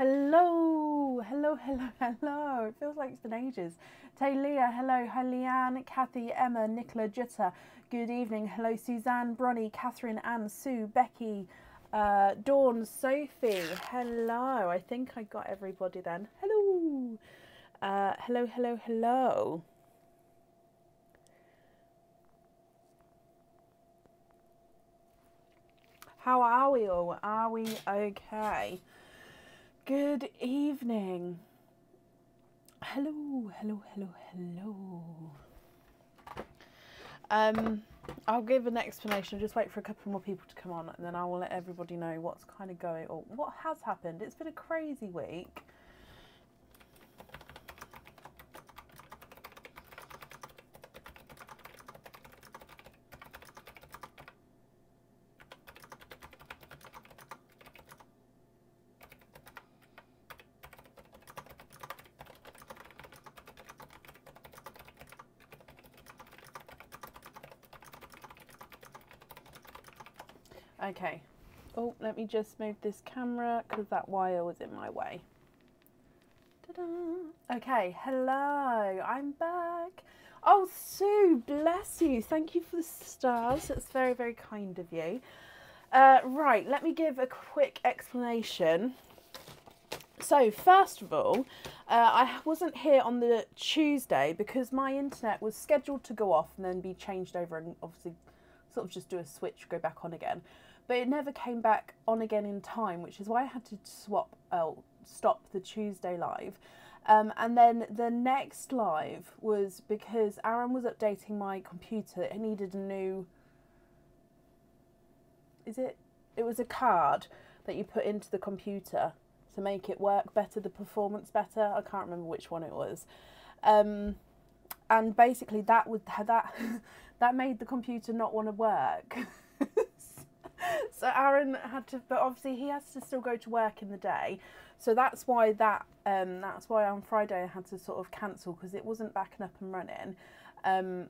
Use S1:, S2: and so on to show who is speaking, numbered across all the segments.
S1: Hello, hello, hello, hello. It feels like it's been ages. Talia, hello. Hi, Leanne, Kathy, Emma, Nicola, Jutta. Good evening. Hello, Suzanne, Bronnie, Catherine, Anne, Sue, Becky, Dawn, Sophie. Hello. I think I got everybody then. Hello. Hello, hello, hello. How are we all? Are we okay? Good evening. Hello, hello, hello, hello. I'll give an explanation. I'll just wait for a couple more people to come on, and then I will let everybody know what's kind of going on, what has happened. It's been a crazy week. Okay. Oh, let me just move this camera because that wire was in my way. Ta-da. Okay, hello, I'm back. Oh, Sue, bless you. Thank you for the stars. That's very, very kind of you. Right, let me give a quick explanation. So, first of all, I wasn't here on the Tuesday because my internet was scheduled to go off and then be changed over and obviously sort of just do a switch, go back on again. But it never came back on again in time, which is why I had to stop the Tuesday live. And then the next live was because Aaron was updating my computer. It needed a new... It was a card that you put into the computer to make it work better, the performance better. I can't remember which one it was. And basically that made the computer not want to work. So Aaron had to, but obviously he has to still go to work in the day. So that's why that's why on Friday I had to sort of cancel because it wasn't backing up and running.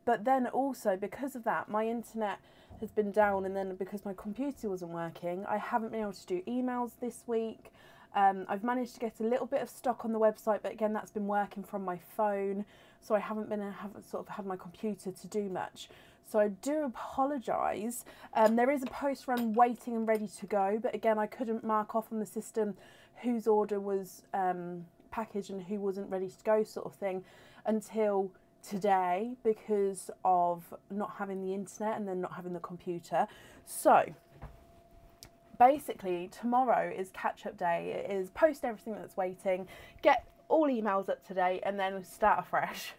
S1: But then also because of that, my internet has been down, and then because my computer wasn't working, I haven't been able to do emails this week. I've managed to get a little bit of stock on the website, but again, that's been working from my phone, so I haven't had my computer to do much. So I do apologise. There is a post run waiting and ready to go, but again, I couldn't mark off on the system whose order was packaged and who wasn't ready to go, sort of thing, until today because of not having the internet and then not having the computer. So basically tomorrow is catch-up day. It is post everything that's waiting, get all emails up to date, and then start afresh.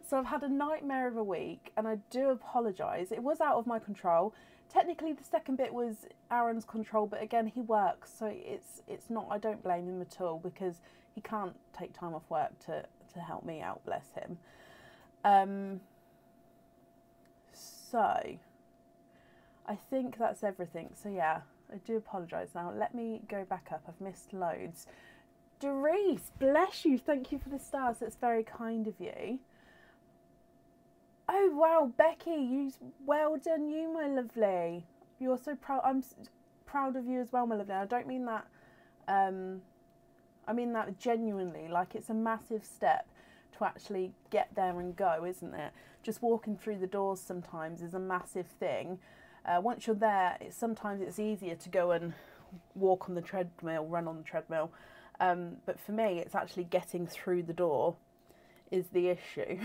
S1: So I've had a nightmare of a week, and I do apologise. It was out of my control. Technically the second bit was Aaron's control, but again, he works, so it's not, I don't blame him at all because he can't take time off work to help me out, bless him. So I think that's everything. So yeah, I do apologise. Now let me go back up. I've missed loads. Doris, bless you. Thank you for the stars. That's very kind of you. Oh wow, Becky, well done, you, my lovely. You're so proud. I'm proud of you as well, my lovely. I don't mean that. I mean that genuinely. Like, it's a massive step to actually get there and go, isn't it? Just walking through the doors sometimes is a massive thing. Once you're there, sometimes it's easier to go and walk on the treadmill, run on the treadmill. But for me, it's actually getting through the door is the issue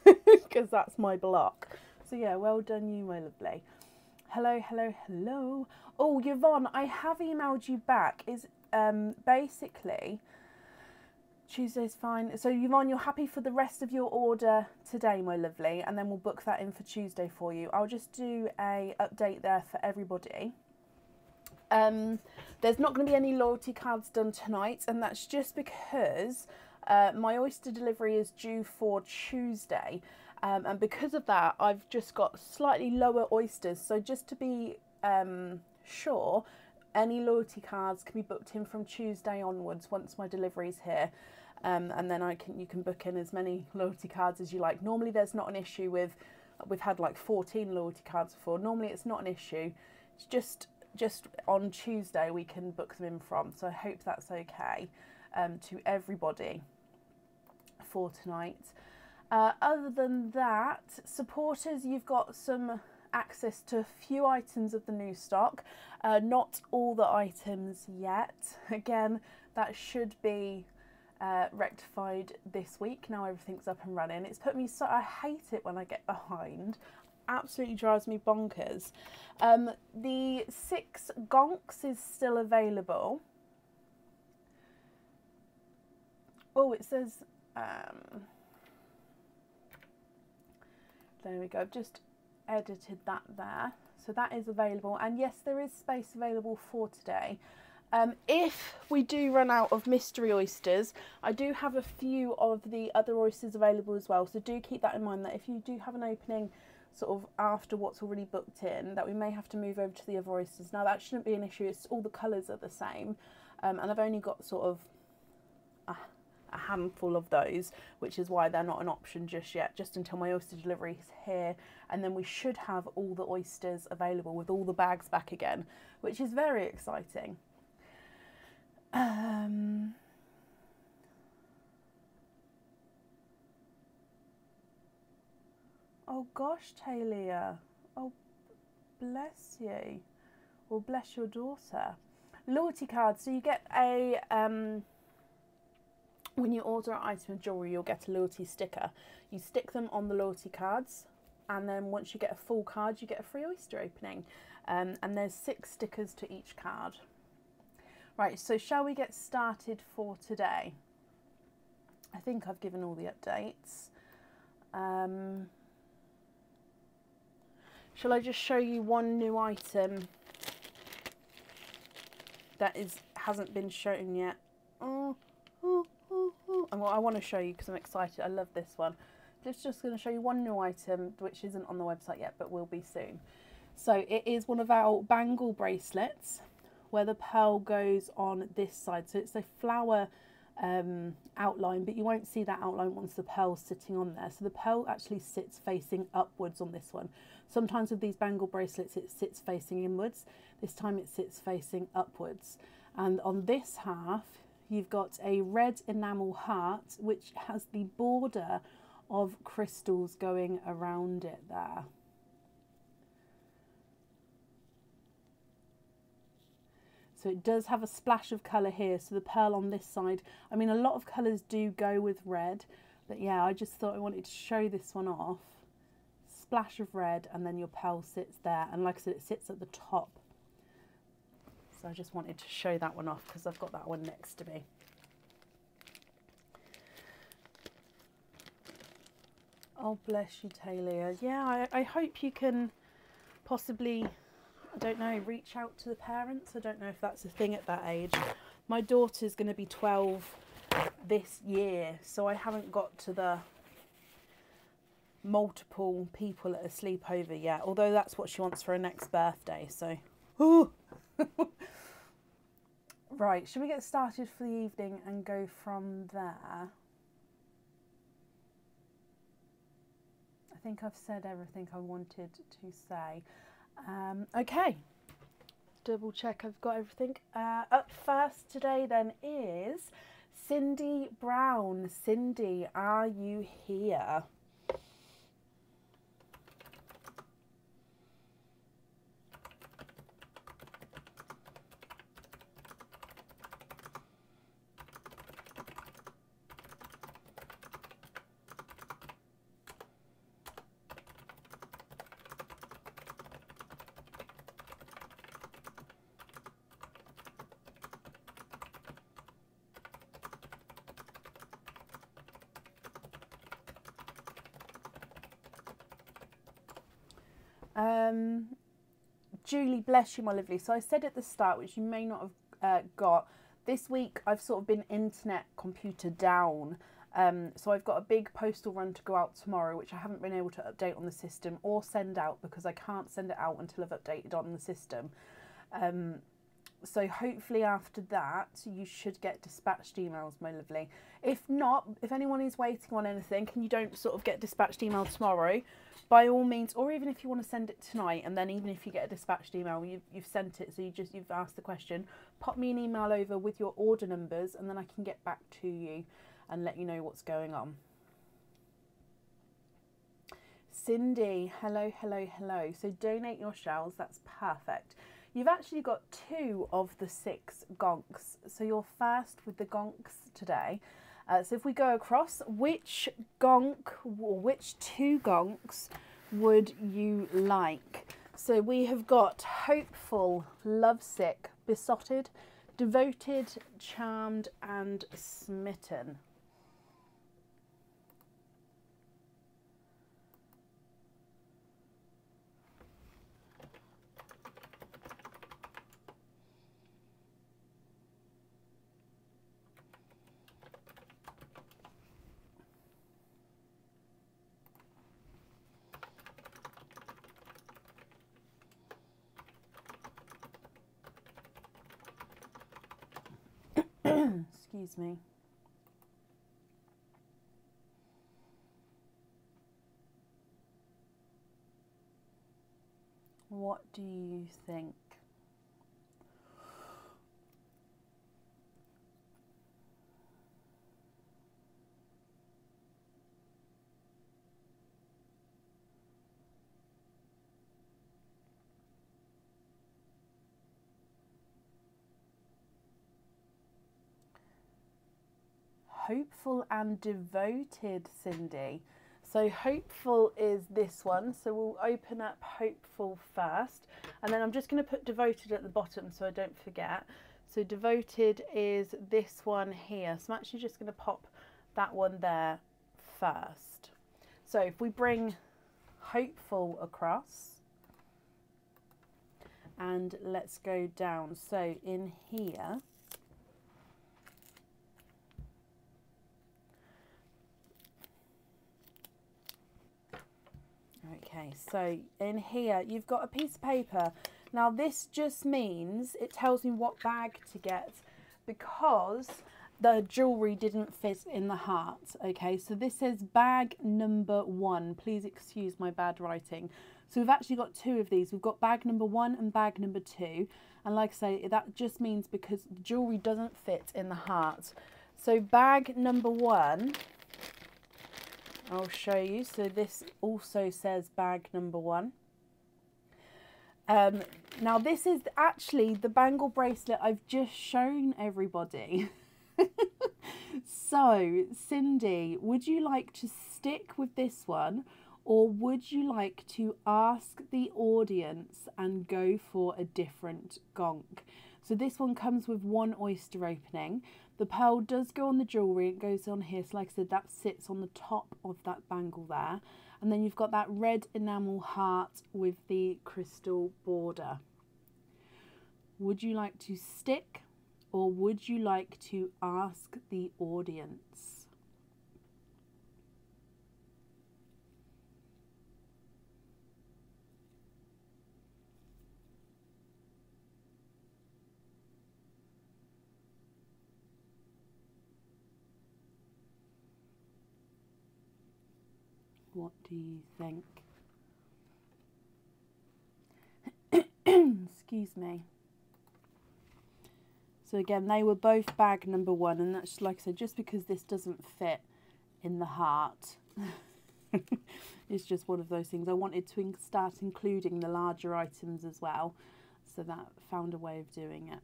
S1: because that's my block. So yeah, well done you, my lovely. Hello, hello, hello. Oh, Yvonne, I have emailed you back. Is basically Tuesday's fine. So Yvonne, you're happy for the rest of your order today, my lovely, and then we'll book that in for Tuesday for you. I'll just do a update there for everybody. There's not going to be any loyalty cards done tonight, and that's just because my oyster delivery is due for Tuesday, and because of that I've just got slightly lower oysters, so just to be sure, any loyalty cards can be booked in from Tuesday onwards once my delivery's here, and then you can book in as many loyalty cards as you like. Normally there's not an issue with, we've had like 14 loyalty cards before, normally it's not an issue, it's just just on Tuesday we can book them in from. So I hope that's okay to everybody for tonight. Other than that, supporters, you've got some access to a few items of the new stock. Not all the items yet. Again, that should be rectified this week. Now everything's up and running. It's put me so, I hate it when I get behind. Absolutely drives me bonkers. The Six Gonks is still available. Oh, it says there we go. I've just edited that there, so that is available, and yes, there is space available for today. If we do run out of mystery oysters, I do have a few of the other oysters available as well, so do keep that in mind, that if you do have an opening sort of after what's already booked in, that we may have to move over to the other oysters. Now that shouldn't be an issue, it's all the colours are the same, and I've only got sort of a handful of those, which is why they're not an option just yet, just until my oyster delivery is here, and then we should have all the oysters available with all the bags back again, which is very exciting. Oh gosh, Talia, oh bless you, well bless your daughter. Loyalty cards, so you get a when you order an item of jewellery, you'll get a loyalty sticker. You stick them on the loyalty cards, and then once you get a full card, you get a free oyster opening. And there's 6 stickers to each card. Right, so shall we get started for today? I think I've given all the updates. Shall I just show you one new item that hasn't been shown yet? And what I want to show you, because I'm excited, I love this one. Just going to show you one new item which isn't on the website yet but will be soon. So it is one of our bangle bracelets where the pearl goes on this side. So it's a flower outline, but you won't see that outline once the pearl's sitting on there. So the pearl actually sits facing upwards on this one. Sometimes with these bangle bracelets it sits facing inwards. This time it sits facing upwards. And on this half you've got a red enamel heart which has the border of crystals going around it there. So it does have a splash of colour here. So the pearl on this side, I mean a lot of colours do go with red, but yeah, I just thought I wanted to show this one off. Splash of red, and then your pearl sits there, and like I said, it sits at the top. So I just wanted to show that one off because I've got that one next to me. Oh, bless you, Talia. Yeah, I hope you can possibly, I don't know, reach out to the parents. I don't know if that's a thing at that age. My daughter's going to be 12 this year, so I haven't got to the multiple people at a sleepover yet, although that's what she wants for her next birthday, so... Ooh. Right, should we get started for the evening and go from there? I think I've said everything I wanted to say. Okay, double check I've got everything. Up first today then is Cindy Brown. Cindy, are you here? Julie, bless you, my lovely. So I said at the start, which you may not have got, this week I've sort of been internet computer down. So I've got a big postal run to go out tomorrow, which I haven't been able to update on the system or send out because I can't send it out until I've updated on the system. So hopefully after that you should get dispatched emails, my lovely. If not, if anyone is waiting on anything and you don't sort of get dispatched email tomorrow, by all means, or even if you want to send it tonight, and then even if you get a dispatched email, you've sent it, so you've asked the question, pop me an email over with your order numbers, and then I can get back to you and let you know what's going on. Cindy, hello, hello, hello. So donate your shells, that's perfect. You've actually got 2 of the 6 gonks, so you're first with the gonks today. So if we go across, which gonk or which 2 gonks would you like? So we have got hopeful, lovesick, besotted, devoted, charmed and smitten. Excuse me. What do you think? Hopeful and devoted, Cindy. So hopeful is this one, so we'll open up hopeful first, and then I'm just going to put devoted at the bottom so I don't forget. So devoted is this one here, so I'm actually just going to pop that one there first. So if we bring hopeful across, and let's go down, so in here okay, so in here you've got a piece of paper. Now this just means, it tells me what bag to get because the jewellery didn't fit in the heart. Okay, so this says bag number 1. Please excuse my bad writing. So we've actually got 2 of these. We've got bag number 1 and bag number 2. And like I say, that just means because the jewellery doesn't fit in the heart. So bag number 1, I'll show you. So this also says bag number 1. Now this is actually the bangle bracelet I've just shown everybody. So Cindy, would you like to stick with this one, or would you like to ask the audience and go for a different gonk? So this one comes with 1 oyster opening. The pearl does go on the jewellery, it goes on here, so like I said, that sits on the top of that bangle there. And then you've got that red enamel heart with the crystal border. Would you like to stick, or would you like to ask the audience? What do you think? Excuse me. So again, they were both bag number 1, and that's, like I said, just because this doesn't fit in the heart. It's just one of those things. I wanted to start including the larger items as well, so that found a way of doing it.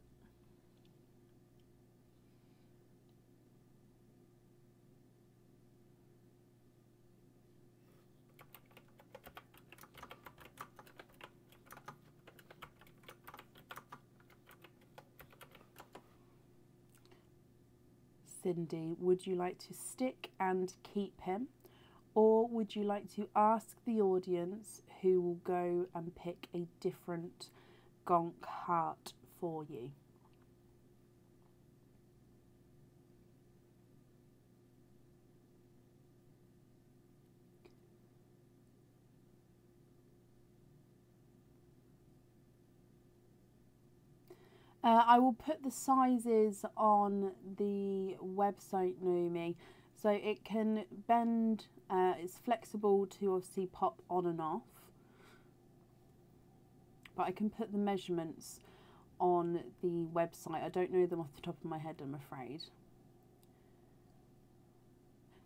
S1: Cindy, would you like to stick and keep him, or would you like to ask the audience who will go and pick a different gonk heart for you? I will put the sizes on the website, Naomi. So it can bend, it's flexible to obviously pop on and off. But I can put the measurements on the website. I don't know them off the top of my head, I'm afraid.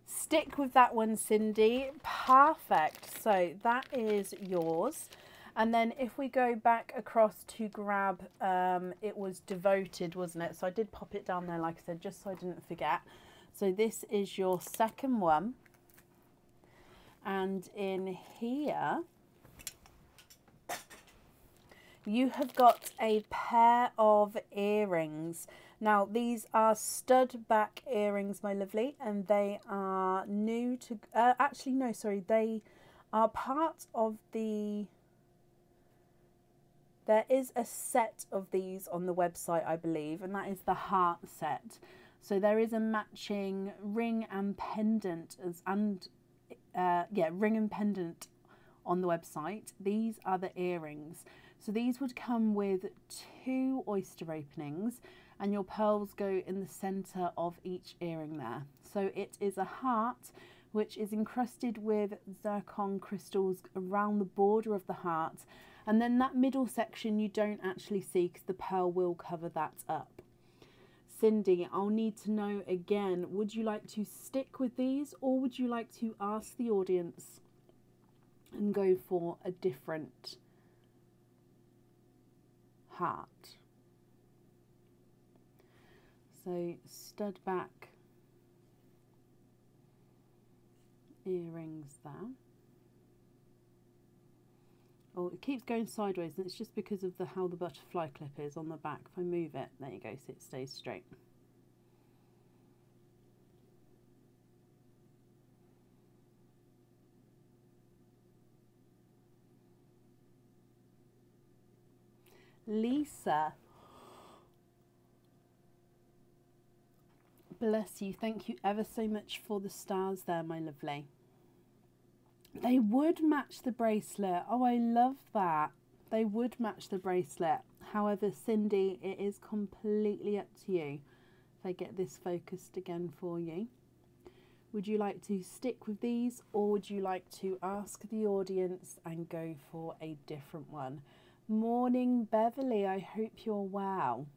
S1: Stick with that one, Cindy. Perfect. So that is yours. And then if we go back across to grab, it was Devoted, wasn't it? So I did pop it down there, like I said, just so I didn't forget. So this is your second one. And in here, you have got a pair of earrings. Now, these are stud back earrings, my lovely, and they are new to, actually, no, sorry, they are part of the, there is a set of these on the website, I believe, and that is the heart set. So there is a matching ring and pendant, ring and pendant on the website. These are the earrings. So these would come with 2 oyster openings, and your pearls go in the center of each earring there. So it is a heart which is encrusted with zircon crystals around the border of the heart, and then that middle section you don't actually see because the pearl will cover that up. Cindy, I'll need to know again, would you like to stick with these, or would you like to ask the audience and go for a different heart? So stud back earrings there. Oh, it keeps going sideways, and it's just because of how the butterfly clip is on the back. If I move it, there you go, so it stays straight. Lisa, bless you. Thank you ever so much for the stars there, my lovely. They would match the bracelet. Oh, I love that. They would match the bracelet. However, Cindy, it is completely up to you. If I get this focused again for you. Would you like to stick with these, or would you like to ask the audience and go for a different one? Morning, Beverly. I hope you're well.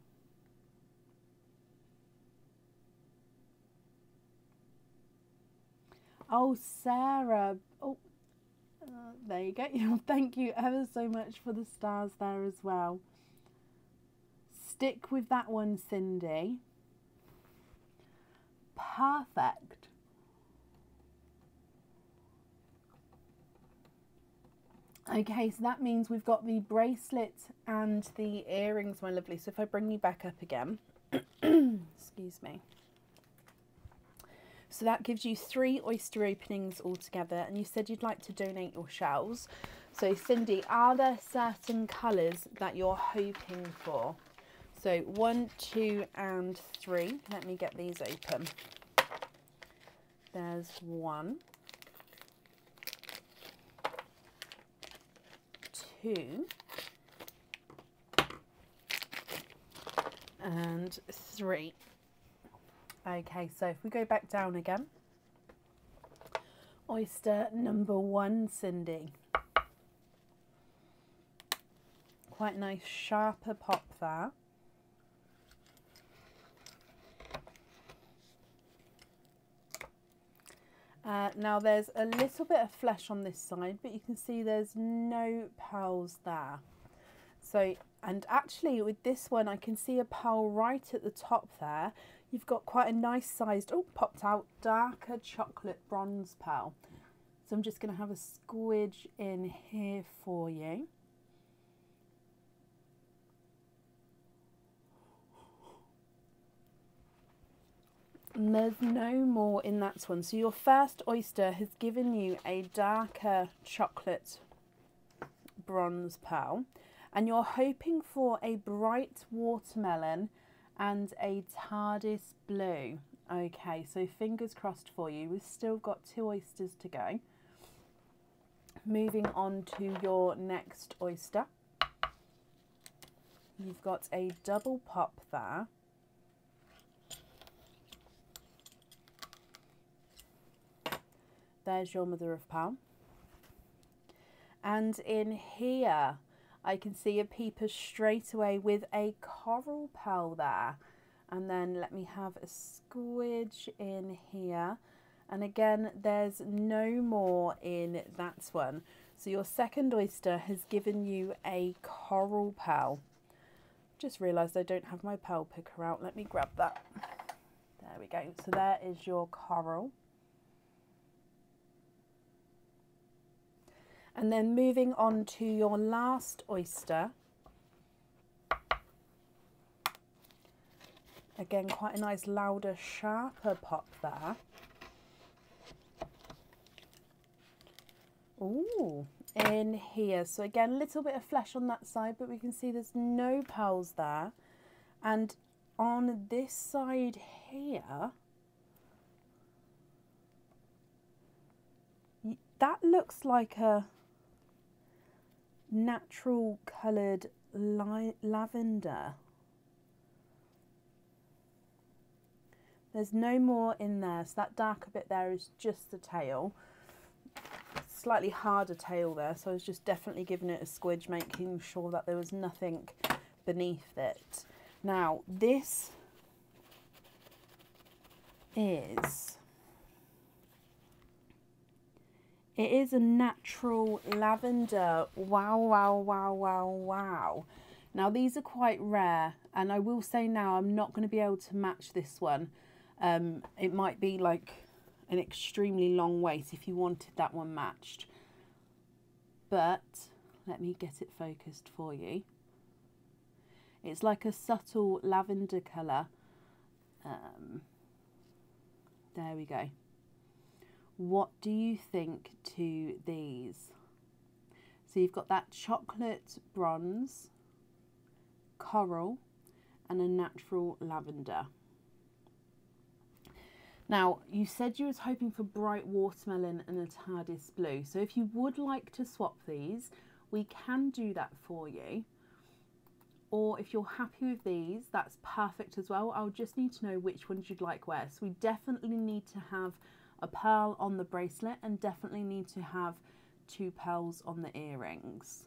S1: Oh, Sarah. Oh, there you go. Thank you ever so much for the stars there as well. Stick with that one, Cindy. Perfect. Okay, so that means we've got the bracelet and the earrings, my lovely. So if I bring you back up again, excuse me. So that gives you 3 oyster openings altogether, and you said you'd like to donate your shells. So Cindy, are there certain colours that you're hoping for? So 1, 2 and 3. Let me get these open. There's 1, 2 and 3. Okay, so if we go back down again, oyster number 1, Cindy. Quite a nice sharper pop there. Now there's a little bit of flesh on this side, but you can see there's no pearls there. So, and actually with this one, I can see a pearl right at the top there. You've got quite a nice sized, oh, popped out, darker chocolate bronze pearl. So I'm just going to have a squidge in here for you. And there's no more in that one. So your first oyster has given you a darker chocolate bronze pearl. And you're hoping for a bright watermelon and a TARDIS blue. Okay, so fingers crossed for you. We've still got 2 oysters to go. Moving on to your next oyster. You've got a double pop there. There's your mother of pearl. And in here, I can see a peeper straight away with a coral pearl there. And then let me have a squidge in here. And again, there's no more in that one. So your second oyster has given you a coral pearl. Just realised I don't have my pearl picker out. Let me grab that. There we go. So there is your coral. And then moving on to your last oyster. Again, quite a nice louder, sharper pop there. Ooh, in here. So again, a little bit of flesh on that side, but we can see there's no pearls there. And on this side here, that looks like a natural coloured lavender. There's no more in there, so that darker bit there is just the tail. Slightly harder tail there, so I was just definitely giving it a squidge, making sure that there was nothing beneath it. Now this is, it is a natural lavender. Wow, wow, wow, wow, wow. Now these are quite rare, and I will say now I'm not going to be able to match this one. It might be like an extremely long wait if you wanted that one matched, but let me get it focused for you. It's like a subtle lavender colour. There we go. What do you think to these? So you've got that chocolate bronze, coral, and a natural lavender. Now, you said you was hoping for bright watermelon and a TARDIS blue. So if you would like to swap these, we can do that for you. Or if you're happy with these, that's perfect as well. I'll just need to know which ones you'd like where. So we definitely need to have a pearl on the bracelet and definitely need to have 2 pearls on the earrings.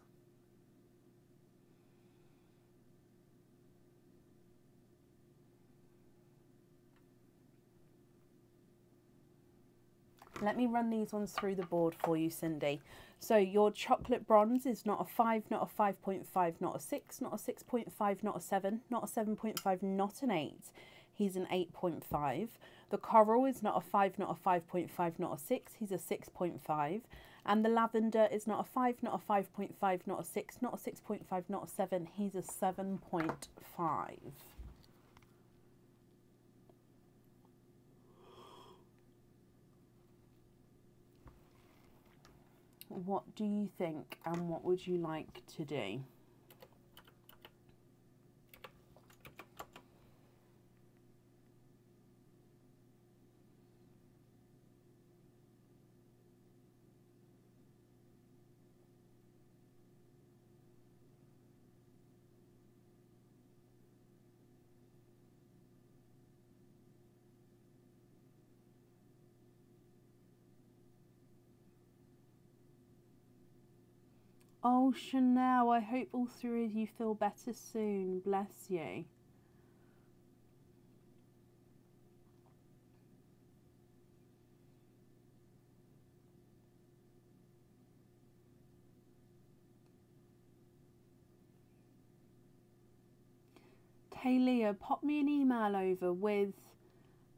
S1: Let me run these ones through the board for you, Cindy. So your chocolate bronze is not a 5, not a 5.5, not a 6, not a 6.5, not a 7, not a 7.5, not an 8. He's an 8.5. The coral is not a 5, not a 5.5, not a 6. He's a 6.5. And the lavender is not a 5, not a 5.5, not a 6, not a 6.5, not a 7. He's a 7.5. What do you think, and what would you like to do? Oh, Chanel, I hope all 3 of you feel better soon. Bless you. Taylor, pop me an email over with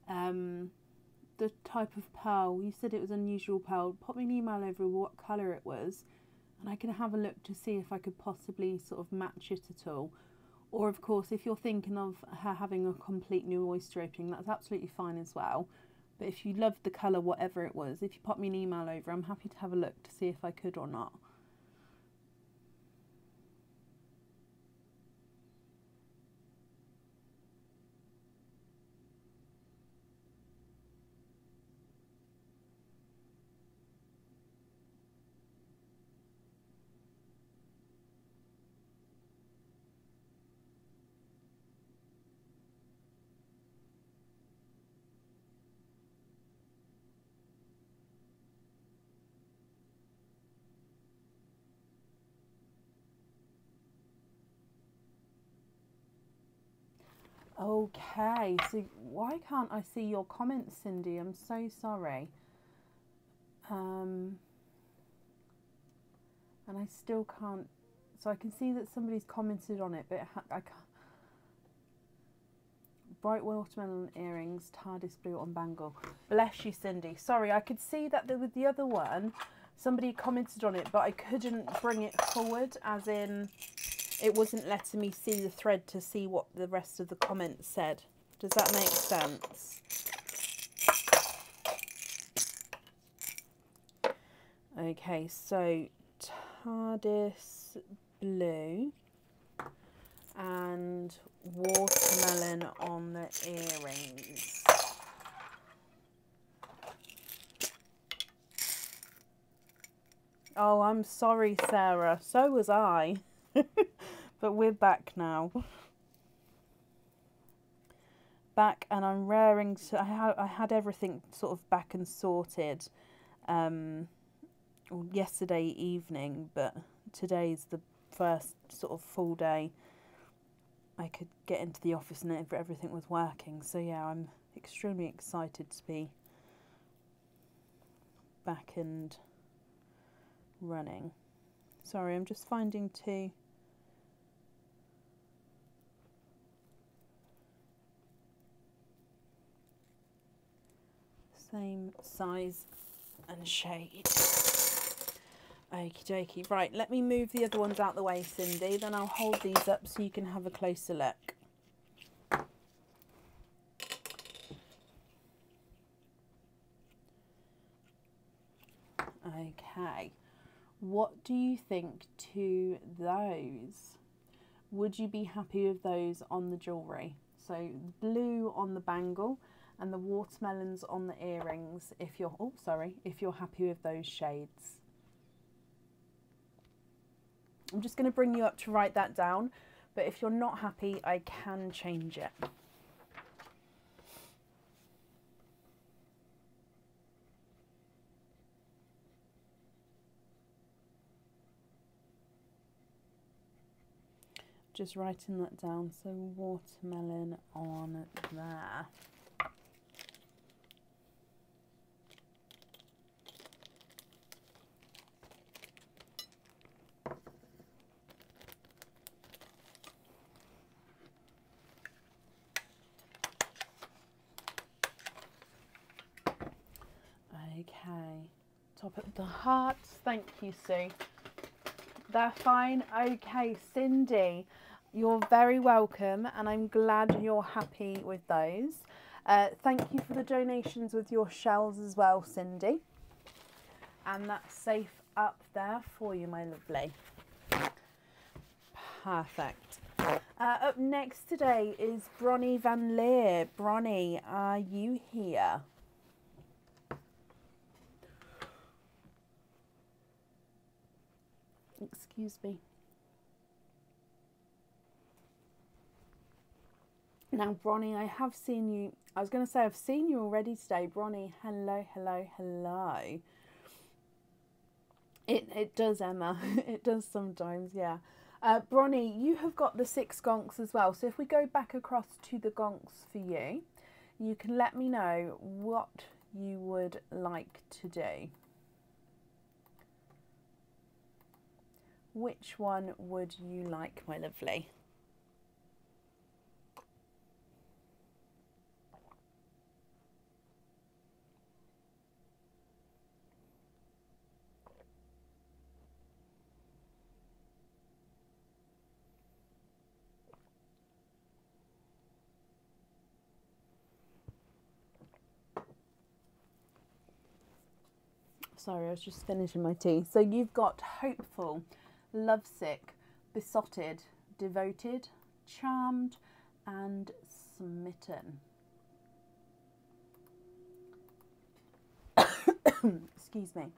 S1: the type of pearl. You said it was unusual pearl. Pop me an email over what colour it was, and I can have a look to see if I could possibly sort of match it at all. Or of course, if you're thinking of her having a complete new oyster opening, that's absolutely fine as well. But if you loved the colour, whatever it was, if you pop me an email over, I'm happy to have a look to see if I could or not. Okay, so why can't I see your comments, Cindy? I'm so sorry. And I still can't. So I can see that somebody's commented on it, but I can't. Bright watermelon earrings, TARDIS blue on bangle. Bless you, Cindy. Sorry, I could see that with the other one, somebody commented on it, but I couldn't bring it forward, as in it wasn't letting me see the thread to see what the rest of the comments said. Does that make sense? Okay, so TARDIS blue and watermelon on the earrings. Oh, I'm sorry, Sarah. So was I. But we're back now. Back, and I'm raring to... I had everything sort of back and sorted yesterday evening, but today's the first sort of full day I could get into the office and everything was working. So yeah, I'm extremely excited to be back and running. Sorry, I'm just finding two same size and shade. Okie dokie. Right, let me move the other ones out the way, Cindy, then I'll hold these up so you can have a closer look. Okay, what do you think to those? Would you be happy with those on the jewellery? So blue on the bangle and the watermelons on the earrings, if you're, oh sorry, if you're happy with those shades. I'm just going to bring you up to write that down, but if you're not happy, I can change it. Just writing that down, so watermelon on there. Okay, top of the hearts, thank you, Sue. They're fine. Okay, Cindy, you're very welcome, and I'm glad you're happy with those. Thank you for the donations with your shells as well, Cindy. And that's safe up there for you, my lovely. Perfect. Up next today is Bronnie Van Leer. Bronnie, are you here? Excuse me. Now, Bronnie, I have seen you. I was going to say I've seen you already today. Bronnie, hello, hello, hello. It does, Emma. It does sometimes, yeah. Bronnie, you have got the 6 gonks as well. So if we go back across to the gonks for you, you can let me know what you would like to do. Which one would you like, my lovely? Sorry, I was just finishing my tea. So you've got hopeful, lovesick, besotted, devoted, charmed, and smitten. Excuse me.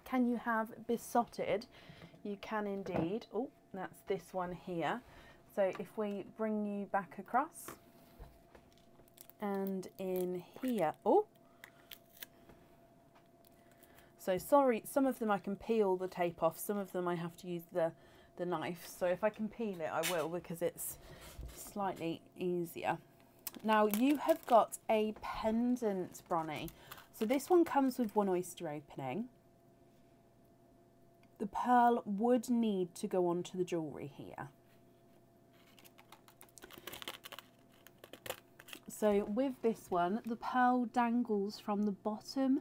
S1: Can you have besotted? You can indeed. Oh, that's this one here. So if we bring you back across and in here. Oh, so sorry, some of them I can peel the tape off, some of them I have to use the the knife. So if I can peel it, I will, because it's slightly easier. Now you have got a pendant, Bronnie. So this one comes with one oyster opening. The pearl would need to go onto the jewellery here. So with this one, the pearl dangles from the bottom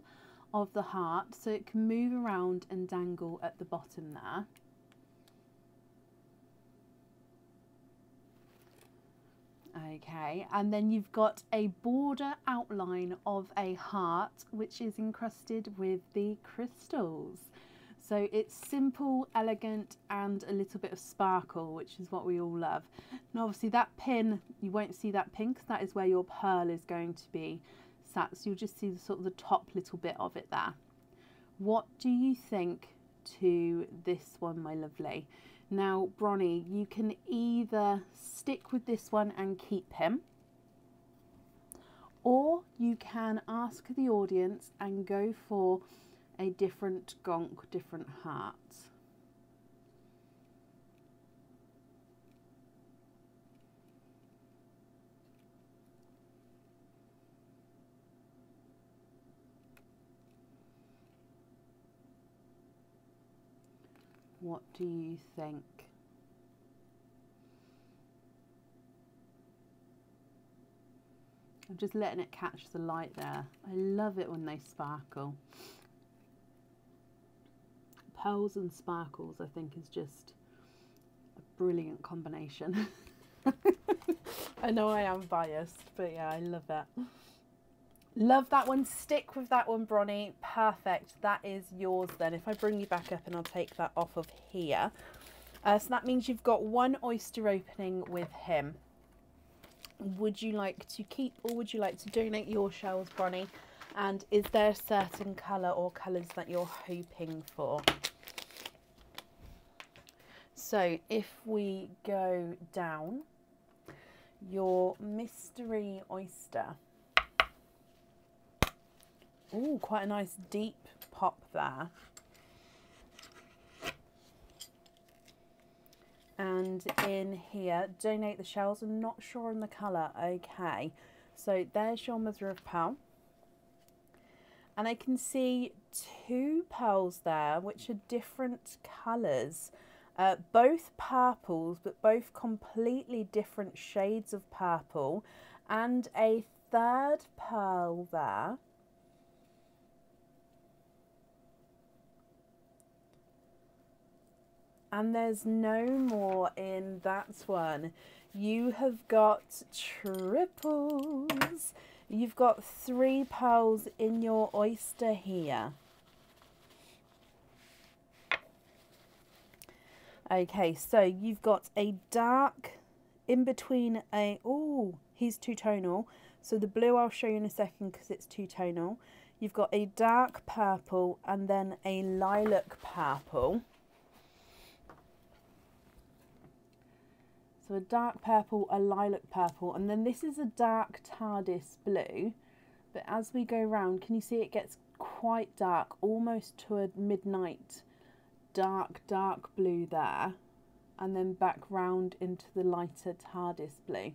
S1: of the heart, so it can move around and dangle at the bottom there. Okay, and then you've got a border outline of a heart which is encrusted with the crystals. So it's simple, elegant, and a little bit of sparkle, which is what we all love. And obviously that pin, you won't see that pin because that is where your pearl is going to be sat. So you'll just see the sort of the top little bit of it there. What do you think to this one, my lovely? Now, Bronnie, you can either stick with this one and keep him, or you can ask the audience and go for a different gonk, different heart. What do you think? I'm just letting it catch the light there. I love it when they sparkle. Pearls and sparkles, I think, is just a brilliant combination. I know I am biased, but yeah, I love it. Love that one. Stick with that one, Bronnie. Perfect. That is yours then. If I bring you back up and I'll take that off of here. So that means you've got one oyster opening with him. Would you like to keep or would you like to donate your shells, Bronnie? And is there a certain colour or colours that you're hoping for? So if we go down, your mystery oyster. Oh, quite a nice deep pop there. And in here, donate the shells. I'm not sure on the colour. Okay, so there's your mother of pearl. And I can see two pearls there, which are different colours. Both purples, but both completely different shades of purple. And a third pearl there. And there's no more in that one. You have got triples. You've got 3 pearls in your oyster here. Okay, so you've got a dark in between a, oh, he's two-tonal. So the blue I'll show you in a second because it's two-tonal. You've got a dark purple and then a lilac purple. So a dark purple, a lilac purple, and then this is a dark TARDIS blue. But as we go round, can you see it gets quite dark, almost to a midnight dark, dark blue there. And then back round into the lighter TARDIS blue.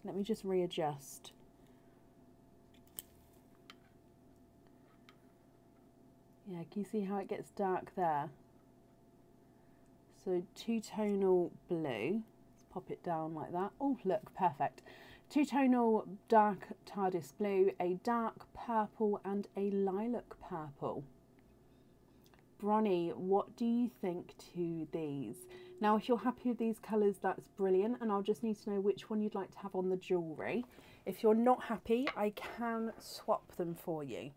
S1: Let me just readjust. Yeah, can you see how it gets dark there? So two-tonal blue, let's pop it down like that. Oh, look, perfect. Two-tonal dark TARDIS blue, a dark purple and a lilac purple. Bronnie, what do you think to these? Now, if you're happy with these colours, that's brilliant. And I'll just need to know which one you'd like to have on the jewellery. If you're not happy, I can swap them for you.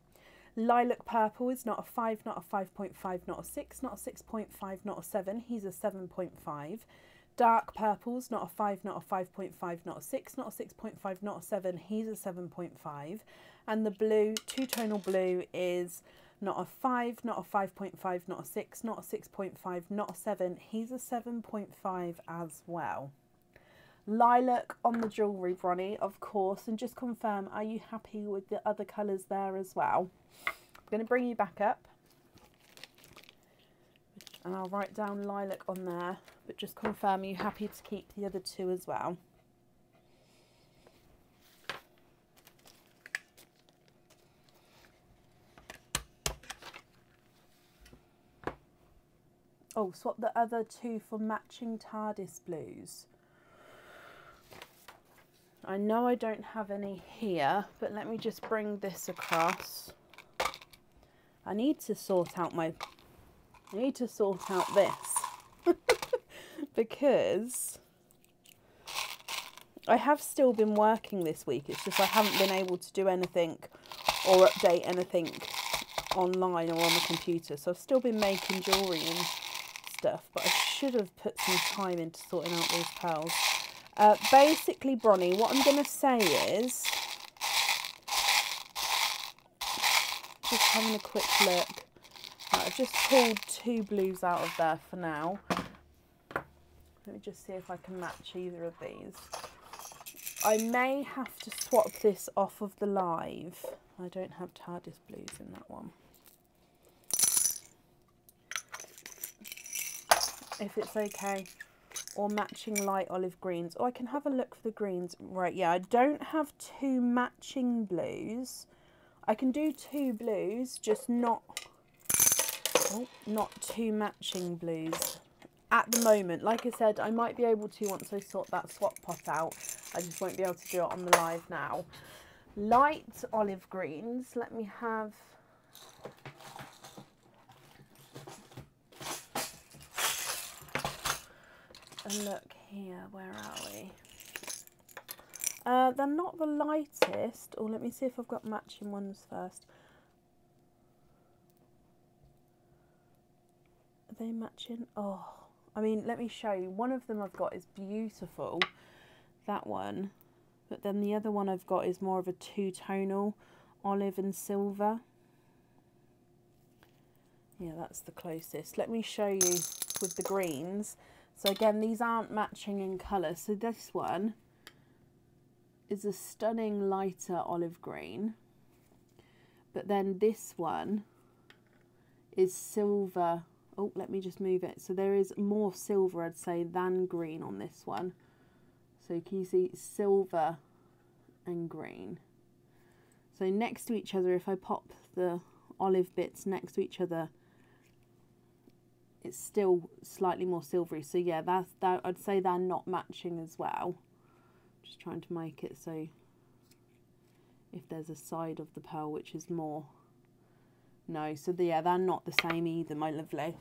S1: Lilac purple is not a 5, not a 5.5, not a 6, not a 6.5, not a 7. He's a 7.5. Dark purple's not a 5, not a 5.5, not a 6, not a 6.5, not a 7. He's a 7.5. And the blue, two-tonal blue, is not a 5, not a 5.5, not a 6, not a 6.5, not a 7. He's a 7.5 as well. Lilac on the jewellery, Bronnie, of course. And just confirm, are you happy with the other colours there as well? I'm going to bring you back up. and I'll write down lilac on there, but just confirm, are you happy to keep the other two as well? Oh, swap the other two for matching TARDIS blues. I know I don't have any here, but let me just bring this across. I need to sort out this because I have still been working this week. It's just I haven't been able to do anything or update anything online or on the computer. So I've still been making jewellery and stuff, but I should have put some time into sorting out those pearls. Basically, Bronnie, what I'm going to say is, just having a quick look, right, I've just pulled two blues out of there for now. Let me just see if I can match either of these. I may have to swap this off of the live. I don't have TARDIS blues in that one. If it's okay. Or matching light olive greens. Oh, I can have a look for the greens. Right, yeah, I don't have two matching blues. I can do two blues, just not two matching blues at the moment. Like I said, I might be able to once I sort that swap pot out. I just won't be able to do it on the live now. Light olive greens. Let me have... a look here. Where are we? They're not the lightest. Or let me see if I've got matching ones first. Are they matching? Oh, I mean, let me show you. One of them I've got is beautiful. That one. But then the other one I've got is more of a two-tonal olive and silver. Yeah, that's the closest. Let me show you with the greens. So again, these aren't matching in colour. So this one is a stunning lighter olive green. But then this one is silver. Oh, let me just move it. So there is more silver, I'd say, than green on this one. So can you see silver and green? So next to each other, if I pop the olive bits next to each other, it's still slightly more silvery. So yeah, that I'd say they're not matching as well. Just trying to make it so if there's a side of the pearl which is more, no, so yeah, they're not the same either, my lovely.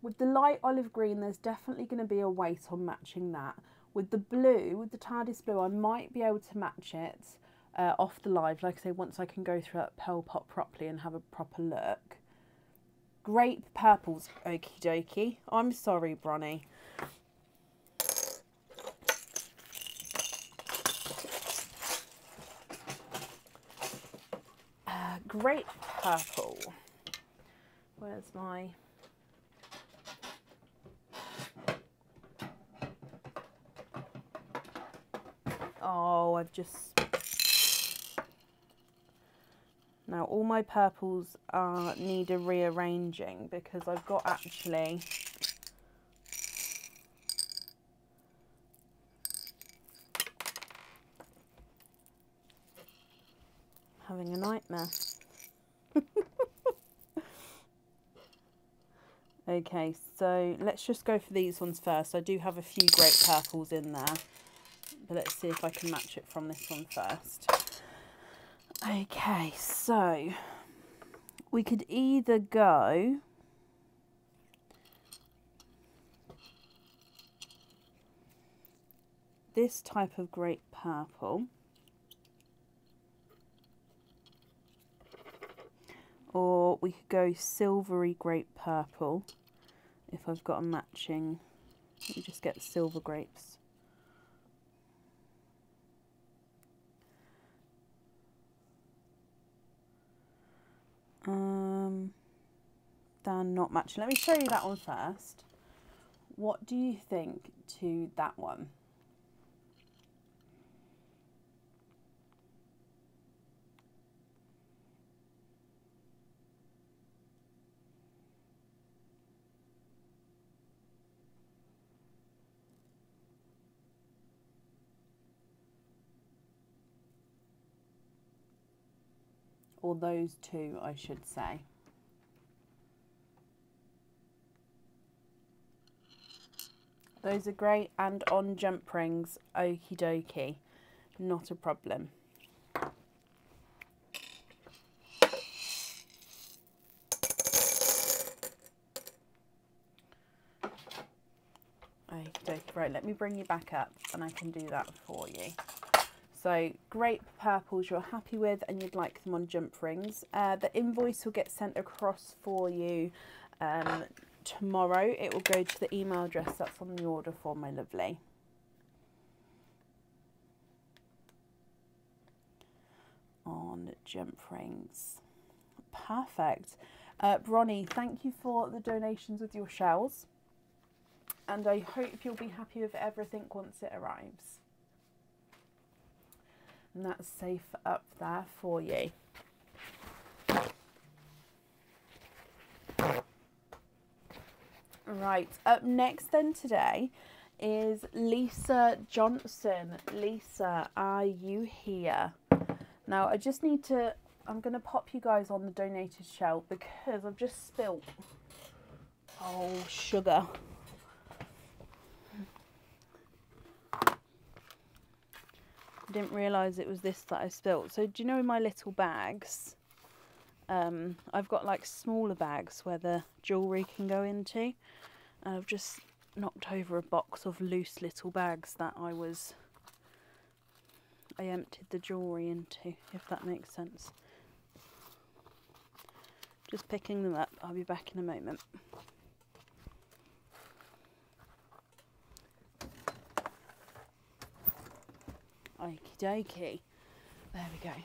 S1: With the light olive green, there's definitely going to be a weight on matching that. With the blue, with the TARDIS blue, I might be able to match it off the live, like I say, once I can go through that pearl pot properly and have a proper look. Grape purples, okie dokie. I'm sorry, Bronnie. Grape purple. Where's my... Oh, I've just... Now all my purples need a rearranging because I've got actually... having a nightmare. Okay, so let's just go for these ones first. I do have a few great purples in there, but let's see if I can match it from this one first. Okay, so we could either go this type of great purple, or we could go silvery grape purple if I've got a matching. Let me just get silver grapes. They're not matching. Let me show you that one first. What do you think to that one? or those two I should say. Those are great, and on jump rings, okie dokie, not a problem. Right, let me bring you back up and I can do that for you. So grape purples you're happy with and you'd like them on jump rings. The invoice will get sent across for you tomorrow. It will go to the email address that's on the order form, my lovely. On jump rings. Perfect. Bronnie, thank you for the donations with your shells. And I hope you'll be happy with everything once it arrives. And that's safe up there for you. Right, up next then today is Lisa Johnson. Lisa, are you here? Now I just need to, I'm going to pop you guys on the donated shell because I've just spilt, oh, sugar. Didn't realise it was this that I spilt. So do you know in my little bags, I've got like smaller bags where the jewellery can go into, and I've just knocked over a box of loose little bags that I emptied the jewellery into, if that makes sense. Just picking them up, I'll be back in a moment. Okie dokie. There we go.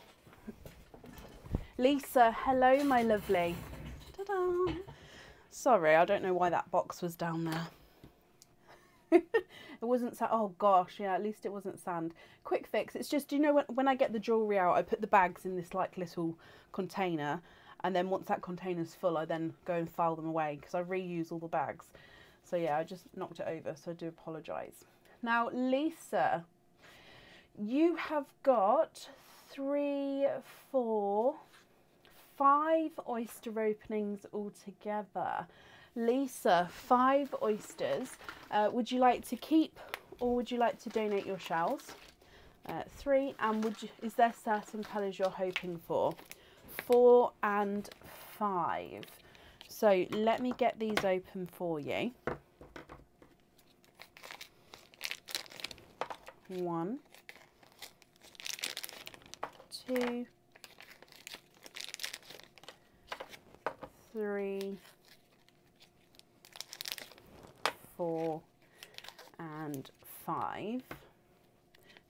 S1: Lisa, hello my lovely. Ta-da! Sorry, I don't know why that box was down there. It wasn't sand. Oh gosh, yeah, at least it wasn't sand. Quick fix. It's just, you know, when I get the jewellery out, I put the bags in this like little container, and then once that container's full, I then go and file them away because I reuse all the bags. So yeah, I just knocked it over, so I do apologise. Now, Lisa, you have got 3, 4, 5 oyster openings altogether. Lisa, 5 oysters. Would you like to keep or would you like to donate your shells? 3, and is there certain colours you're hoping for? 4 and 5. So let me get these open for you. 1, 2, 3, 4 and 5.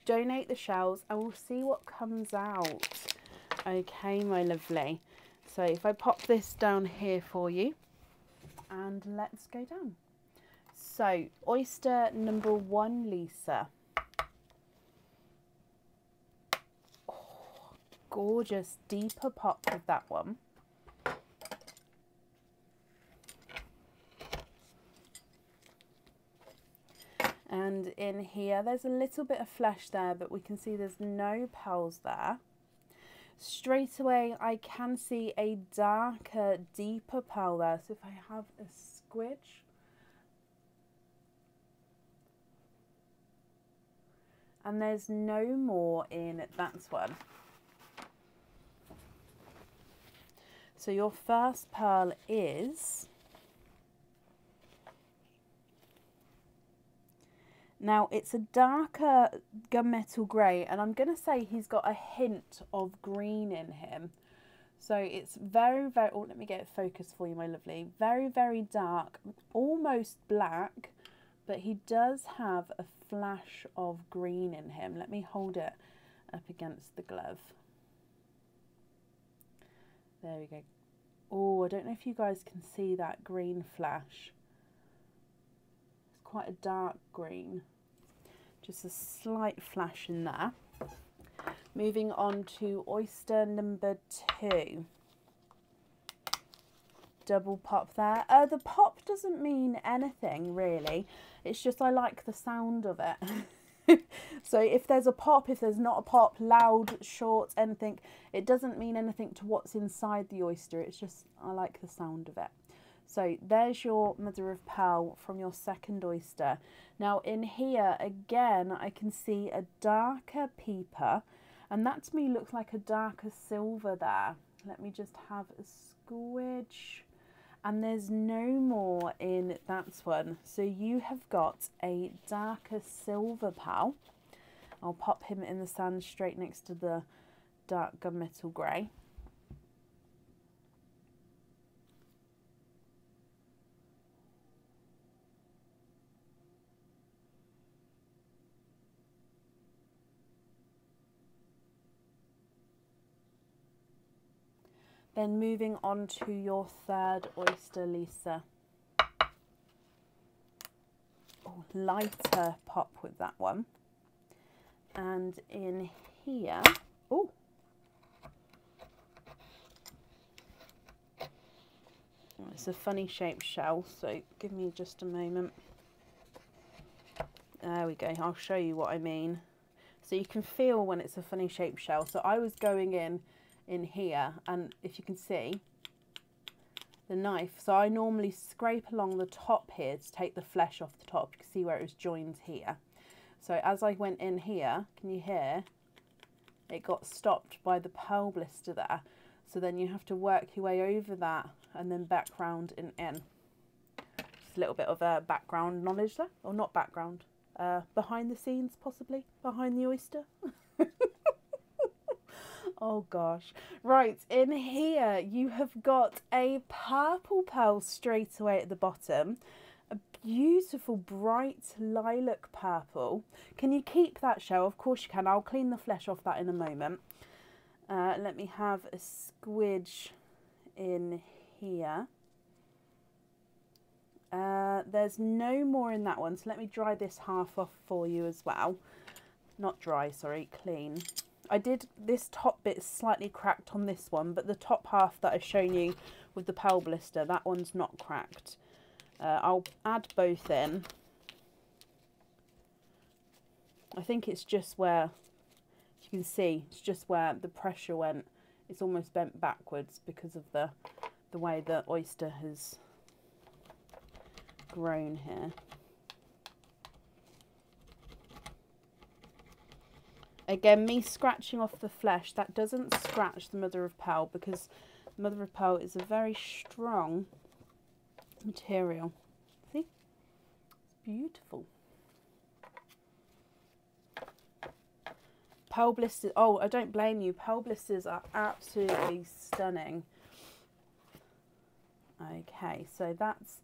S1: Donate the shells and we'll see what comes out. Okay, my lovely. So if I pop this down here for you, and let's go down. So oyster number 1, Lisa. Oh, gorgeous, deeper pop with that one. And in here, there's a little bit of flesh there, but we can see there's no pearls there. Straight away, I can see a darker, deeper pearl there. So if I have a squidge, and there's no more in that one. So your first pearl is, now it's a darker gunmetal grey, and I'm going to say he's got a hint of green in him. So it's very, very, oh, let me get it focused for you, my lovely. Very, very dark, almost black, but he does have a flash of green in him. Let me hold it up against the glove. There we go. Oh, I don't know if you guys can see that green flash. It's quite a dark green. Just a slight flash in there. Moving on to oyster number 2. Double pop there. The pop doesn't mean anything really. It's just I like the sound of it. So if there's a pop, if there's not a pop, loud, short, anything, it doesn't mean anything to what's inside the oyster. It's just, I like the sound of it. So there's your mother of pearl from your second oyster. Now in here, again, I can see a darker peeper, and that to me looks like a darker silver there. Let me just have a squidge. And there's no more in that one. So you have got a darker silver pearl. I'll pop him in the sand straight next to the dark gunmetal grey. Then moving on to your third oyster, Lisa. Oh, lighter pop with that one. And in here, oh, it's a funny shaped shell, so give me just a moment. There we go, I'll show you what I mean. So you can feel when it's a funny shaped shell. So I was going in here, and if you can see the knife, so I normally scrape along the top here to take the flesh off the top. You can see where it was joined here. So as I went in here, can you hear it got stopped by the pearl blister there? So then you have to work your way over that and then back round and in. Just a little bit of background knowledge there, or not background, behind the scenes possibly, behind the oyster. Oh gosh. Right, in here you have got a purple pearl straight away at the bottom. A beautiful bright lilac purple. Can you keep that shell? Of course you can. I'll clean the flesh off that in a moment. Let me have a squidge in here. There's no more in that one, so let me dry this half off for you as well. Not dry, sorry, clean. This top bit is slightly cracked on this one, but the top half that I've shown you with the pearl blister, that one's not cracked. I'll add both in. I think it's just where, as you can see, it's just where the pressure went. It's almost bent backwards because of the way the oyster has grown here. Again, me scratching off the flesh, that doesn't scratch the mother of pearl, because mother of pearl is a very strong material. See? It's beautiful. Pearl blisters, oh, I don't blame you. Pearl blisters are absolutely stunning. Okay, so that's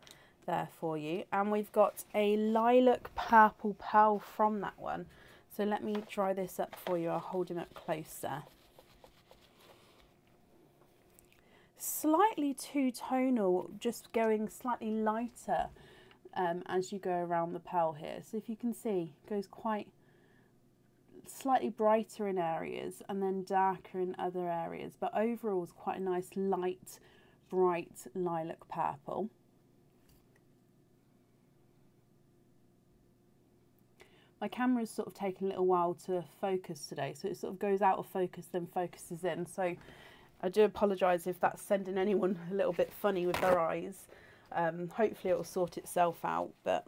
S1: there for you. And we've got a lilac purple pearl from that one. So let me dry this up for you. I'll hold him up closer. Slightly two-tonal, just going slightly lighter as you go around the pearl here. So if you can see, it goes quite slightly brighter in areas and then darker in other areas. But overall, it's quite a nice light, bright lilac purple. My camera's sort of taken a little while to focus today, so it sort of goes out of focus, then focuses in. So I do apologise if that's sending anyone a little bit funny with their eyes. Hopefully it will sort itself out, but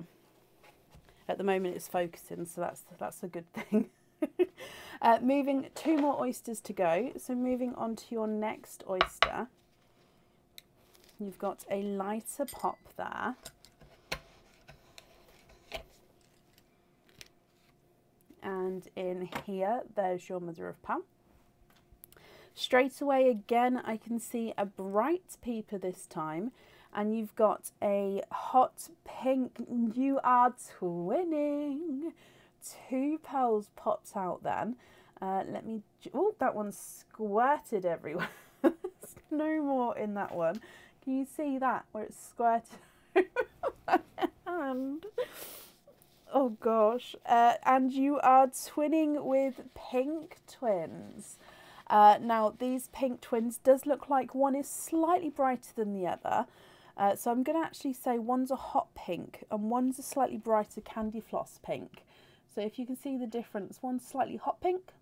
S1: at the moment it's focusing, so that's a good thing. Moving, 2 more oysters to go. So moving on to your next oyster. You've got a lighter pop there. And in here, there's your mother of pearl. Straight away again, I can see a bright peeper this time. And you've got a hot pink, you are twinning. 2 pearls popped out then. Let me, oh, that one squirted everywhere. There's no more in that one. Can you see that, where it's squirted over my hand? Oh gosh, and you are twinning with pink twins. Now these pink twins does look like one is slightly brighter than the other. So I'm going to actually say one's a hot pink and one's a slightly brighter candy floss pink. So if you can see the difference, one's slightly hot pink,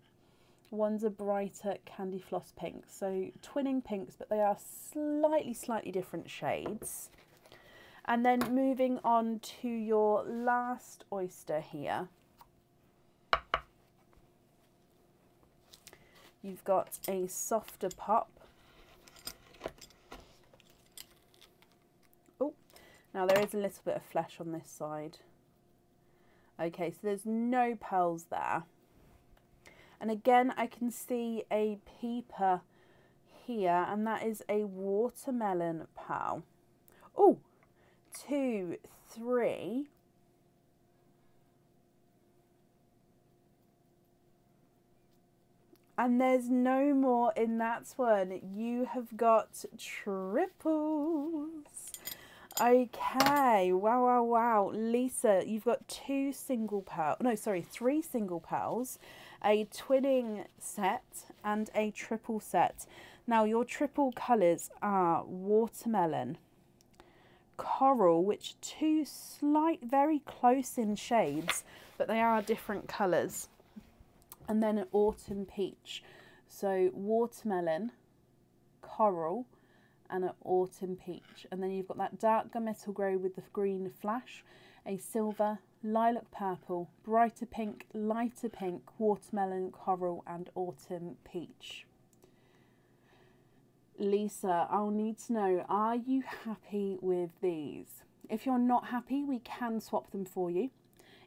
S1: one's a brighter candy floss pink. So twinning pinks, but they are slightly different shades. And then moving on to your last oyster here. You've got a softer pop. Oh, now there is a little bit of flesh on this side. Okay, so there's no pearls there. And again, I can see a peeper here, and that is a watermelon pearl. Oh, 2, 3. And there's no more in that one. You have got triples. Okay, wow. Lisa, you've got 3 single pearls, a twinning set and a triple set. Now your triple colours are watermelon, coral, which 2 very close in shades, but they are different colours. And then an autumn peach. So watermelon, coral, and an autumn peach. And then you've got that dark gunmetal grey with the green flash, a silver, lilac purple, brighter pink, lighter pink, watermelon, coral, and autumn peach. Lisa, I'll need to know, are you happy with these? If you're not happy, we can swap them for you.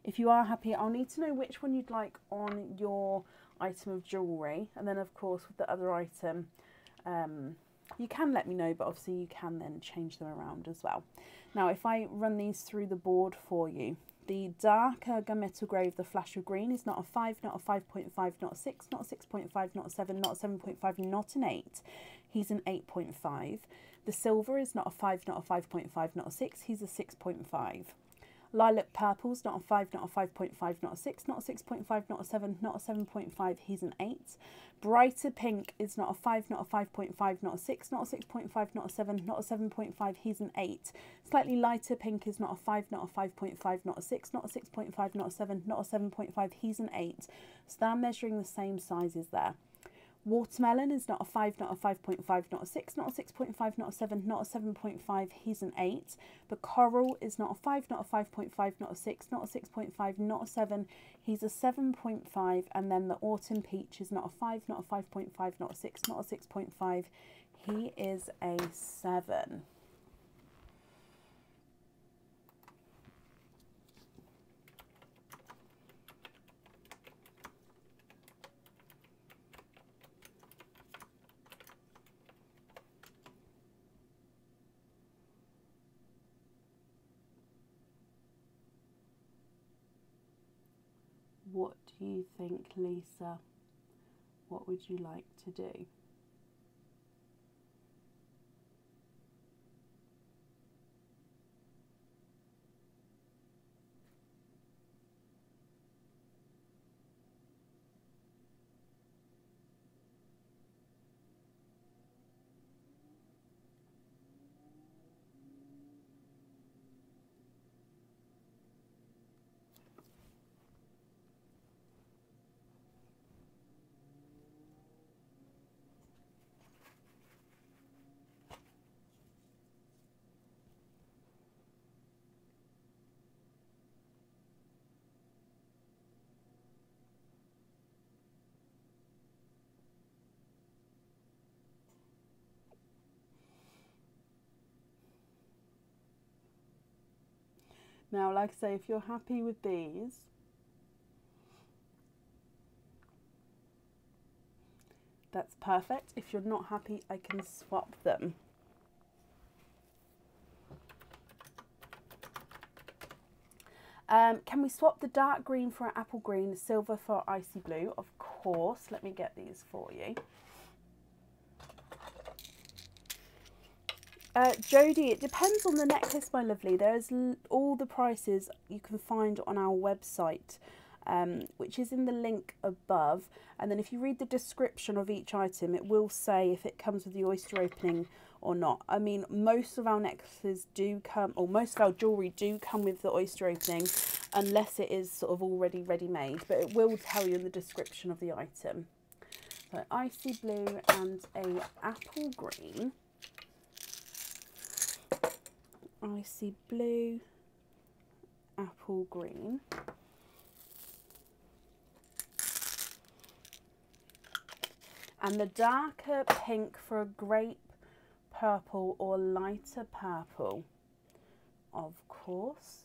S1: If you are happy, I'll need to know which one you'd like on your item of jewellery. And then, of course, with the other item, you can let me know, but obviously you can then change them around as well. Now, if I run these through the board for you, the darker gunmetal grey with the flash of green is not a 5, not a 5.5, not a 6, not a 6.5, not a 7, not a 7.5, not an 8. He's an 8.5. The silver is not a 5, not a 5.5, not a 6. He's a 6.5. Lilac purple's not a 5, not a 5.5, not a 6, not a 6.5, not a 7, not a 7.5, he's an 8. Brighter pink is not a 5, not a 5.5, not a 6, not a 6.5, not a 7, not a 7.5, he's an 8. Slightly lighter pink is not a 5, not a 5.5, not a 6, not a 6.5, not a 7, not a 7.5, he's an 8. So they're measuring the same sizes there. Watermelon is not a 5, not a 5.5, not a 6, not a 6.5, not a 7, not a 7.5, he's an 8. But coral is not a 5, not a 5.5, not a 6, not a 6.5, not a 7, he's a 7.5. And then the autumn peach is not a 5, not a 5.5, not a 6, not a 6.5, he is a 7. What do you think, Lisa? What would you like to do? Now, like I say, if you're happy with these, that's perfect. If you're not happy, I can swap them. Can we swap the dark green for an apple green, the silver for icy blue? Of course. Let me get these for you. Jodie, it depends on the necklace, my lovely. There's all the prices you can find on our website, which is in the link above. And then if you read the description of each item, it will say if it comes with the oyster opening or not. I mean, most of our necklaces do come, or most of our jewellery do come with the oyster opening. unless it is sort of already ready-made, but it will tell you in the description of the item. So icy blue and a apple green. Icy blue, apple green. And the darker pink for a grape purple or lighter purple, of course.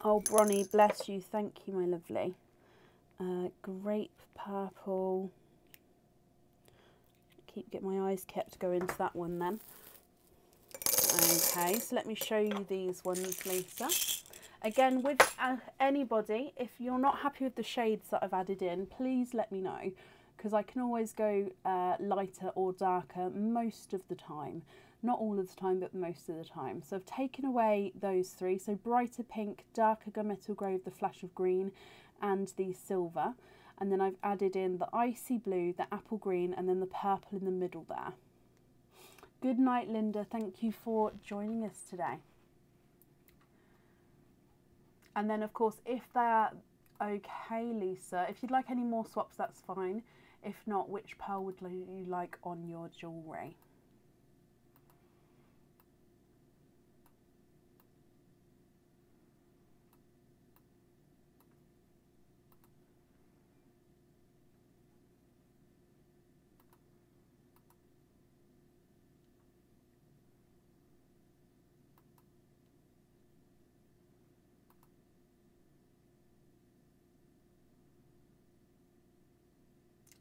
S1: Oh, Bronny, bless you. Thank you, my lovely. Grape purple. Keep getting my eyes kept going to that one then. Okay, so let me show you these ones, Lisa. Again, with anybody, if you're not happy with the shades that I've added in, please let me know, because I can always go lighter or darker most of the time. Not all of the time, but most of the time. So I've taken away those three. So brighter pink, darker gunmetal grey with the flash of green, and the silver. And then I've added in the icy blue, the apple green, and then the purple in the middle there. Good night, Linda. Thank you for joining us today. And then, of course, if they're okay, Lisa, if you'd like any more swaps, that's fine. If not, which pearl would you like on your jewellery?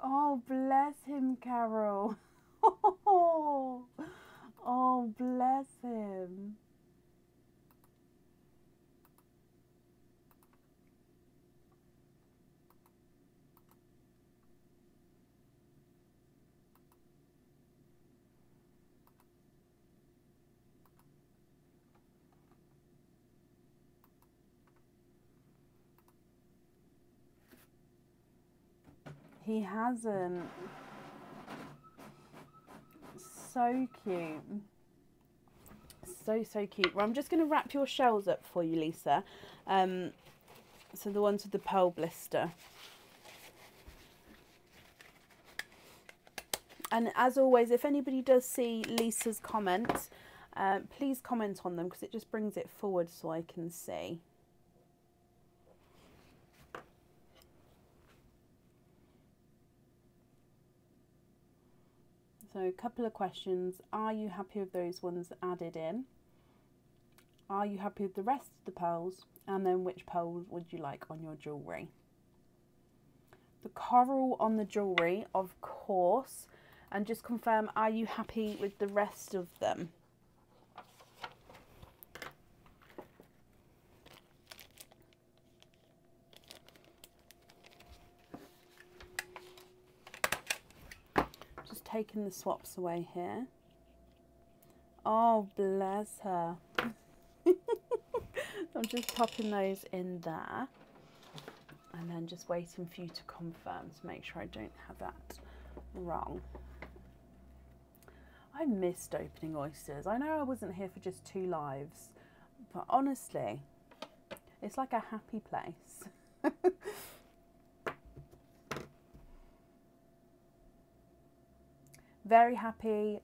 S1: Oh, bless him, Carol. Oh, bless him. He hasn't. So cute. So cute. Well, I'm just going to wrap your shells up for you, Lisa. So the ones with the pearl blister. And as always, if anybody does see Lisa's comments, please comment on them, because it just brings it forward so I can see. So a couple of questions. Are you happy with those ones added in? Are you happy with the rest of the pearls? And then which pearls would you like on your jewellery? The coral on the jewellery, of course. And just confirm, are you happy with the rest of them? Just taking the swaps away here. Oh, bless her. I'm just popping those in there. And then just waiting for you to confirm to make sure I don't have that wrong. I missed opening oysters. I know I wasn't here for just 2 lives, but honestly, it's like a happy place. Very happy.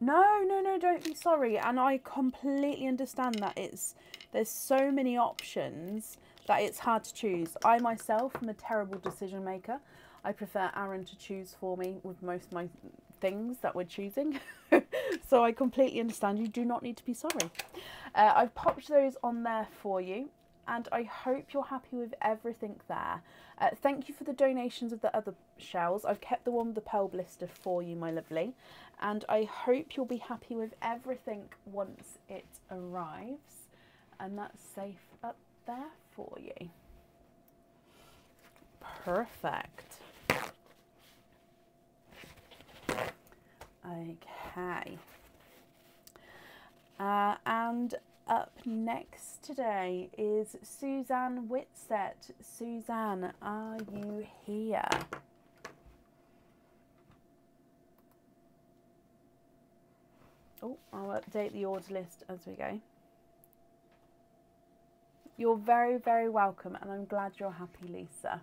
S1: No, don't be sorry. And I completely understand that there's so many options that it's hard to choose. I myself am a terrible decision maker. I prefer Aaron to choose for me with most of my things that we're choosing. So I completely understand. You do not need to be sorry. I've popped those on there for you, and I hope you're happy with everything there. Thank you for the donations of the other shells. I've kept the one with the pearl blister for you, my lovely, and I hope you'll be happy with everything once it arrives, and that's safe up there for you. Perfect. Okay. And up next today is Suzanne Whitset. Suzanne, are you here? Oh, I'll update the order list as we go. You're very, very welcome, and I'm glad you're happy, Lisa.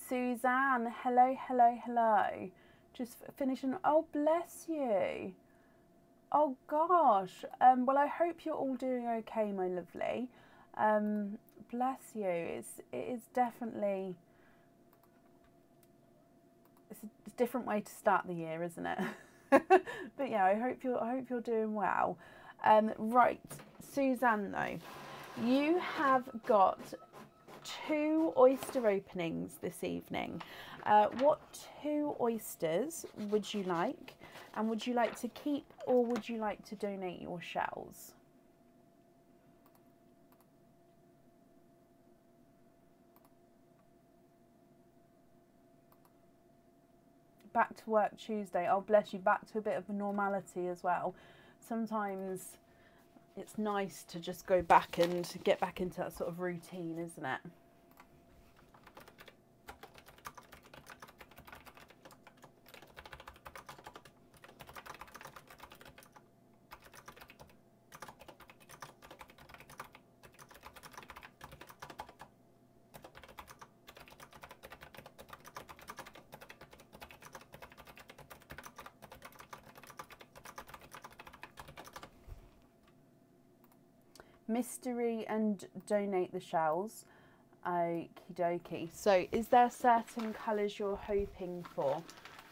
S1: Suzanne, hello, hello, hello. Just finishing. Oh, bless you. Oh gosh. Well, I hope you're all doing okay, my lovely. Bless you. It is definitely. It's a different way to start the year, isn't it? But yeah, I hope you're doing well. Right, Suzanne, though, you have got 2 oyster openings this evening. What 2 oysters would you like? And would you like to keep, or would you like to donate your shells? Back to work Tuesday. Oh, bless you. Back to a bit of normality as well. Sometimes it's nice to just go back and get back into that sort of routine, isn't it? Mystery and donate the shells. Okie dokie. So is there certain colours you're hoping for?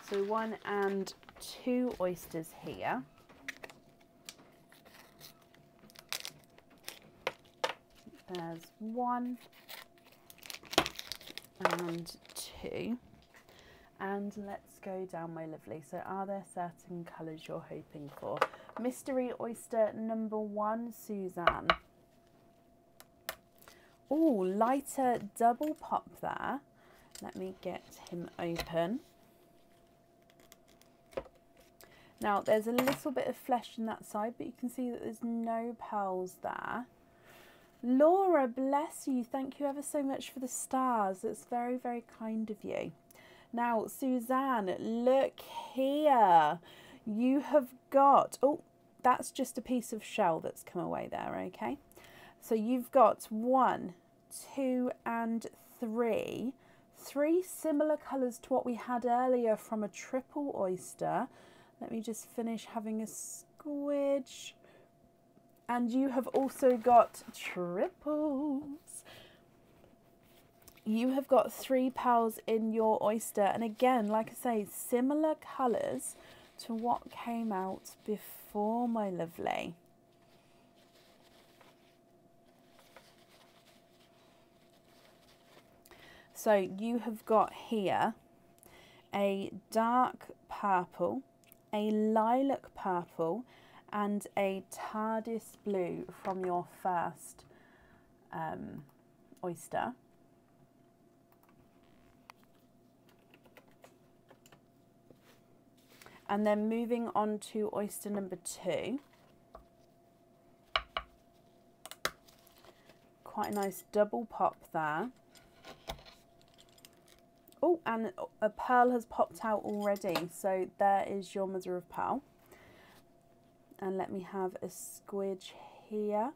S1: So 1 and 2 oysters here. There's 1 and 2. And let's go down, my lovely. So are there certain colours you're hoping for? Mystery oyster number 1, Suzanne. Oh, lighter double pop there. Let me get him open. Now, there's a little bit of flesh in that side, but you can see that there's no pearls there. Laura, bless you. Thank you ever so much for the stars. It's very, very kind of you. Now, Suzanne, look here. You have got... Oh, that's just a piece of shell that's come away there, okay? So you've got 1, 2 and 3. 3 similar colours to what we had earlier from a triple oyster. Let me just finish having a squidge. And you have also got triples. You have got 3 pearls in your oyster. And again, like I say, similar colours to what came out before, my lovely. So you have got here a dark purple, a lilac purple, and a TARDIS blue from your first oyster. And then moving on to oyster number 2. Quite a nice double pop there. Oh, and a pearl has popped out already. So there is your mother of pearl. And let me have a squidge here.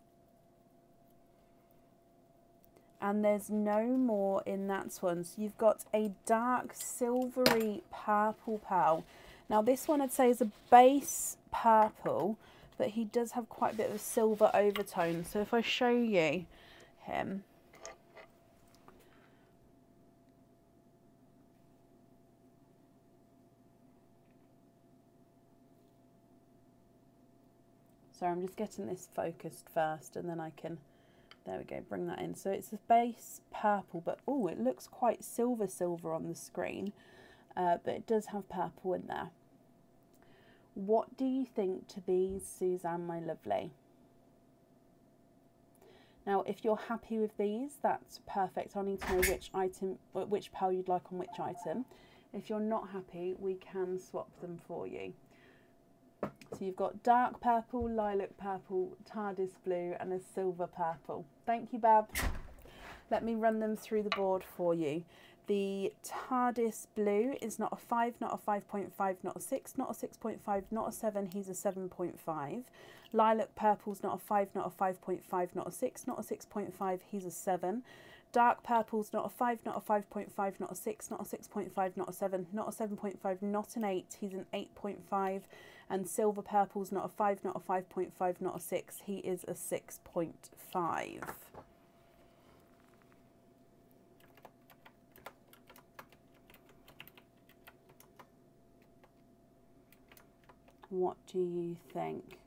S1: And there's no more in that one. So you've got a dark silvery purple pearl. Now this one I'd say is a base purple, but he does have quite a bit of a silver overtone. So if I show you him. So I'm just getting this focused first and then I can, there we go, bring that in. So it's a base purple, but oh, it looks quite silver on the screen, but it does have purple in there. What do you think to these, Suzanne, my lovely? Now, if you're happy with these, that's perfect. I need to know which item, which pearl you'd like on which item. If you're not happy, we can swap them for you. So you've got dark purple, lilac purple, TARDIS blue, and a silver purple. Thank you, Bab. Let me run them through the board for you. The TARDIS blue is not a 5, not a 5.5, not a 6, not a 6.5, not a 7, he's a 7.5. Lilac purple's not a 5, not a 5.5, not a 6, not a 6.5, he's a 7. Dark purple's not a 5, not a 5.5, not a 6, not a 6.5, not a 7, not a 7.5, not an 8, he's an 8.5. And silver purple's not a 5, not a 5.5, not a 6, he is a 6.5. What do you think?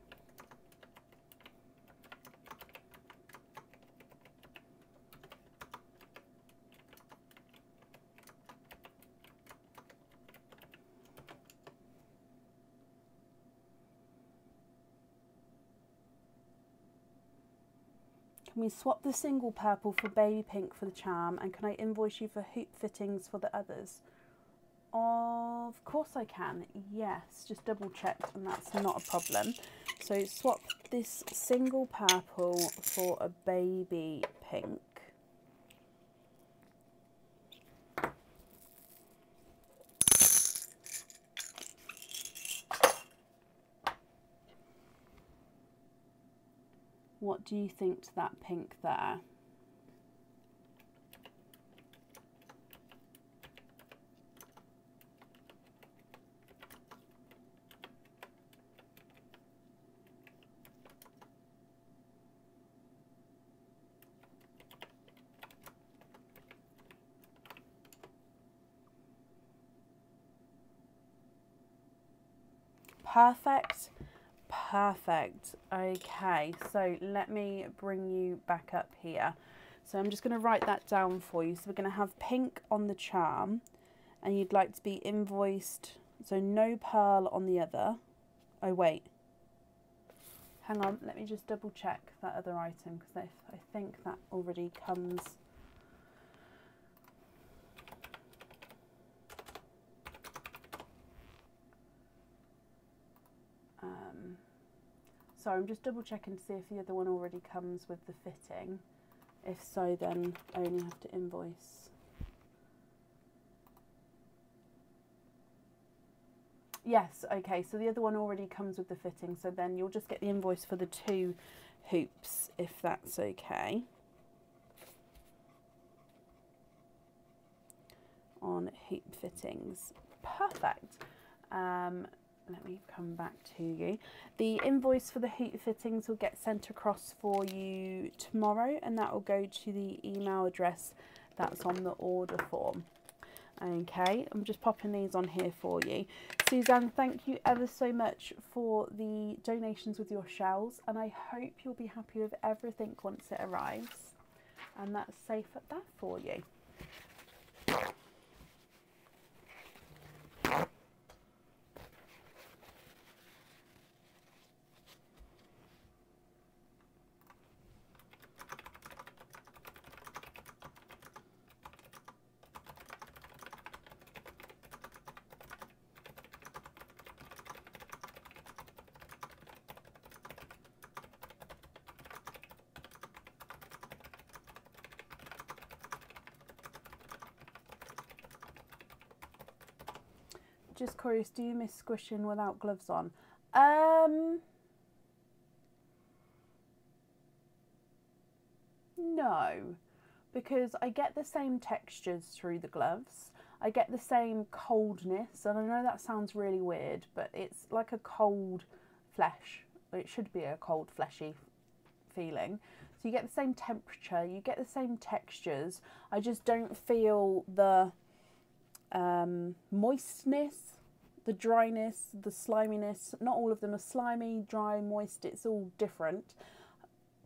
S1: Can we swap the single purple for baby pink for the charm, and can I invoice you for hoop fittings for the others? Of course I can, yes, just double check and that's not a problem. So swap this single purple for a baby pink. What do you think to that pink there? Perfect. Perfect. Okay, so let me bring you back up here. So I'm just going to write that down for you. So we're going to have pink on the charm, and you'd like to be invoiced, so no pearl on the other. Oh wait, hang on, let me just double check that other item, because I think that already comes. So I'm just double checking to see if the other one already comes with the fitting. If so, then I only have to invoice. Yes, okay, so the other one already comes with the fitting, so then you'll just get the invoice for the 2 hoops, if that's okay. On hoop fittings. Perfect. Let me come back to you. The invoice for the hoop fittings will get sent across for you tomorrow, and that will go to the email address that's on the order form. Okay, I'm just popping these on here for you. Suzanne, thank you ever so much for the donations with your shells, and I hope you'll be happy with everything once it arrives. And that's safe at that for you. Just curious, do you miss squishing without gloves on? No, because I get the same textures through the gloves. I get the same coldness, and I know that sounds really weird, but it's like a cold flesh. It should be a cold, fleshy feeling. So you get the same temperature, you get the same textures. I just don't feel the moistness, the dryness, the sliminess. Not all of them are slimy, dry, moist. It's all different.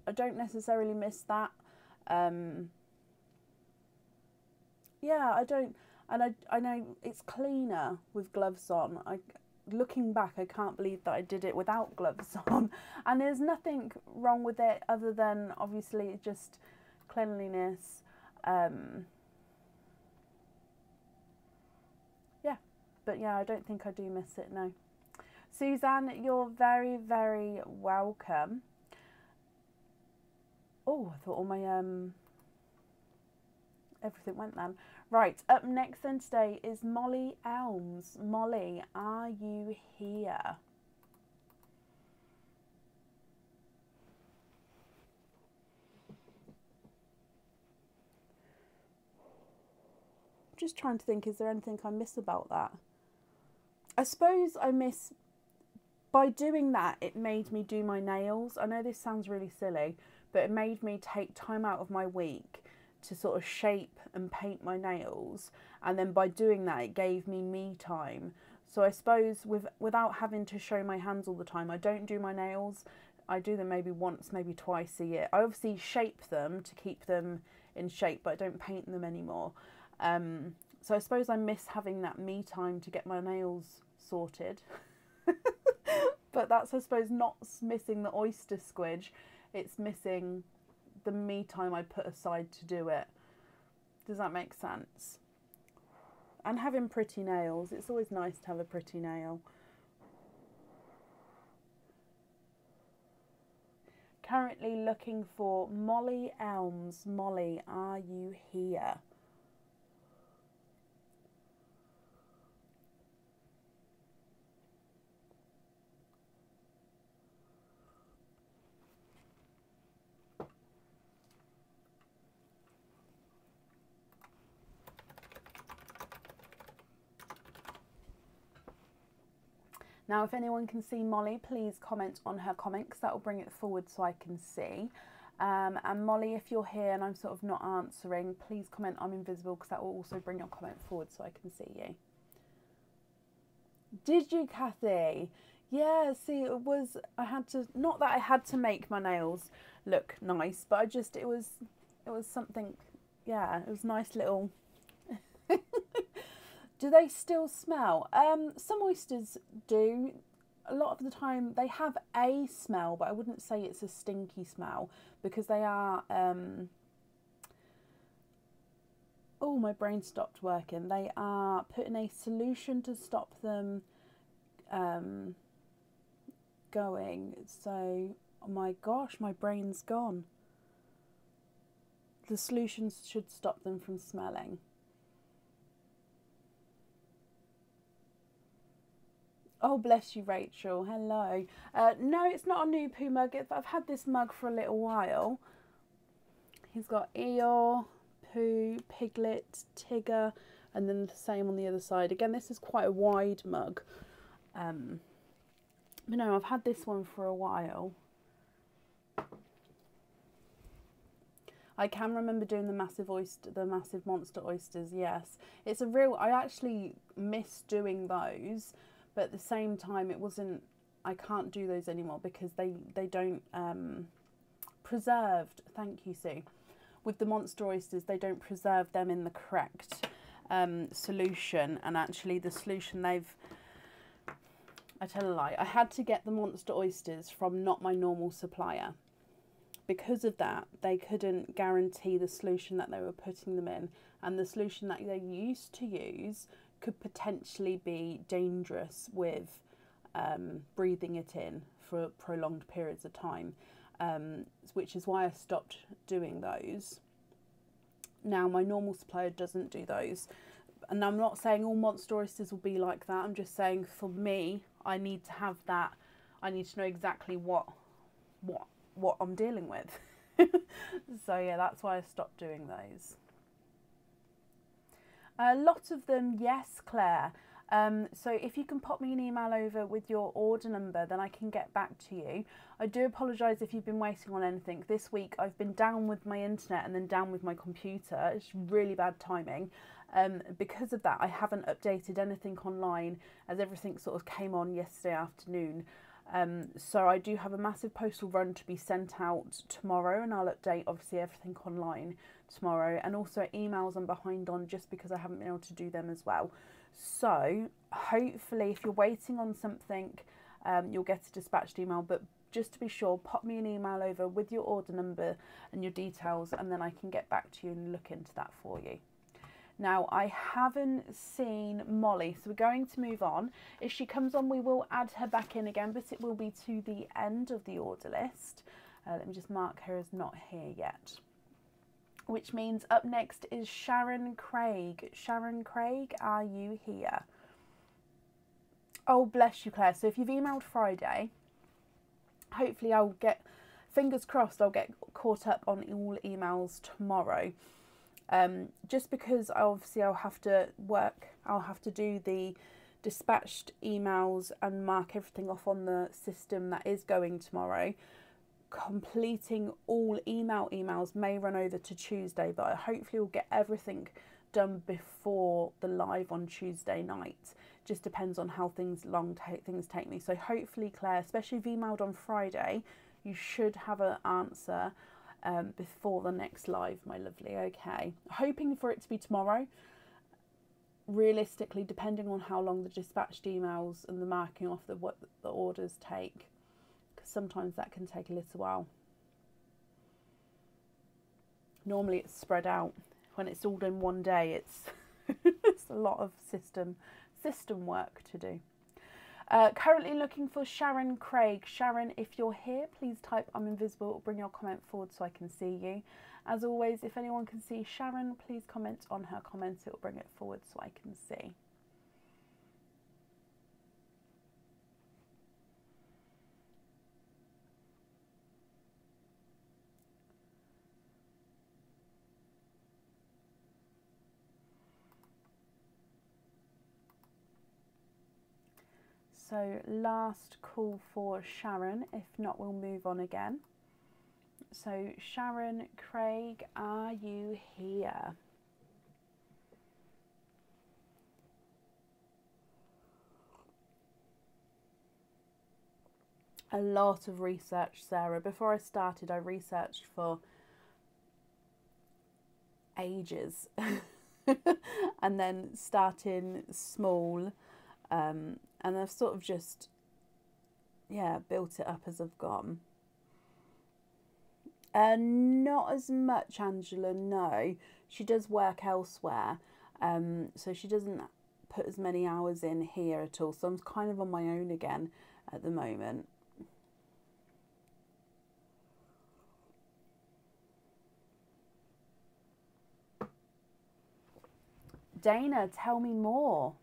S1: I don't necessarily miss that. Yeah, I don't, and I know it's cleaner with gloves on. looking back, I can't believe that I did it without gloves on. And there's nothing wrong with it other than obviously just cleanliness. Yeah, but yeah, I don't think I do miss it, no. Suzanne, you're very, very welcome. Oh, I thought all my everything went then. Right, up next then today is Molly Elms. Molly, are you here? Just trying to think, is there anything I miss about that? I suppose I miss, by doing that, it made me do my nails. I know this sounds really silly, but it made me take time out of my week to sort of shape and paint my nails, and then by doing that it gave me time. So I suppose without having to show my hands all the time, I don't do my nails. I do them maybe once, maybe twice a year. I obviously shape them to keep them in shape, but I don't paint them anymore. So I suppose I miss having that me time to get my nails sorted. But that's, I suppose, not missing the oyster squidge, it's missing the me time I put aside to do it. Does that make sense? And having pretty nails, it's always nice to have a pretty nail. Currently looking for Molly Elms. Molly, are you here? Now, if anyone can see Molly, please comment on her comment, because that will bring it forward so I can see. And Molly, if you're here and I'm sort of not answering, please comment I'm invisible, because that will also bring your comment forward so I can see you. Did you, Kathy? Yeah, see, it was, I had to, not that I had to make my nails look nice, but I just, it was something, yeah, it was nice little... Do they still smell? Some oysters do. A lot of the time they have a smell, but I wouldn't say it's a stinky smell, because they are... Oh, my brain stopped working. They are put in a solution to stop them going. So, oh my gosh, my brain's gone. The solutions should stop them from smelling. Oh, bless you, Rachel. Hello. No, it's not a new poo mug. I've had this mug for a little while. He's got Eeyore, Pooh, Piglet, Tigger, and then the same on the other side. Again, this is quite a wide mug. But no, I've had this one for a while. I can remember doing the massive monster oysters, yes. It's a real... I actually miss doing those. But at the same time, it wasn't, I can't do those anymore because they don't, preserved, thank you, Sue. With the monster oysters, they don't preserve them in the correct solution. And actually the solution I tell a lie, I had to get the monster oysters from not my normal supplier. Because of that, they couldn't guarantee the solution that they were putting them in. And the solution that they used to use could potentially be dangerous with breathing it in for prolonged periods of time, which is why I stopped doing those. Now my normal supplier doesn't do those, and I'm not saying all monster oysters will be like that. I'm just saying for me, I need to have that. I need to know exactly what I'm dealing with. So yeah, that's why I stopped doing those. A lot of them, yes, Claire. So if you can pop me an email over with your order number, then I can get back to you. I do apologise if you've been waiting on anything. This week I've been down with my internet and then down with my computer. It's really bad timing. Because of that, I haven't updated anything online, as everything sort of came on yesterday afternoon. So I do have a massive postal run to be sent out tomorrow, and I'll update obviously everything online tomorrow, and also emails I'm behind on just because I haven't been able to do them as well. So hopefully if you're waiting on something, you'll get a dispatched email, but just to be sure, pop me an email over with your order number and your details, and then I can get back to you and look into that for you. Now, I haven't seen Molly, so we're going to move on. If she comes on, we will add her back in again, but it will be to the end of the order list. Let me just mark her as not here yet. Which means up next is Sharon Craig. Sharon Craig, are you here? Oh, bless you, Claire. So if you've emailed Friday, hopefully I'll get, fingers crossed, I'll get caught up on all emails tomorrow. Just because obviously I'll have to do the dispatched emails and mark everything off on the system that is going tomorrow. Completing all emails may run over to Tuesday, but I hopefully will get everything done before the live on Tuesday night. Just depends on how things take me. So hopefully, Claire, especially if you emailed on Friday, you should have an answer before the next live, my lovely. Okay, hoping for it to be tomorrow. Realistically, depending on how long the dispatched emails and the marking off what the orders take, because sometimes that can take a little while. Normally it's spread out. When it's all in one day, it's it's a lot of system work to do. Currently looking for Sharon Craig. Sharon, if you're here, please type I'm invisible or bring your comment forward so I can see you. As always, if anyone can see Sharon, please comment on her comment. It will bring it forward so I can see. So last call for Sharon, if not we'll move on again. So Sharon Craig, are you here? A lot of research, Sarah. Before I started, I researched for ages and then starting small. And I've sort of just, yeah, built it up as I've gone. Not as much, Angela, no. She does work elsewhere, so she doesn't put as many hours in here at all. So I'm kind of on my own again at the moment. Dana, tell me more.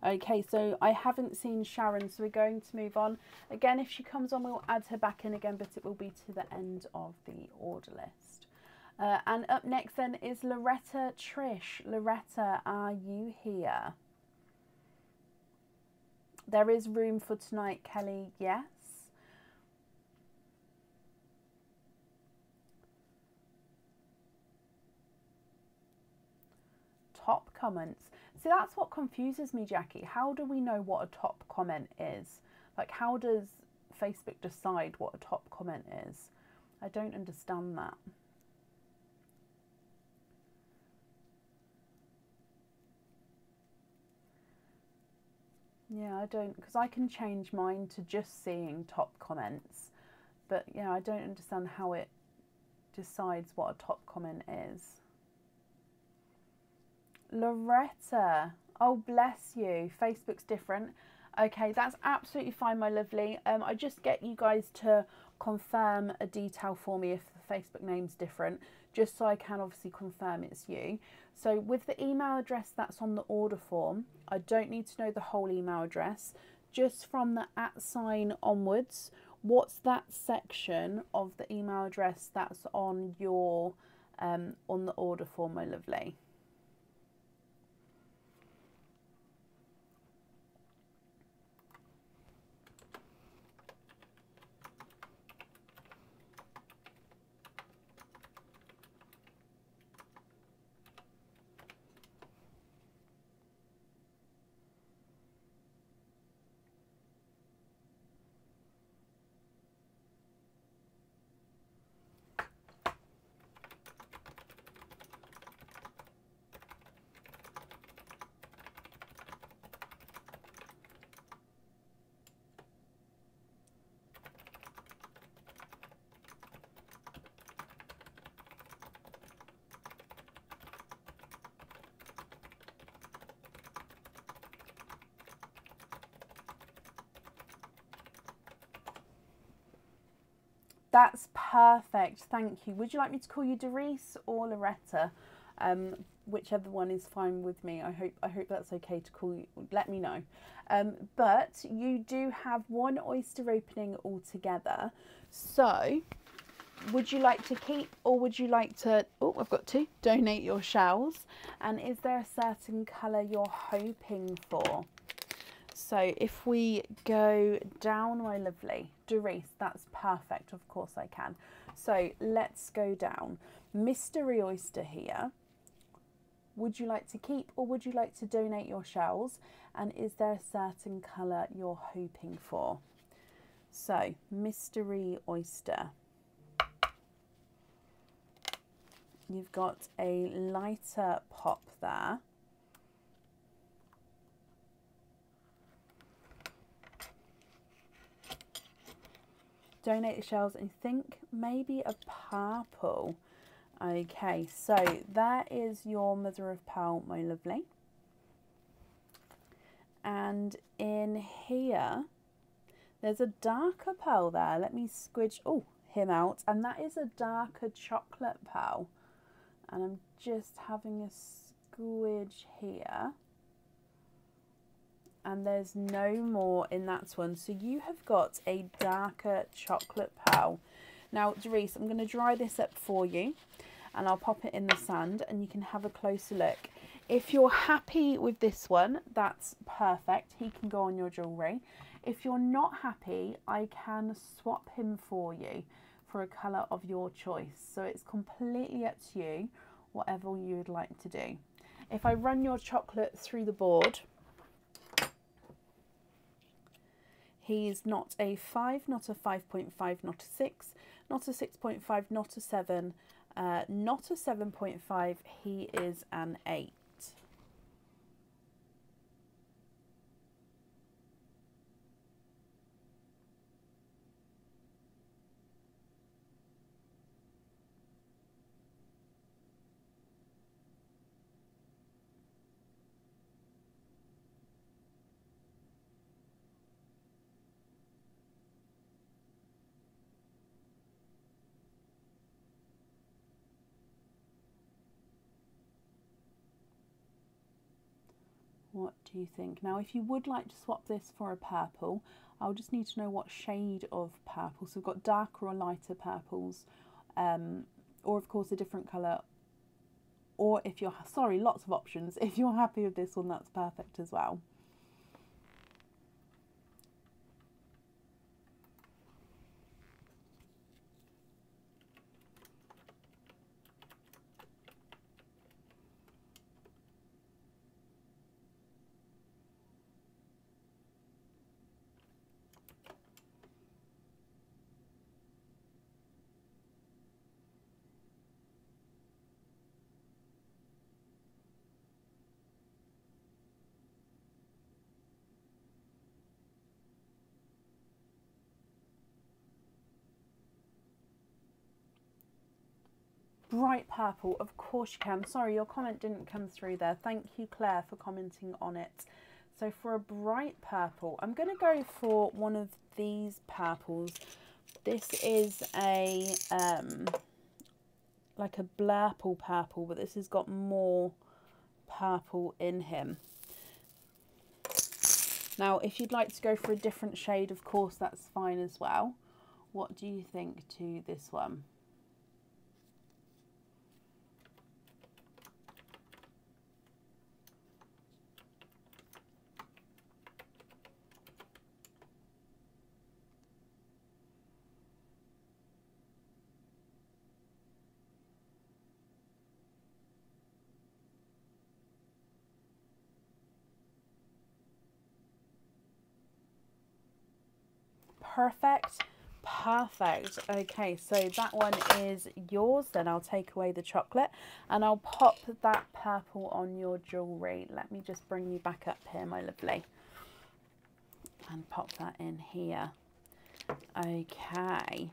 S1: Okay, so I haven't seen Sharon, so we're going to move on. Again, if she comes on, we'll add her back in again, but it will be to the end of the order list. And up next then is Loretta Trish. Loretta, are you here? There is room for tonight, Kelly, yes. Top comments. See, that's what confuses me, Jackie. How do we know what a top comment is? Like, how does Facebook decide what a top comment is? I don't understand that. Yeah, I don't, because I can change mine to just seeing top comments. But yeah, I don't understand how it decides what a top comment is. Loretta, oh bless you, Facebook's different. Okay, that's absolutely fine, my lovely. I just get you guys to confirm a detail for me if the Facebook name's different, just so I can obviously confirm it's you. So with the email address that's on the order form, I don't need to know the whole email address. Just from the @ onwards What's that section of the email address that's on your on the order form, my lovely? That's perfect, thank you. Would you like me to call you Doris or Loretta? Whichever one is fine with me. I hope that's okay to call you. Let me know. But you do have one oyster opening altogether. So would you like to keep, or would you like to, oh, I've got to donate your shells? And is there a certain colour you're hoping for? So if we go down, my lovely Doris, that's perfect. Of course I can. So let's go down. Mystery oyster here. Would you like to keep, or would you like to donate your shells? And is there a certain colour you're hoping for? So mystery oyster. You've got a lighter pop there. Donate the shells and think maybe a purple. Okay, so there is your mother of pearl, my lovely. And in here, there's a darker pearl there. Let me squidge him out. And that is a darker chocolate pearl. And I'm just having a squidge here. And there's no more in that one. So you have got a darker chocolate pearl. Now, Doris, I'm going to dry this up for you and I'll pop it in the sand and you can have a closer look. If you're happy with this one, that's perfect. He can go on your jewellery. If you're not happy, I can swap him for you for a colour of your choice. So it's completely up to you, whatever you would like to do. If I run your chocolate through the board, he's not a 5, not a 5.5, not a 6, not a 6.5, not a 7, not a 7.5, he is an 8. What do you think? Now, if you would like to swap this for a purple, I'll just need to know what shade of purple. So we've got darker or lighter purples, or of course a different colour. Or if you're, sorry, lots of options. If you're happy with this one, that's perfect as well. Bright purple, of course you can. Sorry, your comment didn't come through there. Thank you, Claire, for commenting on it. So for a bright purple, I'm going to go for one of these purples. This is a like a blurple purple, but this has got more purple in him. Now, if you'd like to go for a different shade, of course, that's fine as well. What do you think to this one? Perfect. Perfect. Okay, so that one is yours. Then I'll take away the chocolate and I'll pop that purple on your jewellery. Let me just bring you back up here, my lovely, and pop that in here. Okay.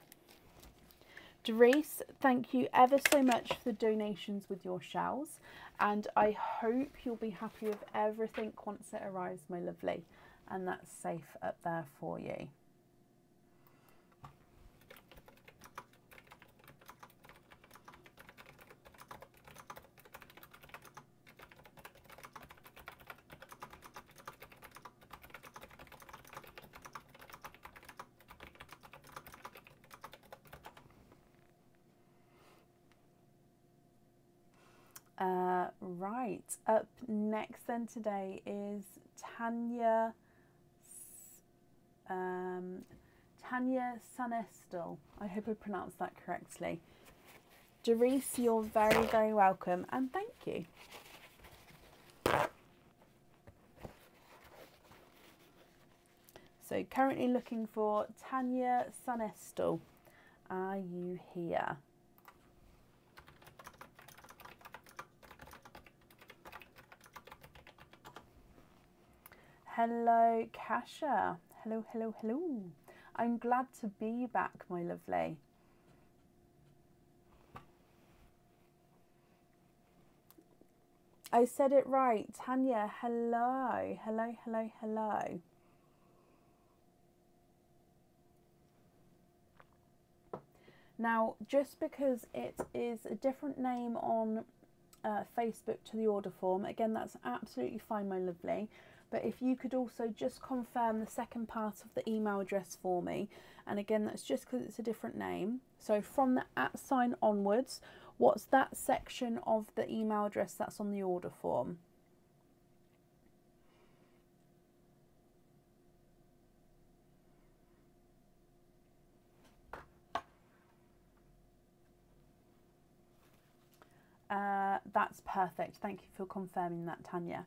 S1: Doris, thank you ever so much for the donations with your shells, and I hope you'll be happy with everything once it arrives, my lovely, and that's safe up there for you. Right, up next then today is Tanya Sunestel. I hope I pronounced that correctly. Doris, you're very, very welcome and thank you. So currently looking for Tanya Sunestel. Are you here? Hello, Kasha. Hello, hello, hello. I'm glad to be back, my lovely. I said it right. Tanya, hello. Hello, hello, hello. Now, just because it is a different name on Facebook to the order form, again, that's absolutely fine, my lovely. But if you could also just confirm the second part of the email address for me. And again, that's just because it's a different name. So from the @ sign onwards, what's that section of the email address that's on the order form? That's perfect. Thank you for confirming that, Tanya.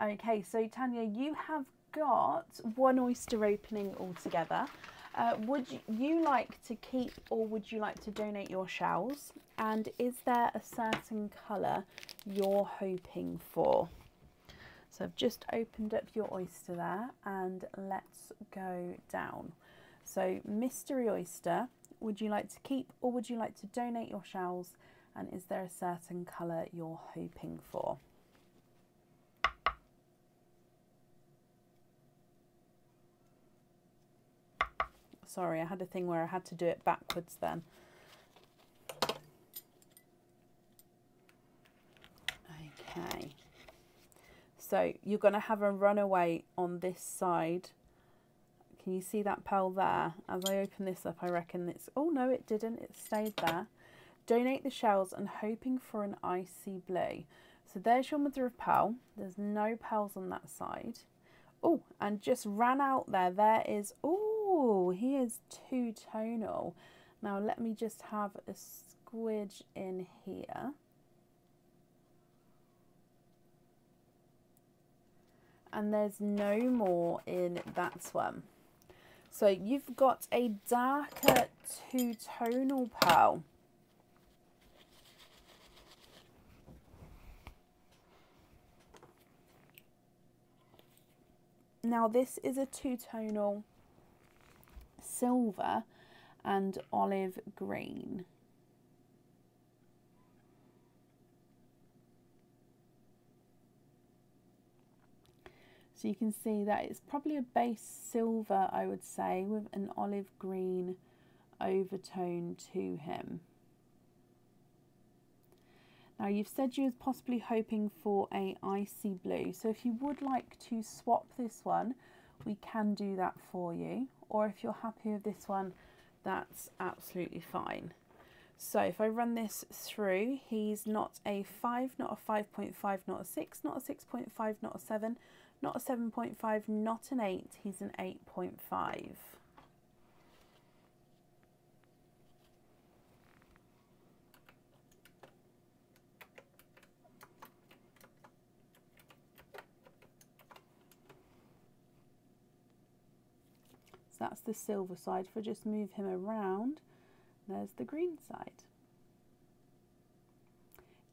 S1: Okay, so Tanya, you have got one oyster opening altogether. Would you like to keep or would you like to donate your shells? And is there a certain colour you're hoping for? So I've just opened up your oyster there and let's go down. So mystery oyster, would you like to keep or would you like to donate your shells? And is there a certain colour you're hoping for? Sorry, I had a thing where I had to do it backwards then. Okay. So you're going to have a runaway on this side. Can you see that pearl there? As I open this up, I reckon it's... Oh, no, it didn't. It stayed there. Donate the shells and hoping for an icy blue. So there's your mother of pearl. There's no pearls on that side. Oh, and just ran out there. There is... Oh, he is two-tonal. Now let me just have a squidge in here. And there's no more in that one. So you've got a darker two-tonal pearl. Now this is a two-tonal silver and olive green. So you can see that it's probably a base silver, I would say, with an olive green overtone to him. Now you've said you was possibly hoping for a icy blue. So if you would like to swap this one, we can do that for you. Or if you're happy with this one, that's absolutely fine. So if I run this through, he's not a 5, not a 5.5, not a 6, not a 6.5, not a 7, not a 7.5, not an 8, he's an 8.5. So that's the silver side. If I just move him around, there's the green side.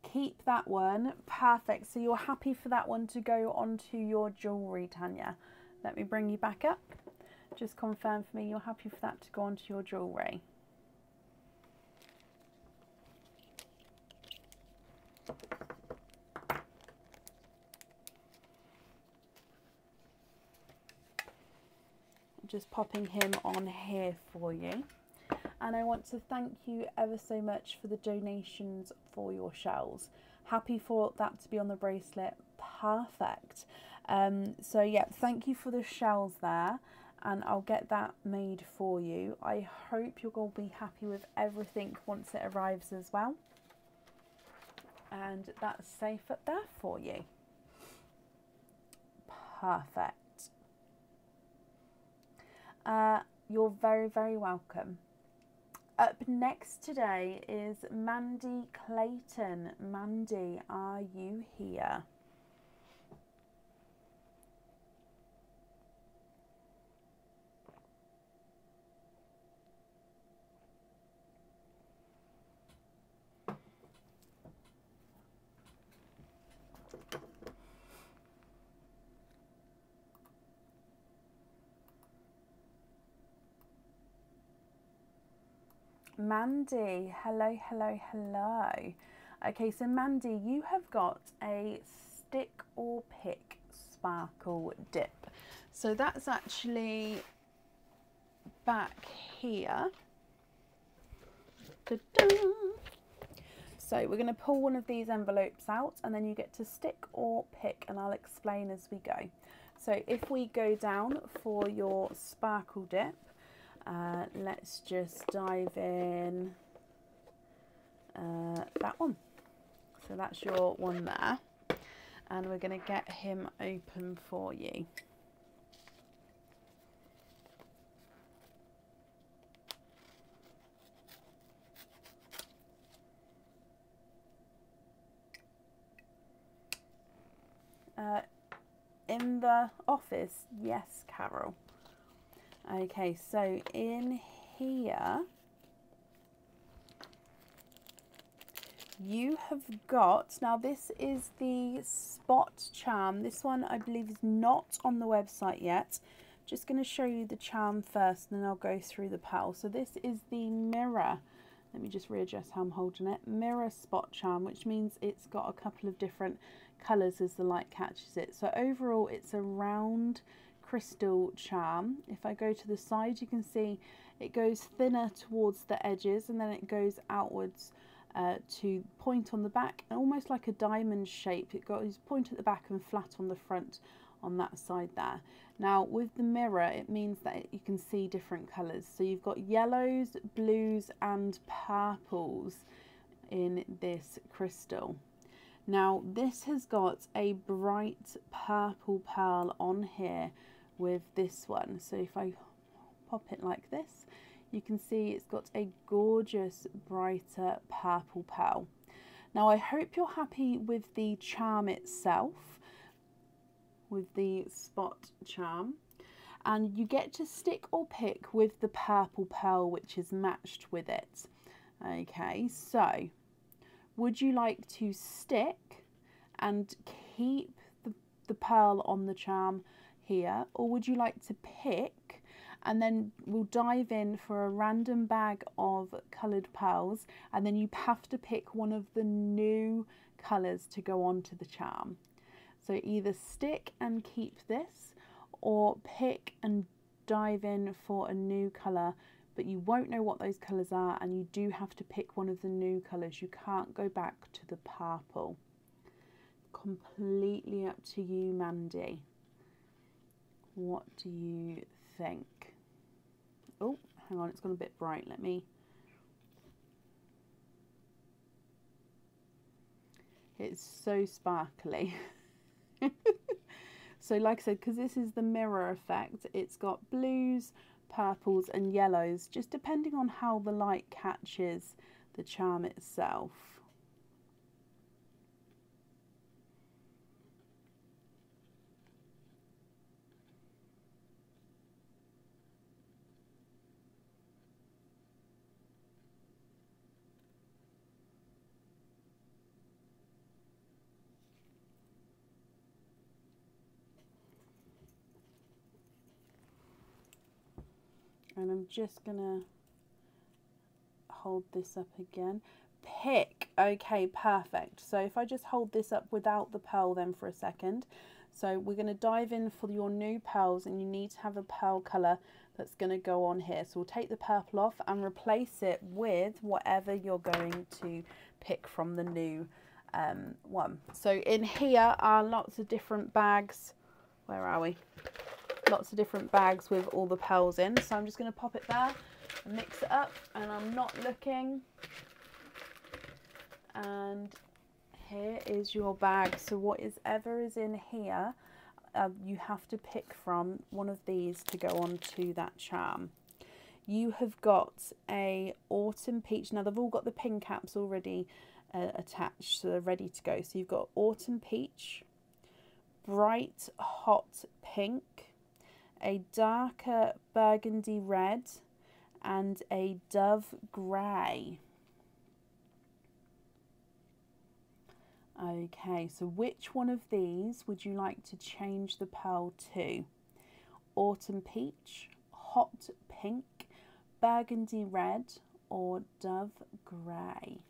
S1: Keep that one. Perfect. So you're happy for that one to go onto your jewellery, Tanya. Let me bring you back up. Just confirm for me you're happy for that to go onto your jewellery. Just popping him on here for you. And I want to thank you ever so much for the donations for your shells. Happy for that to be on the bracelet. Perfect. So yeah, thank you for the shells there, and I'll get that made for you. I hope you're going to be happy with everything once it arrives as well. And that's safe up there for you. Perfect. You're very, very welcome. Up next today is Mandy Clayton. Mandy, are you here? Mandy, hello, hello, hello. Okay, so Mandy, you have got a stick or pick sparkle dip. So that's actually back here. Ta-da! So we're going to pull one of these envelopes out, and then you get to stick or pick, and I'll explain as we go. So if we go down for your sparkle dip, let's just dive in that one. So that's your one there, and we're going to get him open for you. In the office, yes, Carol. Okay, so in here you have got, now this is the spot charm. This one I believe is not on the website yet. Just going to show you the charm first, and then I'll go through the pearl. So this is the mirror. Let me just readjust how I'm holding it. Mirror spot charm, which means it's got a couple of different colours as the light catches it. So overall it's a round crystal charm. If I go to the side, you can see it goes thinner towards the edges, and then it goes outwards to point on the back, and almost like a diamond shape. It goes point at the back and flat on the front on that side there. Now with the mirror, it means that you can see different colours. So you've got yellows, blues and purples in this crystal. Now this has got a bright purple pearl on here with this one. So if I pop it like this, you can see it's got a gorgeous brighter purple pearl. Now I hope you're happy with the charm itself, with the spot charm, and you get to stick or pick with the purple pearl which is matched with it. Okay, so would you like to stick and keep the pearl on the charm here, or would you like to pick, and then we'll dive in for a random bag of coloured pearls, and then you have to pick one of the new colours to go onto the charm. So either stick and keep this, or pick and dive in for a new colour, but you won't know what those colours are, and you do have to pick one of the new colours. You can't go back to the purple. Completely up to you, Mandy. What do you think? Oh, hang on, it's gone a bit bright. Let me. It's so sparkly. So like I said, because this is the mirror effect, it's got blues, purples and yellows, just depending on how the light catches the charm itself. And I'm just gonna hold this up again. Pick. Okay, perfect. So if I just hold this up without the pearl then for a second. So we're going to dive in for your new pearls, and you need to have a pearl colour that's going to go on here. So we'll take the purple off and replace it with whatever you're going to pick from the new one. So in here are lots of different bags. Where are we? Lots of different bags with all the pearls in. So I'm just going to pop it there and mix it up, and I'm not looking. And here is your bag. So whatever is in here, you have to pick from one of these to go on to that charm. You have got a autumn peach. Now they've all got the pin caps already attached, so they're ready to go. So you've got autumn peach, bright hot pink, a darker burgundy red, and a dove grey. Okay, so which one of these would you like to change the pearl to? Autumn peach, hot pink, burgundy red, or dove grey?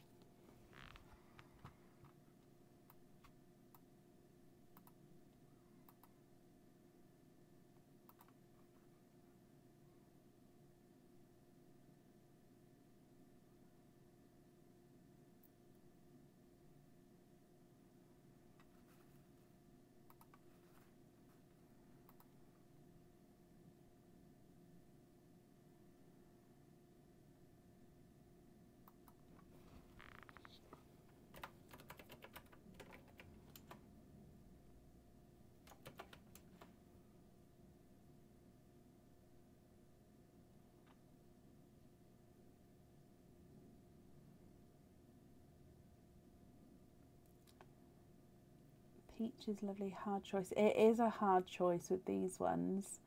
S1: Peach is lovely, hard choice. It is a hard choice with these ones.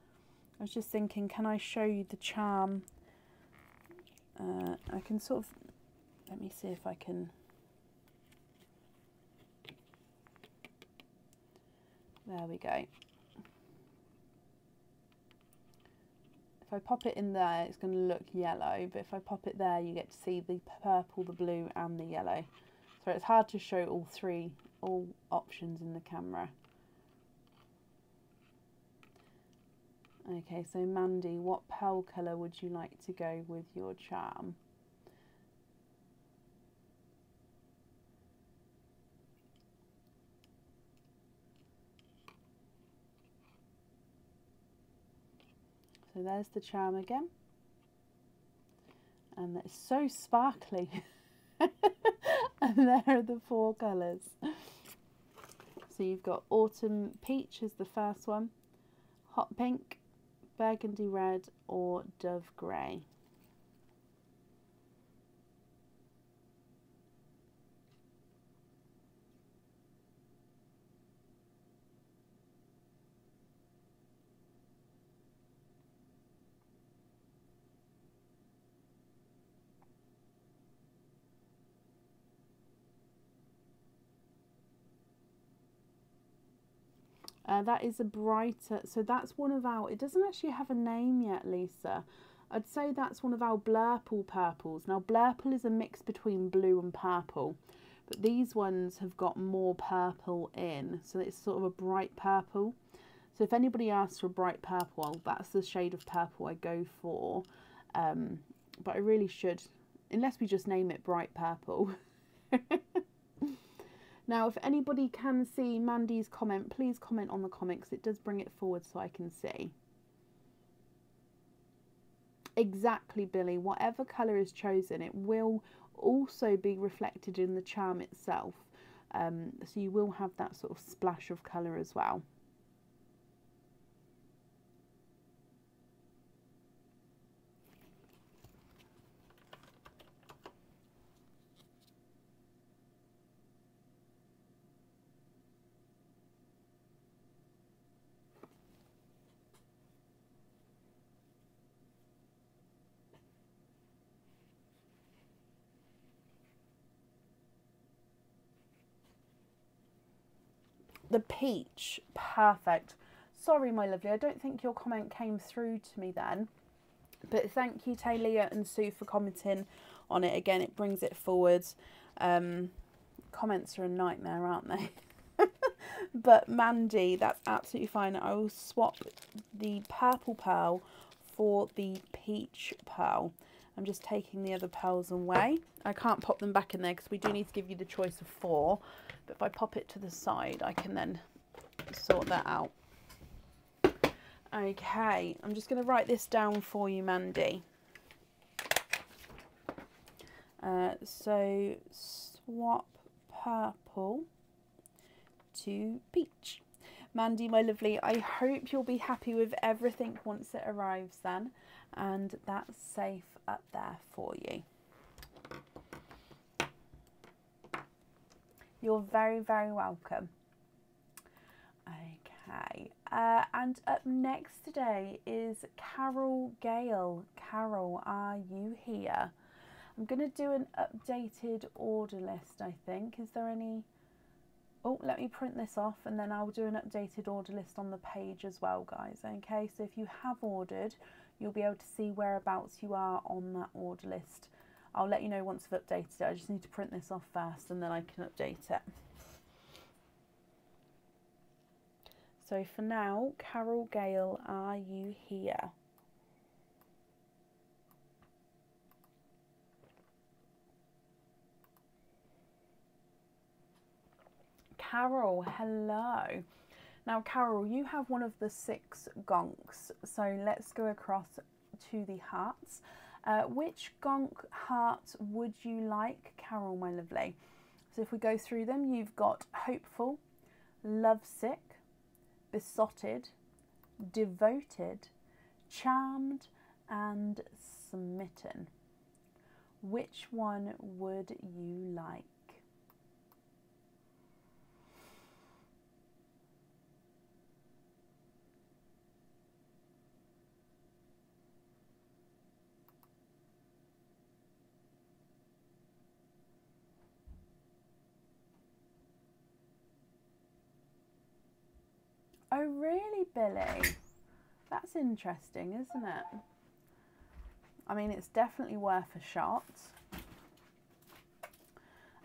S1: I was just thinking, can I show you the charm? I can sort of, let me see if I can. There we go. If I pop it in there, it's going to look yellow, but if I pop it there, you get to see the purple, the blue and the yellow. So it's hard to show all options in the camera. Okay, so Mandy, what pearl colour would you like to go with your charm? So there's the charm again. And it's so sparkly. And there are the 4 colours. So you've got autumn peach is the first one, hot pink, burgundy red, or dove grey. That is a brighter, so that's one of our, it doesn't actually have a name yet, Lisa. I'd say that's one of our blurple purples. Now blurple is a mix between blue and purple, but these ones have got more purple in, so it's sort of a bright purple. So if anybody asks for a bright purple, that's the shade of purple I go for. But I really should, unless we just name it bright purple. Now, if anybody can see Mandy's comment, please comment on the comments. It does bring it forward so I can see. Exactly, Billy. Whatever colour is chosen, it will also be reflected in the charm itself. So you will have that sort of splash of colour as well. The peach, perfect. Sorry, my lovely, I don't think your comment came through to me then. But thank you, Talia and Sue, for commenting on it. Again, it brings it forward. Comments are a nightmare, aren't they? But Mandy, that's absolutely fine. I will swap the purple pearl for the peach pearl. I'm just taking the other pearls away. I can't pop them back in there because we do need to give you the choice of 4. But if I pop it to the side, I can then sort that out. Okay, I'm just going to write this down for you, Mandy. So swap purple to peach. Mandy, my lovely, I hope you'll be happy with everything once it arrives then, and that's safe up there for you. You're very, very welcome. Okay, and up next today is Carol Gale. Carol, are you here? I'm going to do an updated order list, I think. Is there any... Oh, let me print this off and then I'll do an updated order list on the page as well, guys. Okay, so if you have ordered, you'll be able to see whereabouts you are on that order list. I'll let you know once I've updated it. I just need to print this off first and then I can update it. So for now, Carol Gale, are you here? Carol, hello. Now, Carol, you have one of the 6 gonks. So let's go across to the hearts. Which gonk heart would you like, Carol, my lovely? So if we go through them, you've got hopeful, lovesick, besotted, devoted, charmed, and smitten. Which one would you like? Oh really, Billy? That's interesting, isn't it? I mean, it's definitely worth a shot.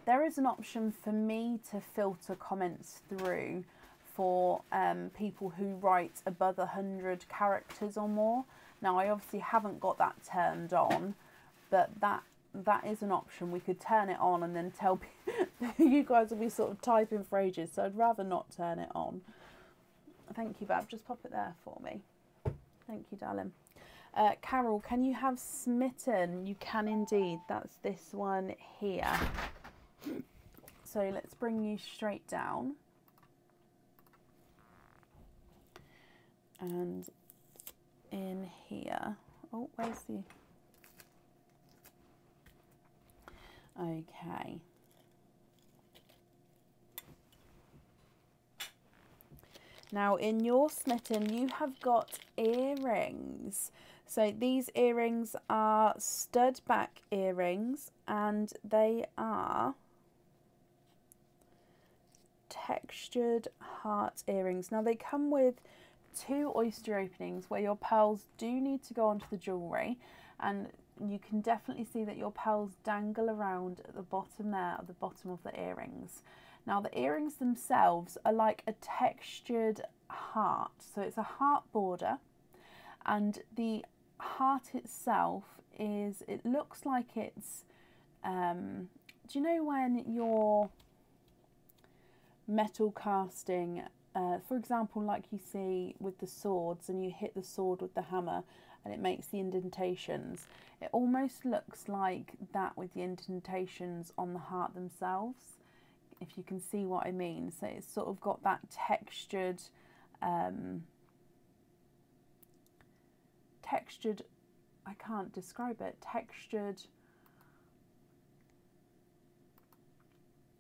S1: There is an option for me to filter comments through for people who write above 100 characters or more. Now, I obviously haven't got that turned on, but that is an option. We could turn it on and then tell people, you guys will be sort of typing for ages, so I'd rather not turn it on. Thank you, Bab. Just pop it there for me. Thank you, darling. Carol, can you have smitten? You can indeed. That's this one here. So let's bring you straight down. And in here. Oh, where's the... Okay. Now in your smitten, you have got earrings. So these earrings are stud back earrings and they are textured heart earrings. Now they come with 2 oyster openings where your pearls do need to go onto the jewellery, and you can definitely see that your pearls dangle around at the bottom there, at the bottom of the earrings. Now the earrings themselves are like a textured heart, so it's a heart border, and the heart itself is, it looks like it's, do you know when you're metal casting, for example, like you see with the swords and you hit the sword with the hammer and it makes the indentations. It almost looks like that with the indentations on the heart themselves, if you can see what I mean. So it's sort of got that textured, I can't describe it, textured,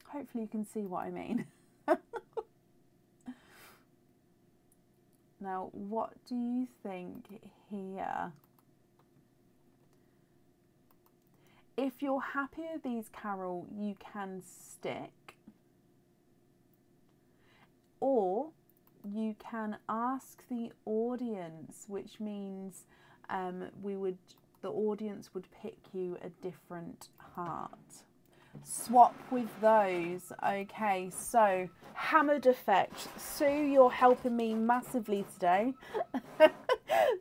S1: hopefully you can see what I mean. Now, what do you think here? If you're happy with these, Carol, you can stick, or you can ask the audience, which means the audience would pick you a different heart. Swap with those. Okay, so hammered effect. Sue, you're helping me massively today.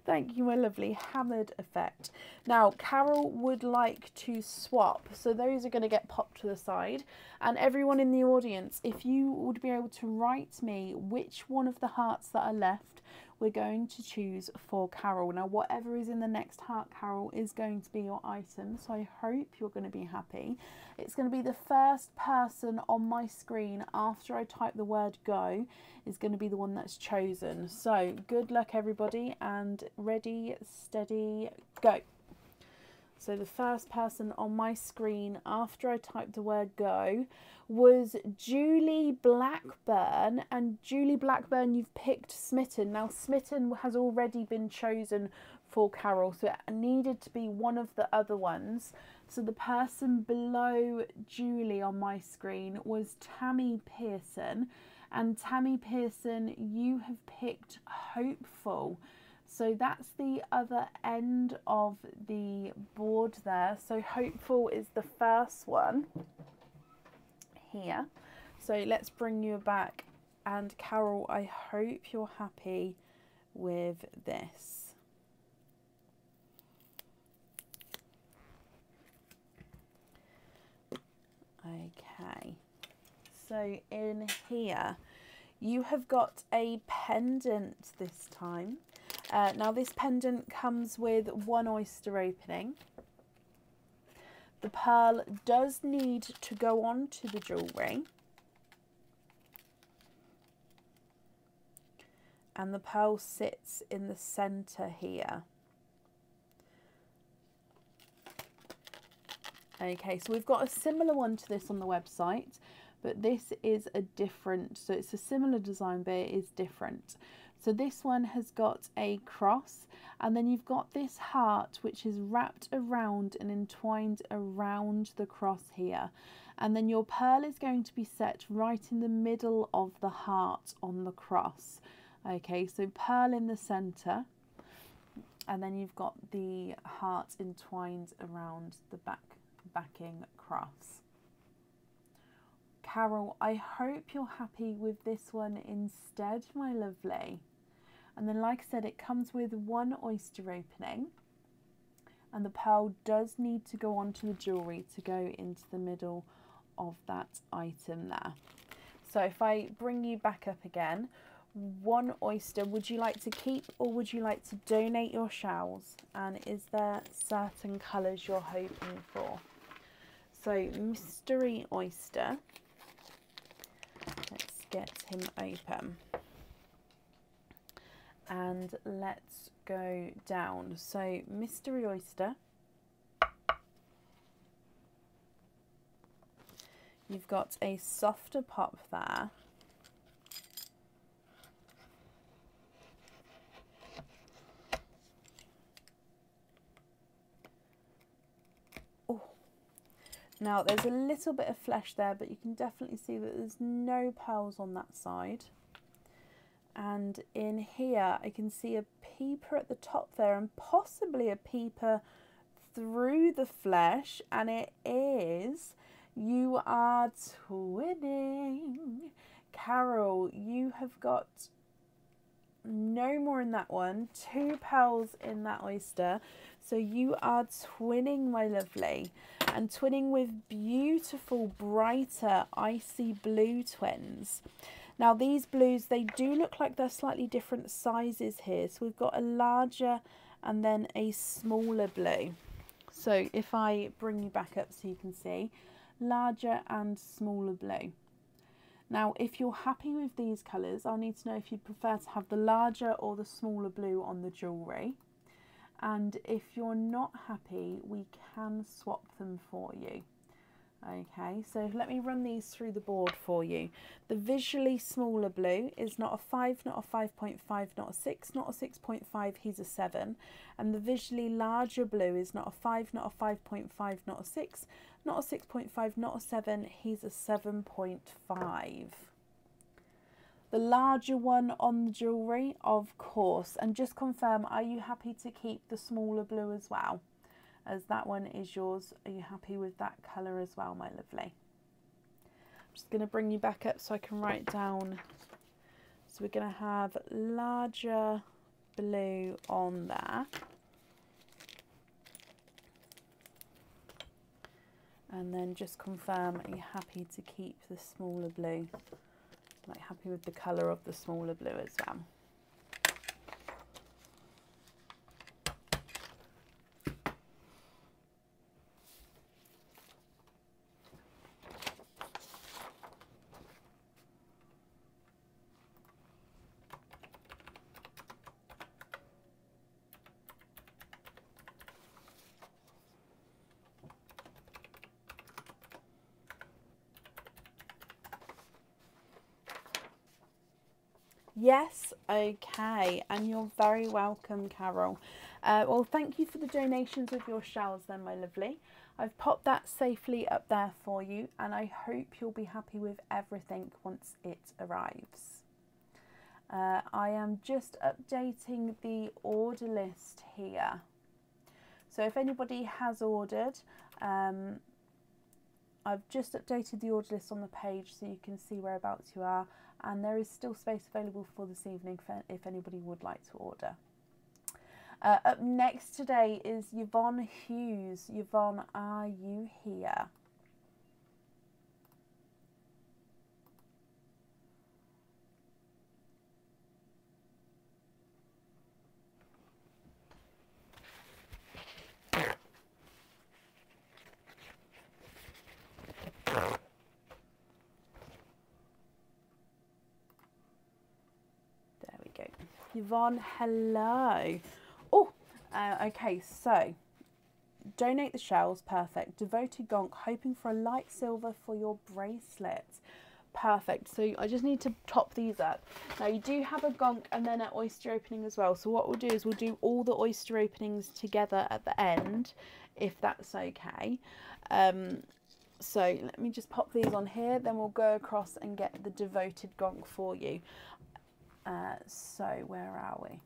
S1: Thank you, my lovely. Hammered effect. Now, Carol would like to swap, so those are going to get popped to the side. And everyone in the audience, if you would be able to write me which one of the hearts that are left we're going to choose for Carol. Now, whatever is in the next heart, Carol, is going to be your item, so I hope you're going to be happy. It's going to be the first person on my screen after I type the word go is going to be the one that's chosen. So good luck, everybody, and ready, steady, go. So the first person on my screen after I typed the word go was Julie Blackburn. And Julie Blackburn, you've picked Smitten. Now, Smitten has already been chosen for Carol, so it needed to be one of the other ones. So the person below Julie on my screen was Tammy Pearson. And Tammy Pearson, you have picked Hopeful. So that's the other end of the board there. So Hopeful is the first one here. So let's bring you back. And Carol, I hope you're happy with this. Okay. So in here, you have got a pendant this time. Now this pendant comes with one oyster opening. The pearl does need to go on to the jewellery. And the pearl sits in the centre here. Okay, so we've got a similar one to this on the website, but this is a different, so it's a similar design, but it is different. So this one has got a cross, and then you've got this heart which is wrapped around and entwined around the cross here. And then your pearl is going to be set right in the middle of the heart on the cross. Okay, so pearl in the centre, and then you've got the heart entwined around the backing cross. Carol, I hope you're happy with this one instead, my lovely. And then, like I said, it comes with one oyster opening, and the pearl does need to go onto the jewellery to go into the middle of that item there. So if I bring you back up again, one oyster, would you like to keep or would you like to donate your shells? And is there certain colours you're hoping for? So mystery oyster, let's get him open. And let's go down. So mystery oyster, you've got a softer pop there. Oh, now there's a little bit of flesh there, but you can definitely see that there's no pearls on that side. And in here I can see a peeper at the top there, and possibly a peeper through the flesh, and it is, you are twinning. Carol, you have got no more in that one, 2 pearls in that oyster, so you are twinning, my lovely, and twinning with beautiful brighter icy blue twins. Now these blues, they do look like they're slightly different sizes here. So we've got a larger and then a smaller blue. So if I bring you back up so you can see, larger and smaller blue. Now, if you're happy with these colours, I'll need to know if you prefer to have the larger or the smaller blue on the jewellery. And if you're not happy, we can swap them for you. Okay, so let me run these through the board for you. The visually smaller blue is not a 5, not a 5.5, not a 6, not a 6.5, he's a 7. And the visually larger blue is not a 5, not a 5.5, not a 6, not a 6.5, not a 7, he's a 7.5. The larger one on the jewellery, of course. And just confirm, are you happy to keep the smaller blue as well? As that one is yours. Are you happy with that colour as well, my lovely? I'm just going to bring you back up so I can write down. So we're going to have larger blue on there. And then just confirm, are you happy to keep the smaller blue? Like, happy with the colour of the smaller blue as well. Yes, okay, and you're very welcome, Carol. Well, thank you for the donations of your shells then, my lovely. I've popped that safely up there for you, and I hope you'll be happy with everything once it arrives. I am just updating the order list here. So if anybody has ordered, I've just updated the order list on the page so you can see whereabouts you are. And there is still space available for this evening if anybody would like to order. Up next today is Yvonne Hughes. Yvonne, are you here? Yvonne, hello. Oh, okay, so donate the shells, perfect. Devoted Gonk, hoping for a light silver for your bracelet. Perfect, so I just need to top these up. Now you do have a Gonk and then an oyster opening as well. So what we'll do is we'll do all the oyster openings together at the end, if that's okay. So let me just pop these on here, then we'll go across and get the Devoted Gonk for you. So where are we?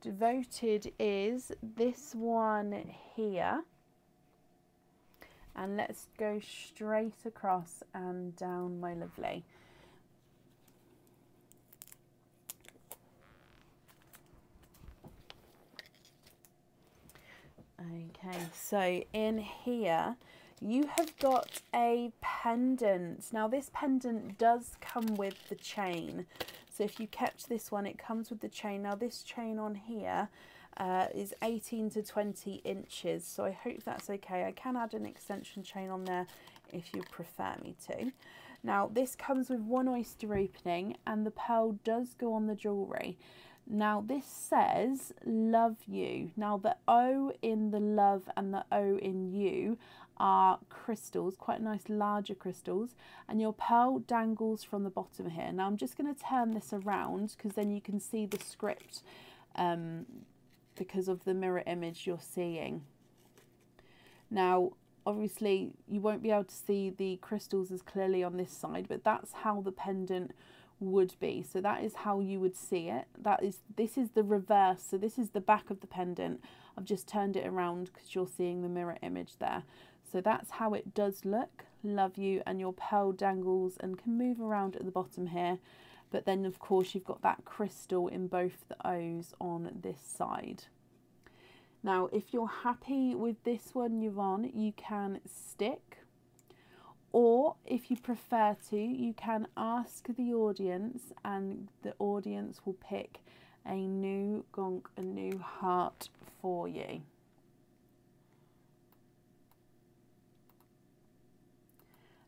S1: Devoted is this one here, and let's go straight across and down, my lovely. Okay, so in here you have got a pendant. Now this pendant does come with the chain. So if you kept this one, it comes with the chain. Now this chain on here is 18 to 20 inches. So I hope that's okay. I can add an extension chain on there if you prefer me to. Now this comes with one oyster opening and the pearl does go on the jewellery. Now this says love you. Now the O in the love and the O in you are crystals, quite nice larger crystals, and your pearl dangles from the bottom here. Now I'm just going to turn this around because then you can see the script because of the mirror image you're seeing. Now obviously you won't be able to see the crystals as clearly on this side, but that's how the pendant would be. So that is how you would see it. This is the reverse, so this is the back of the pendant. I've just turned it around because you're seeing the mirror image there. So that's how it does look. Love you, and your pearl dangles and can move around at the bottom here. But then of course you've got that crystal in both the O's on this side. Now if you're happy with this one, Yvonne, you can stick, or if you prefer to, you can ask the audience and the audience will pick a new gonk, a new heart for you.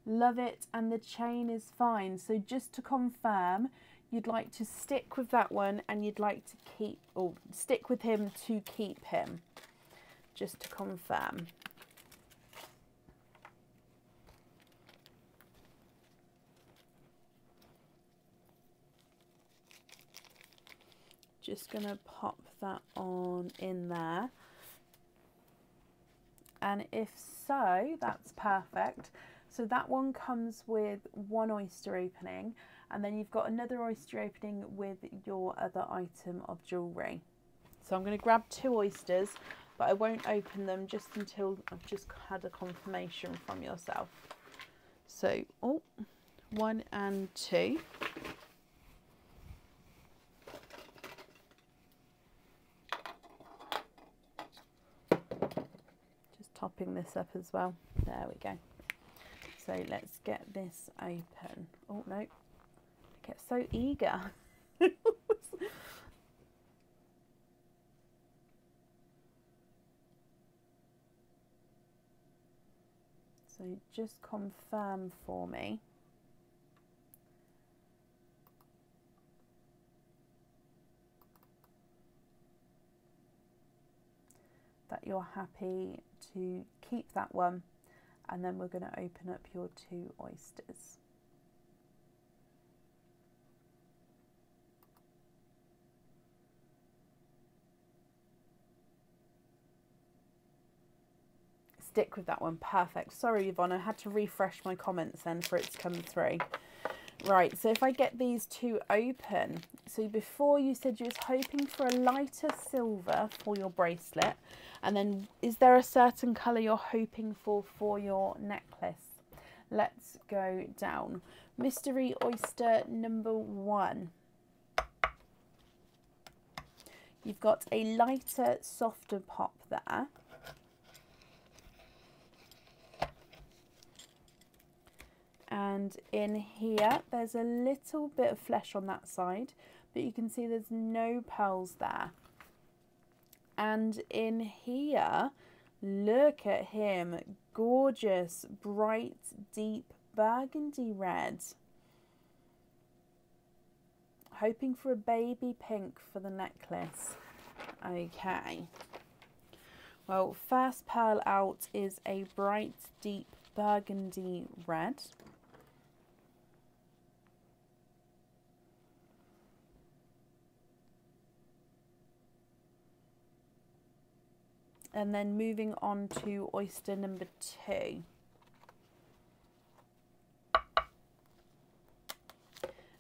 S1: Love it, and the chain is fine. So just to confirm, you'd like to stick with that one, and you'd like to keep, or stick with him to keep him, just to confirm. Just gonna pop that on in there. And if so, that's perfect. So that one comes with one oyster opening, and then you've got another oyster opening with your other item of jewellery. So I'm going to grab 2 oysters, but I won't open them just until I've just had a confirmation from yourself. So, 1 and 2. Just topping this up as well. There we go. So let's get this open. Oh no, I get so eager. So just confirm for me. That you're happy to keep that one. And then we're going to open up your 2 oysters. Stick with that one. Perfect. Sorry, Yvonne, I had to refresh my comments then for it to come through. Right, so if I get these 2 open. So before you said you was hoping for a lighter silver for your bracelet. And then is there a certain colour you're hoping for your necklace? Let's go down. Mystery oyster number 1. You've got a lighter, softer pop there. And in here, there's a little bit of flesh on that side, but you can see there's no pearls there. And in here, look at him, gorgeous, bright, deep burgundy red. Hoping for a baby pink for the necklace. Okay. Well, first pearl out is a bright, deep burgundy red. And then moving on to oyster number 2.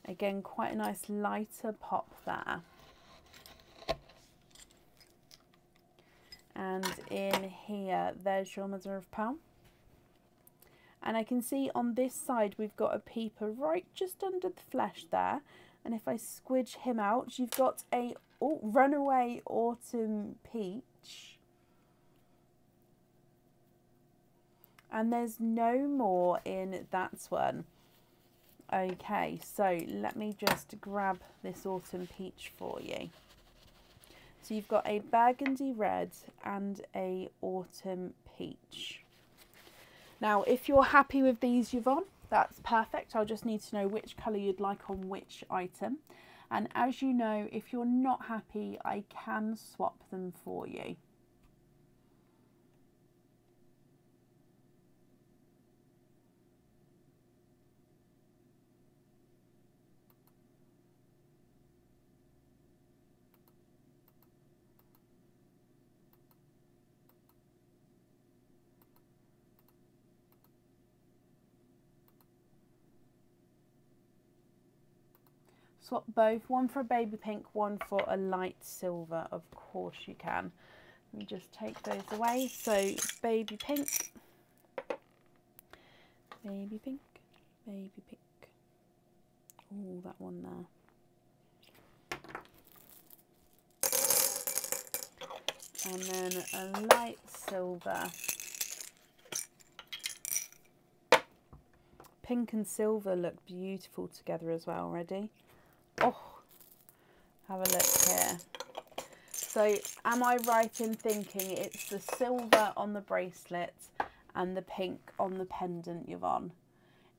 S1: Again, quite a nice lighter pop there. And in here, there's your mother of pearl. And I can see on this side, we've got a peeper right just under the flesh there. And if I squidge him out, you've got a runaway autumn peach. And there's no more in that one. Okay, so let me just grab this autumn peach for you. So you've got a burgundy red and a autumn peach. Now, if you're happy with these, Yvonne, that's perfect. I'll just need to know which colour you'd like on which item. And as you know, if you're not happy, I can swap them for you. Swap both, one for a baby pink, one for a light silver. Of course you can. Let me just take those away. So baby pink, baby pink, baby pink. Oh, that one there. And then a light silver. Pink and silver look beautiful together as well. Ready? Oh, Have a look here. So am I right in thinking it's the silver on the bracelet and the pink on the pendant, Yvonne?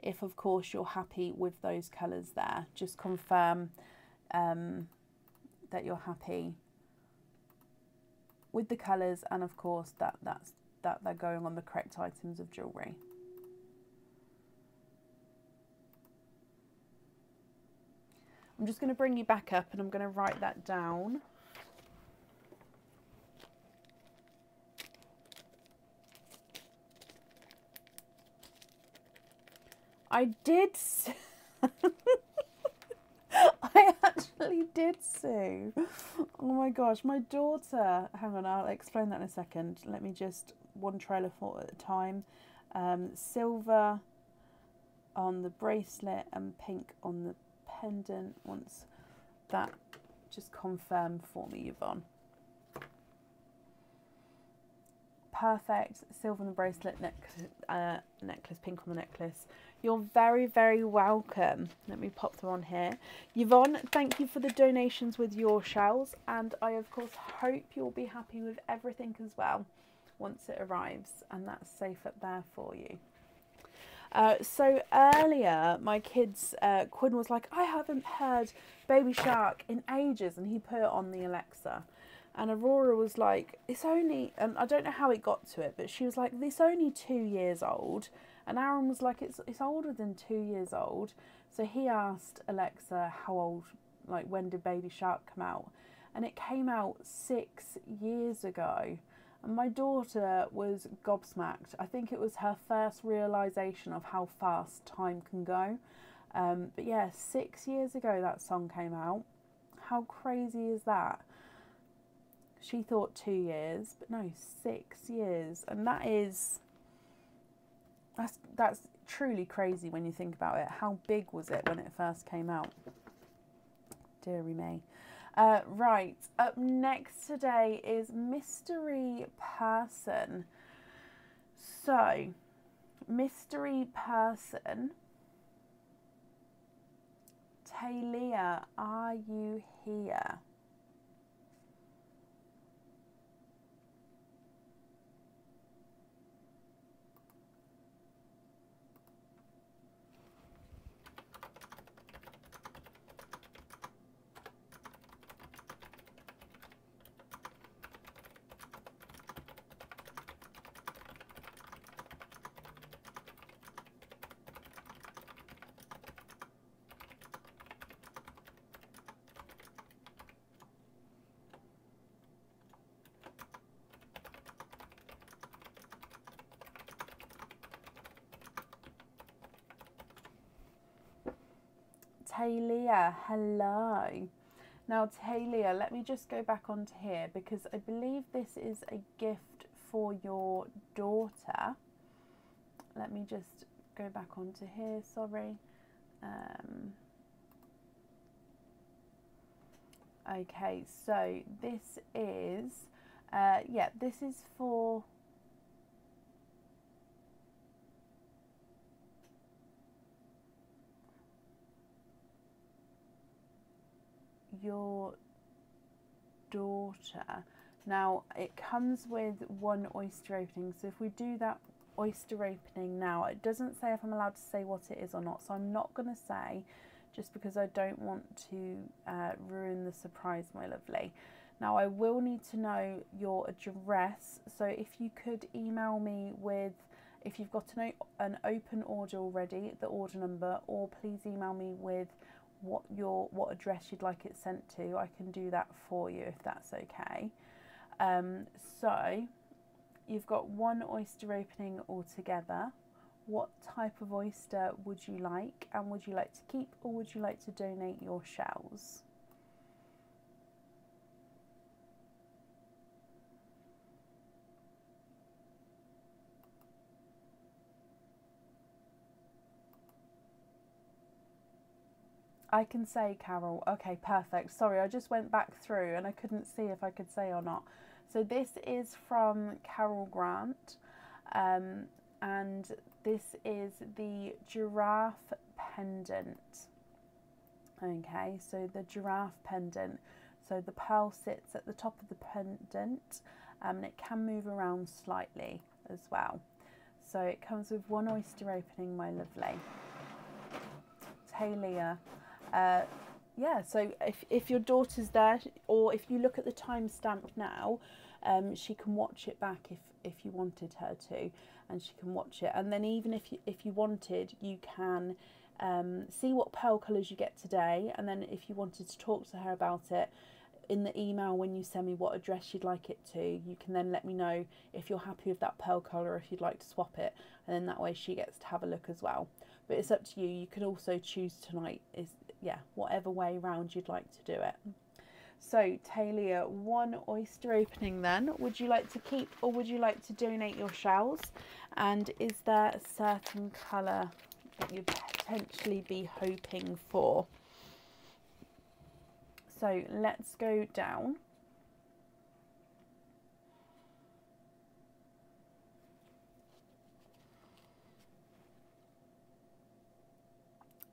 S1: If of course you're happy with those colours there, just confirm that you're happy with the colours, and of course that they're going on the correct items of jewellery. I'm just going to bring you back up and I'm going to write that down. I did. I actually did, Sue. Oh my gosh, my daughter. Hang on, I'll explain that in a second. Let me just one trail of thought at a time. Silver on the bracelet and pink on the pendant. Once that, just confirm for me, Yvonne. Perfect. Silver on the bracelet, necklace, pink on the necklace. You're very, very welcome. Let me pop them on here. Yvonne, thank you for the donations with your shells, and I of course hope you'll be happy with everything as well once it arrives, and that's safe up there for you. So earlier my kids, Quinn was like, I haven't heard Baby Shark in ages, and he put it on the Alexa. And Aurora was like, it's only, and I don't know how it got to it, but she was like, it's only 2 years old. And Aaron was like, it's older than 2 years old. So he asked Alexa how old, like when did Baby Shark come out? And it came out 6 years ago. And my daughter was gobsmacked. I think it was her first realisation of how fast time can go. But yeah, 6 years ago that song came out. How crazy is that? She thought 2 years, but no, 6 years. And that's truly crazy when you think about it. How big was it when it first came out? Dearie me. Right, up next today is Mystery Person. So, Mystery Person. Talia, are you here? Talia, hello. Now Talia, let me just go back onto here because I believe this is a gift for your daughter. Let me just go back onto here, sorry. Okay, so this is, yeah, this is for your daughter. Now it comes with one oyster opening, so if we do that oyster opening now, it doesn't say if I'm allowed to say what it is or not, so I'm not going to say, just because I don't want to ruin the surprise, my lovely. Now I will need to know your address, so if you could email me with, if you've got an open order already, the order number, or please email me with what address you'd like it sent to. I can do that for you if that's okay. So you've got one oyster opening altogether. What type of oyster would you like, and would you like to keep or would you like to donate your shells? I can say, Carol. Okay, perfect. Sorry, I just went back through and I couldn't see if I could say or not. So this is from Carol Grant, and this is the giraffe pendant. Okay, so the giraffe pendant So the pearl sits at the top of the pendant, and it can move around slightly as well. So it comes with one oyster opening, my lovely. Talia. Yeah, so if your daughter's there, or if you look at the timestamp now, she can watch it back if you wanted her to, and she can watch it. And then even if you wanted, you can see what pearl colours you get today, and then if you wanted to talk to her about it in the email when you send me what address you'd like it to, you can then let me know if you're happy with that pearl colour, or if you'd like to swap it, and then that way she gets to have a look as well. But it's up to you. You could also choose tonight, whatever way round you'd like to do it. So Talia, one oyster opening then. Would you like to keep, or would you like to donate your shells? And is there a certain colour that you'd potentially be hoping for? So let's go down.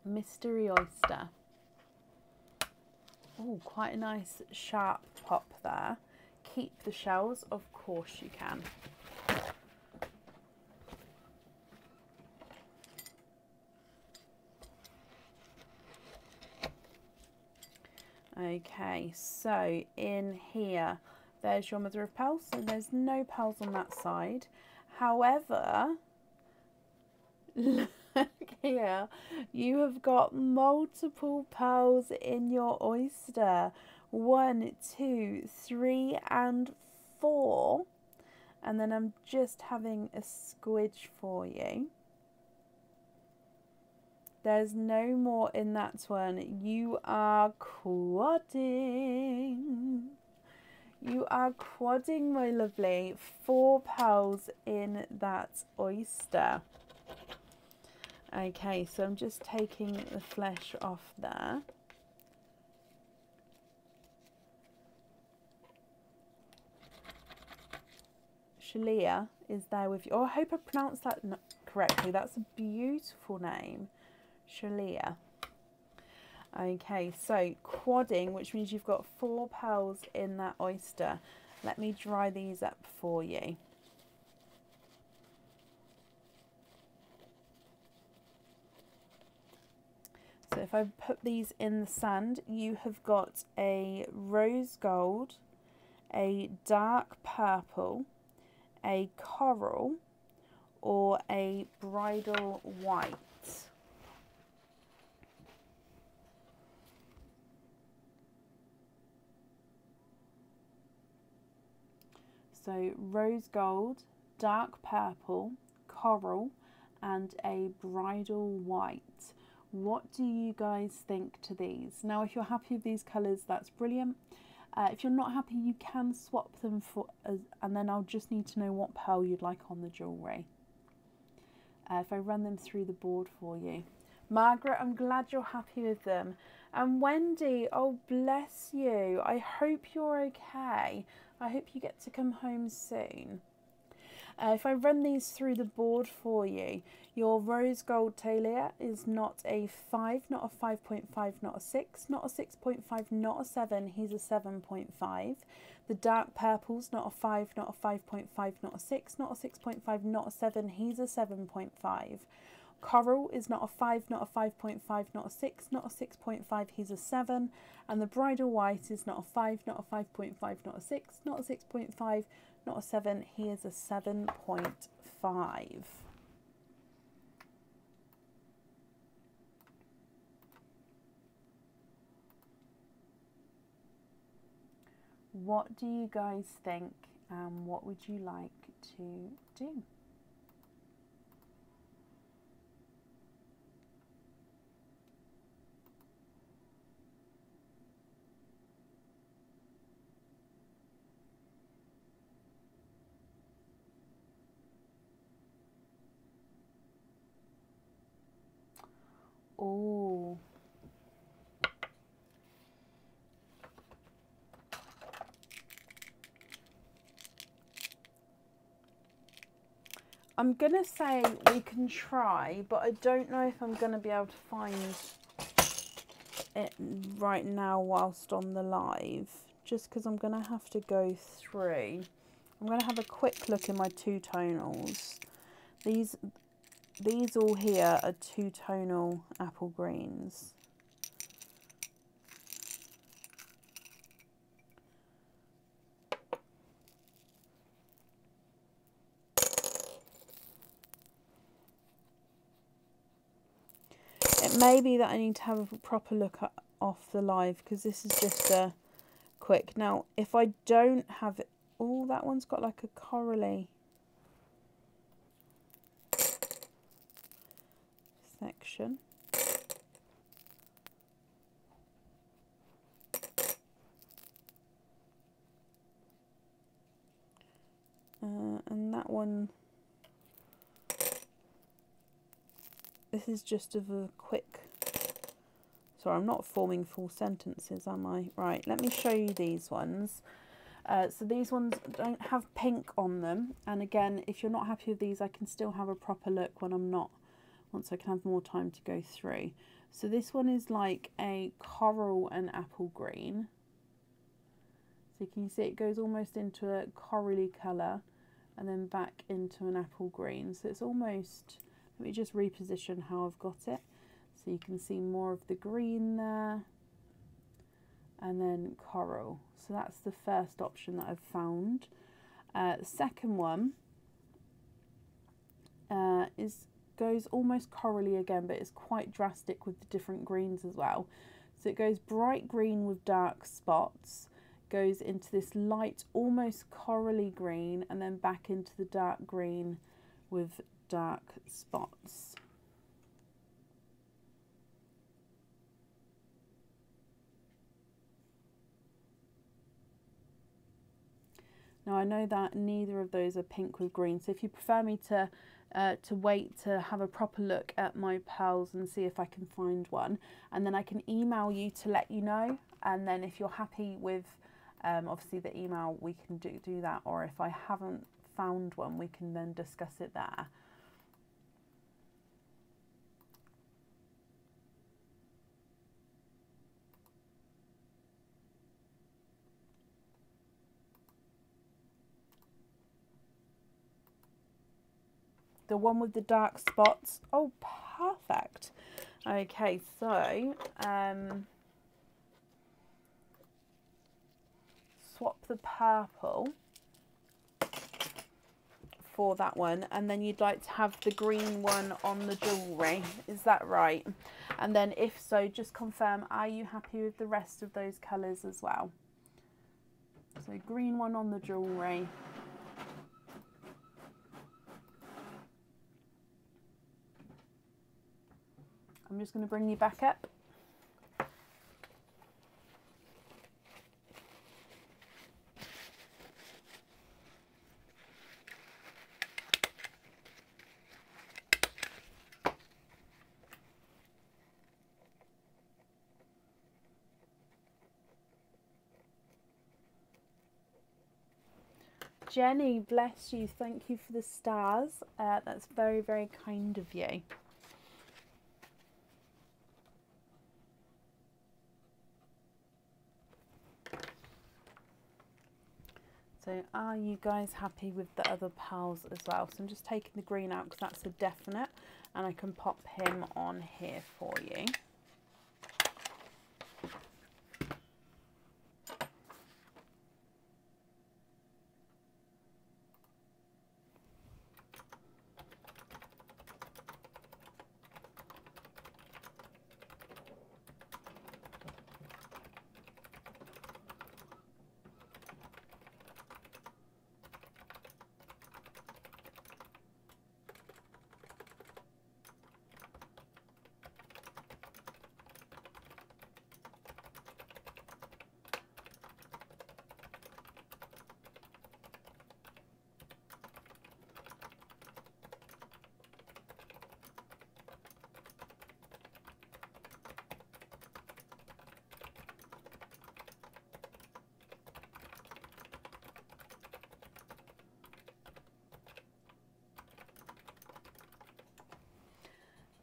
S1: Mystery oyster. Oh, quite a nice sharp pop there. Keep the shells, of course you can. Okay, so in here, there's your mother of pearls, so there's no pearls on that side. However, look here, you have got multiple pearls in your oyster. 1, 2, 3 and 4. And then I'm just having a squidge for you. There's no more in that one. You are quadding. You are quadding, my lovely. 4 pearls in that oyster. Okay, so I'm just taking the flesh off there. Shalia is there with you. Oh, I hope I pronounced that correctly. That's a beautiful name. Shalia. Okay, so quadding, which means you've got 4 pearls in that oyster. Let me dry these up for you. So if I put these in the sand, you have got a rose gold, a dark purple, a coral, or a bridal white. So rose gold, dark purple, coral, and a bridal white. What do you guys think to these? Now, if you're happy with these colours, that's brilliant. If you're not happy, you can swap them and then I'll just need to know what pearl you'd like on the jewellery. If I run them through the board for you. Margaret, I'm glad you're happy with them. And Wendy, oh bless you. I hope you're okay. I hope you get to come home soon. If I run these through the board for you, your rose gold Talia is not a 5, not a 5.5, not a 6, not a 6.5, not a 7, he's a 7.5. The dark purple's not a 5, not a 5.5, not a 6, not a 6.5, not a 7, he's a 7.5. Coral is not a 5, not a 5.5, not a 6, not a 6.5, he's a 7. And the bridal white is not a 5, not a 5.5, not a 6, not a 6.5, not a 7, he is a 7.5. What do you guys think, and what would you like to do? Oh, I'm gonna say we can try, but I don't know if I'm gonna be able to find it right now whilst on the live. just because I'm going to have to go through. I'm going to have a quick look in my two-tonals. These all here are two-tonal apple greens. It may be that I need to have a proper look at, off the live, because this is just a quick. Now, if I don't have it, oh, that one's got like a corally section. And that one, this is just of a quick, sorry, I'm not forming full sentences, am I? Right, let me show you these ones. So these ones don't have pink on them, and again, if you're not happy with these, I can still have a proper look when I'm not, once I can have more time to go through. So this one is like a coral and apple green. So you can see it goes almost into a corally colour and then back into an apple green. So it's almost, let me just reposition how I've got it. So you can see more of the green there and then coral. So that's the first option that I've found. The second one goes almost corally again, but it's quite drastic with the different greens as well. So it goes bright green with dark spots, goes into this light, almost corally green, and then back into the dark green with dark spots. Now I know that neither of those are pink with green, so if you prefer me to wait to have a proper look at my pearls and see if I can find one, and then I can email you to let you know, and then if you're happy with obviously the email, we can do that, or if I haven't found one, we can then discuss it there. The one with the dark spots. Oh, perfect. Okay, so swap the purple for that one, and then you'd like to have the green one on the jewellery, is that right? And then if so, just confirm, are you happy with the rest of those colours as well? So green one on the jewellery. I'm just going to bring you back up. Jenny, bless you. Thank you for the stars. That's very, very kind of you. So are you guys happy with the other pearls as well? So I'm just taking the green out because that's a definite, and I can pop him on here for you.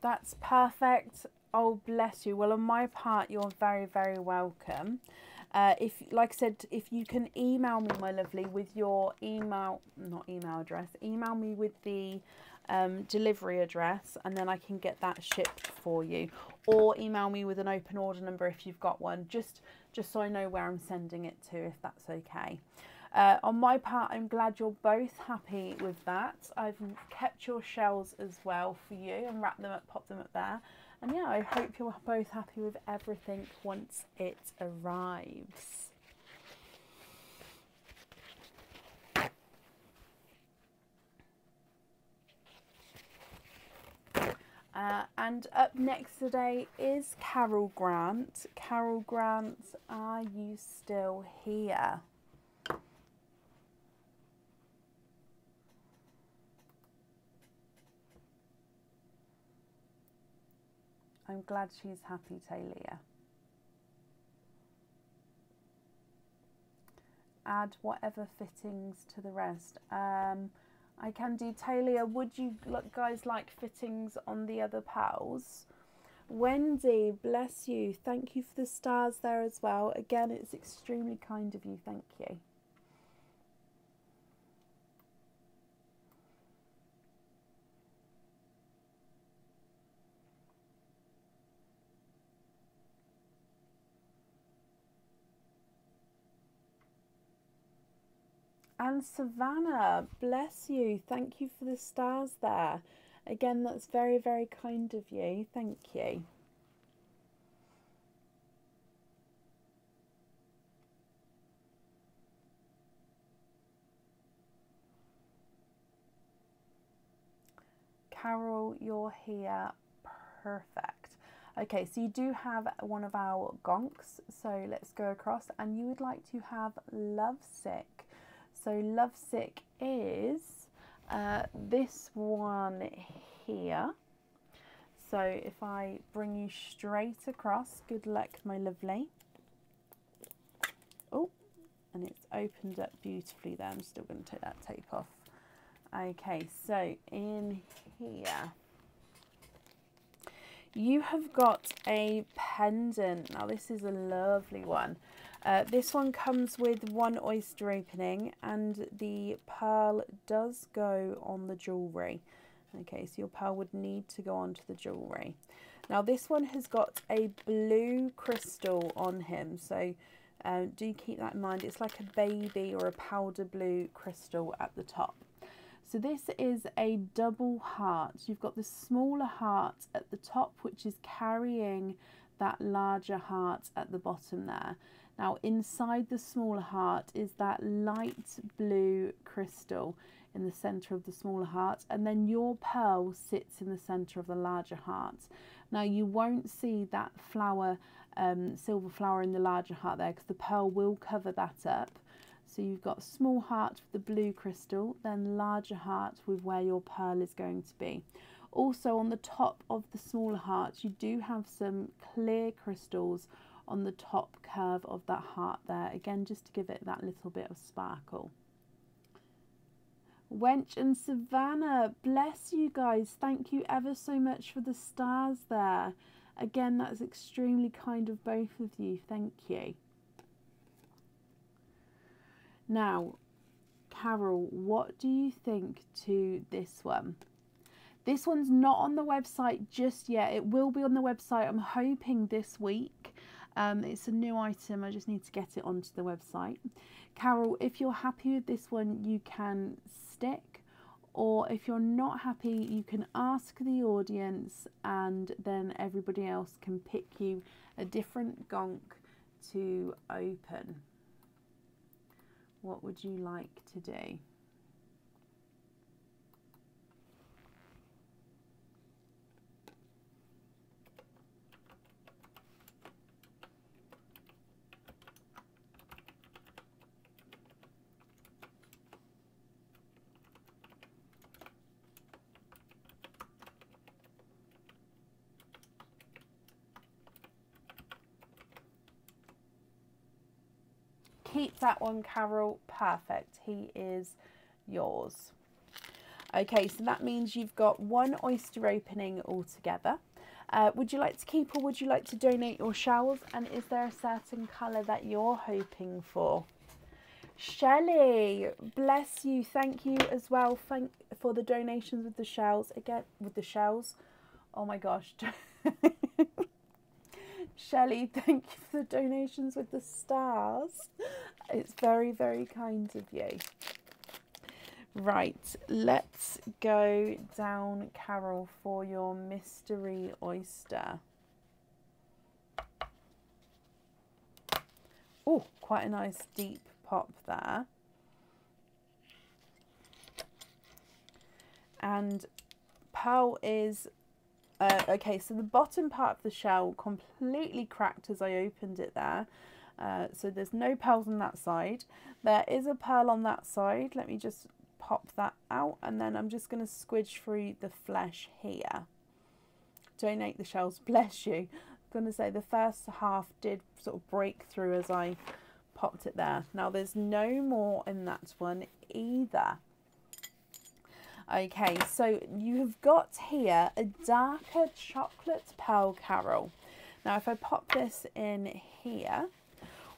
S1: That's perfect. Oh, bless you. Well, on my part, you're very, very welcome. If, like I said, if you can email me, my lovely, with your email, not email address, email me with the delivery address, and then I can get that shipped for you. Or email me with an open order number if you've got one, just so I know where I'm sending it to, if that's okay. On my part, I'm glad you're both happy with that. I've kept your shells as well for you and wrapped them up, popped them up there. And yeah, I hope you're both happy with everything once it arrives. And up next today is Carol Grant. Carol Grant, are you still here? I'm glad she's happy, Talia. Add whatever fittings to the rest. I can do. Talia, would you guys like fittings on the other pals? Wendy, bless you. Thank you for the stars there as well. Again, it's extremely kind of you. Thank you. And Savannah, bless you. Thank you for the stars there. Again, that's very, very kind of you. Thank you. Carol, you're here. Perfect. Okay, so you do have one of our gonks. So let's go across, and you would like to have Lovesick. So Lovesick is this one here. So if I bring you straight across, good luck, my lovely. Oh, and it's opened up beautifully there. I'm still going to take that tape off. Okay, so in here, you have got a pendant. Now this is a lovely one. This one comes with one oyster opening, and the pearl does go on the jewellery. Okay, so your pearl would need to go onto the jewellery. Now this one has got a blue crystal on him, so do keep that in mind. It's like a baby or a powder blue crystal at the top. So this is a double heart. You've got the smaller heart at the top, which is carrying that larger heart at the bottom there. Now inside the smaller heart is that light blue crystal in the centre of the smaller heart, and then your pearl sits in the centre of the larger heart. Now you won't see that flower, silver flower in the larger heart there, because the pearl will cover that up. So you've got small heart with the blue crystal, then larger heart with where your pearl is going to be. Also on the top of the smaller heart, you do have some clear crystals on the top curve of that heart there, again just to give it that little bit of sparkle. Wench and Savannah, bless you guys. Thank you ever so much for the stars there. Again, that's extremely kind of both of you. Thank you. Now, Carol, what do you think to this one? This one's not on the website just yet. It will be on the website, I'm hoping, this week. It's a new item. I just need to get it onto the website. Carol, if you're happy with this one, you can stick. Or if you're not happy, you can ask the audience, and then everybody else can pick you a different gonk to open. What would you like to do? Keep that one, Carol. Perfect. He is yours. Okay, so that means you've got one oyster opening altogether. Would you like to keep or would you like to donate your shells? And is there a certain colour that you're hoping for? Shelley, bless you. Thank you as well. Thank for the donations with the shells. Again, with the shells. Oh my gosh. Shelley, thank you for the donations with the stars. It's very, very kind of you. Right, let's go down, Carol, for your mystery oyster. Oh, quite a nice deep pop there. And pearl is, okay, so the bottom part of the shell completely cracked as I opened it there. So there's no pearls on that side. There is a pearl on that side. Let me just pop that out, and then I'm just going to squidge through the flesh here. Donate the shells, bless you. I'm going to say the first half did sort of break through as I popped it there. Now there's no more in that one either. Okay, so you have got here a darker chocolate pearl, Carol. Now if I pop this in here,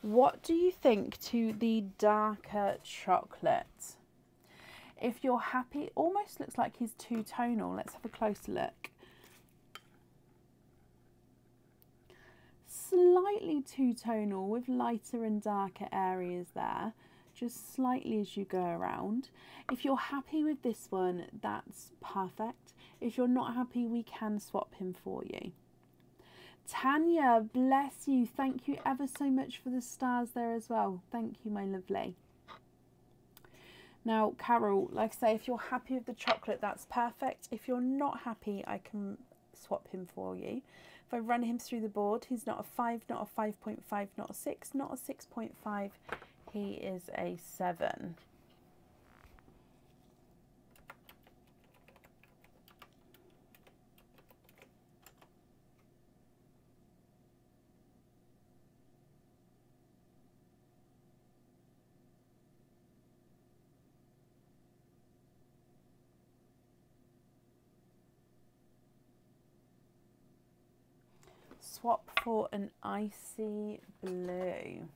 S1: what do you think to the darker chocolate? If you're happy, almost looks like he's two-tonal. Let's have a closer look. Slightly two-tonal with lighter and darker areas there, just slightly as you go around. If you're happy with this one, that's perfect. If you're not happy, we can swap him for you. Tanya, bless you. Thank you ever so much for the stars there as well. Thank you, my lovely. Now, Carol, like I say, if you're happy with the chocolate, that's perfect. If you're not happy, I can swap him for you. If I run him through the board, he's not a 5, not a 5.5, not a 6, not a 6.5. He is a 7. Swap for an icy blue.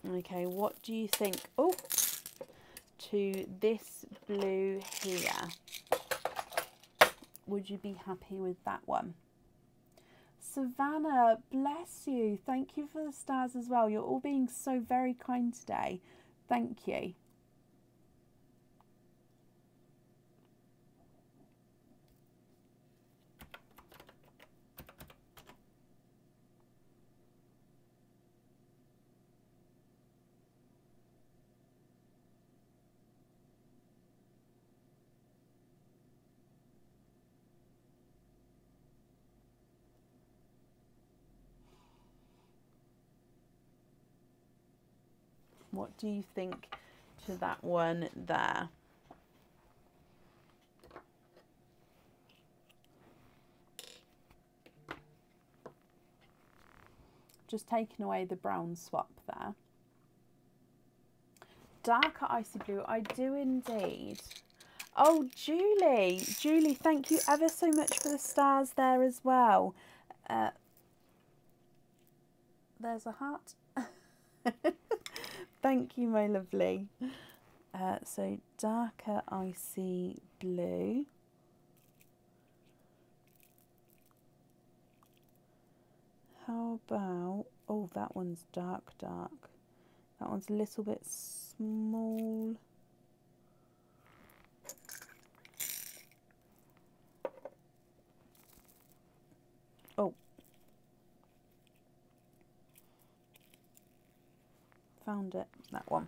S1: Okay, what do you think? Oh, to this blue here. Would you be happy with that one? Savannah, bless you. Thank you for the stars as well. You're all being so very kind today. Thank you. What do you think to that one there? Just taking away the brown swap there. Darker icy blue, I do indeed. Oh, Julie. Julie, thank you ever so much for the stars there as well. There's a heart. Thank you, my lovely. So darker icy blue. How about, oh, that one's dark. That one's a little bit small. Oh. Found it, that one.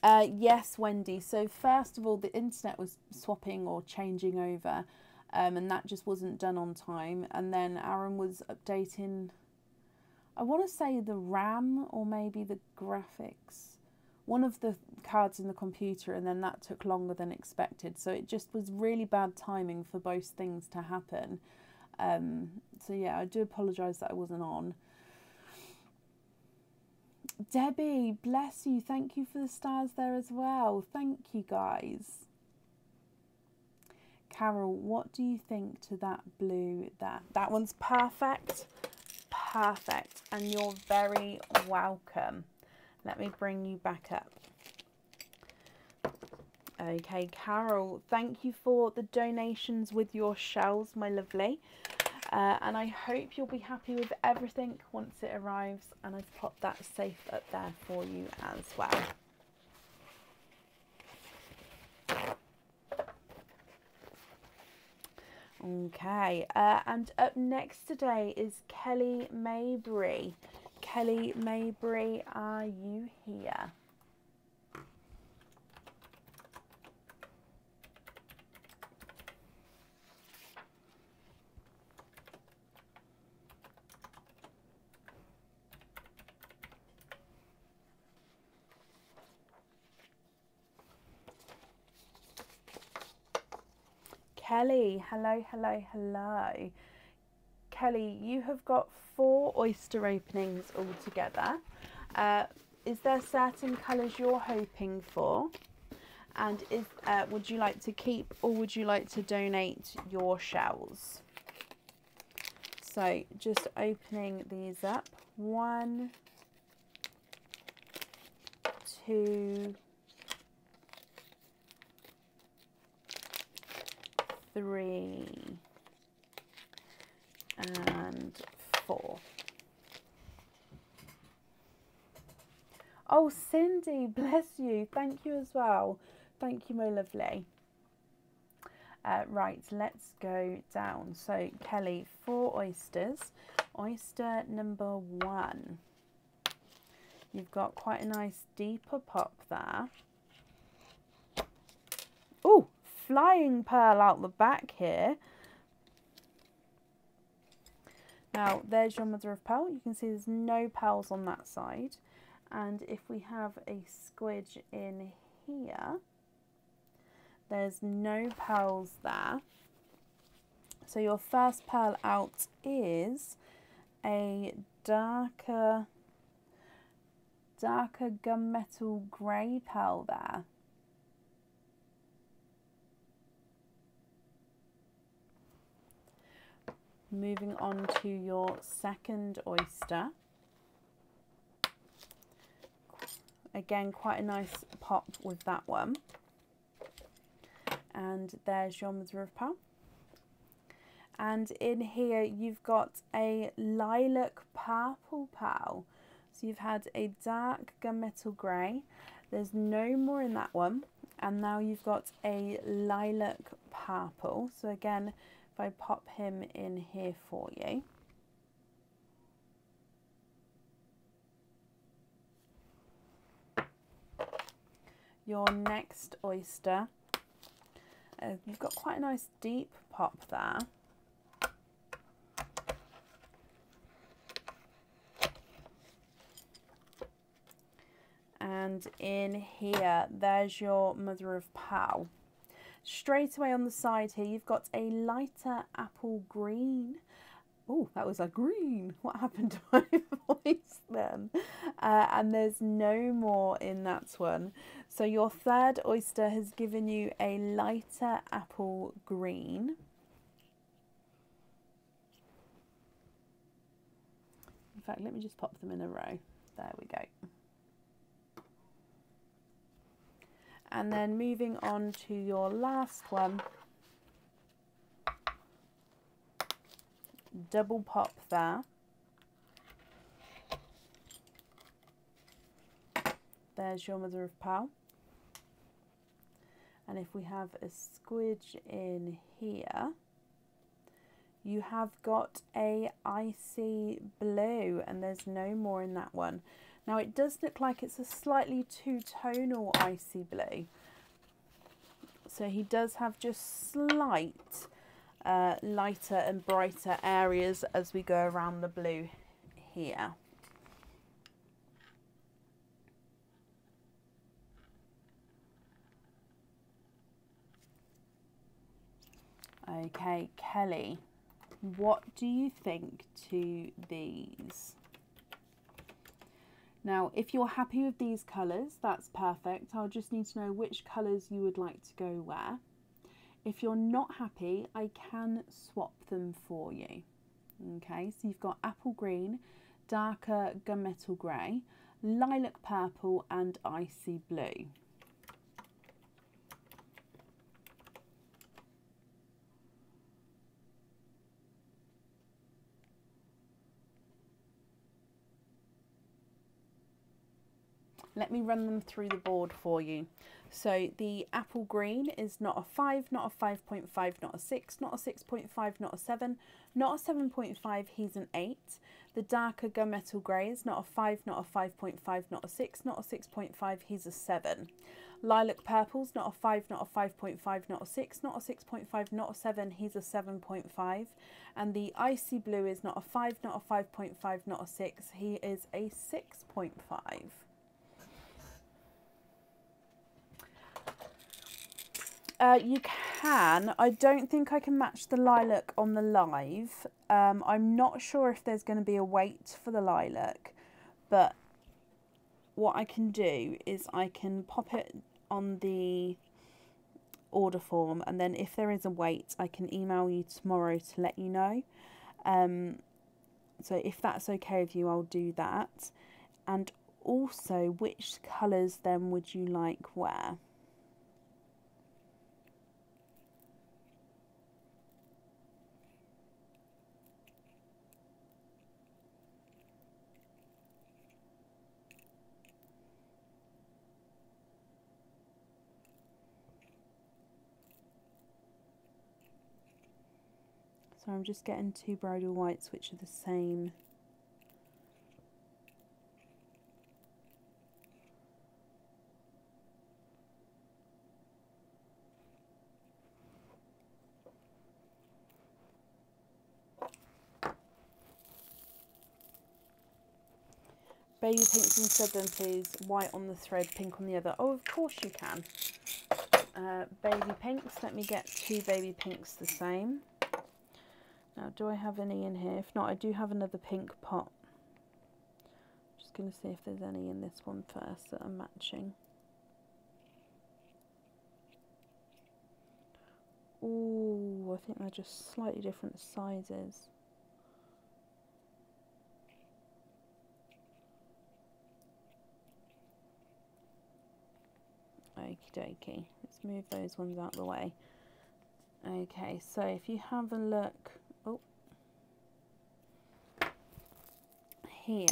S1: Yes, Wendy. So first of all, the internet was swapping or changing over, and that just wasn't done on time. And then Aaron was updating, I want to say the RAM or maybe the graphics one of the cards in the computer, and then that took longer than expected. So it just was really bad timing for both things to happen. So yeah, I do apologise that I wasn't on. Debbie, bless you. Thank you for the stars there as well. Thank you, guys. Carol, what do you think to that blue there? That one's perfect. Perfect. And you're very welcome. Let me bring you back up. Okay, Carol, thank you for the donations with your shells, my lovely. And I hope you'll be happy with everything once it arrives. And I've popped that safe up there for you as well. Okay, and up next today is Kelly Mabry. Kelly Mabry, are you here? Kelly, hello, hello, hello. Kelly, you have got 4 oyster openings altogether. Is there certain colours you're hoping for? And would you like to keep or would you like to donate your shells? So just opening these up. 1, 2, 3 and 4. Oh, Cindy, bless you. Thank you as well. Thank you, my lovely. Right, let's go down. So, Kelly, 4 oysters. Oyster number 1. You've got quite a nice deeper pop there. Oh, flying pearl out the back here. Now, there's your mother of pearl. You can see there's no pearls on that side. And if we have a squidge in here, there's no pearls there. So your first pearl out is a darker gunmetal grey pearl there. Moving on to your second oyster. Again, quite a nice pop with that one. And there's your mother of pearl. And in here you've got a lilac purple pearl. So you've had a dark gunmetal grey. There's no more in that one. And now you've got a lilac purple. So again, if I pop him in here for you. Your next oyster, you've got quite a nice deep pop there. And in here, there's your mother of pearl. Straight away on the side here, you've got a lighter apple green. Oh, that was a green. What happened to my voice then? And there's no more in that one. So your third oyster has given you a lighter apple green. In fact, let me just pop them in a row. There we go. And then moving on to your last one. Double pop there. There's your mother of pearl. And if we have a squidge in here, you have got a icy blue, and there's no more in that one. Now it does look like it's a slightly two-tonal icy blue. So he does have just slight lighter and brighter areas as we go around the blue here. Okay, Kelly, what do you think to these? Now, if you're happy with these colours, that's perfect. I'll just need to know which colours you would like to go where. If you're not happy, I can swap them for you. Okay, so you've got apple green, darker gunmetal grey, lilac purple and icy blue. Let me run them through the board for you. So the apple green is not a 5, not a 5.5, not a 6, not a 6.5, not a 7, not a 7.5, he's an 8. The darker gunmetal grey is not a 5, not a 5.5, not a 6, not a 6.5, he's a 7. Lilac purple's not a 5, not a 5.5, not a 6, not a 6.5, not a 7, he's a 7.5. And the icy blue is not a 5, not a 5.5, not a 6, he is a 6.5. You can. I don't think I can match the lilac on the live. I'm not sure if there's going to be a weight for the lilac, but what I can do is I can pop it on the order form, and then if there is a weight, I can email you tomorrow to let you know. So if that's okay with you, I'll do that. And also, which colours then would you like where? So I'm just getting 2 bridal whites which are the same. Baby pinks instead then please. White on the thread, pink on the other. Oh, of course you can. Baby pinks, let me get 2 baby pinks the same. Now, do I have any in here? If not, I do have another pink pot. Just going to see if there's any in this one first that are matching. Ooh, I think they're just slightly different sizes. Okie dokie. Let's move those ones out of the way. Okay, so if you have a look here,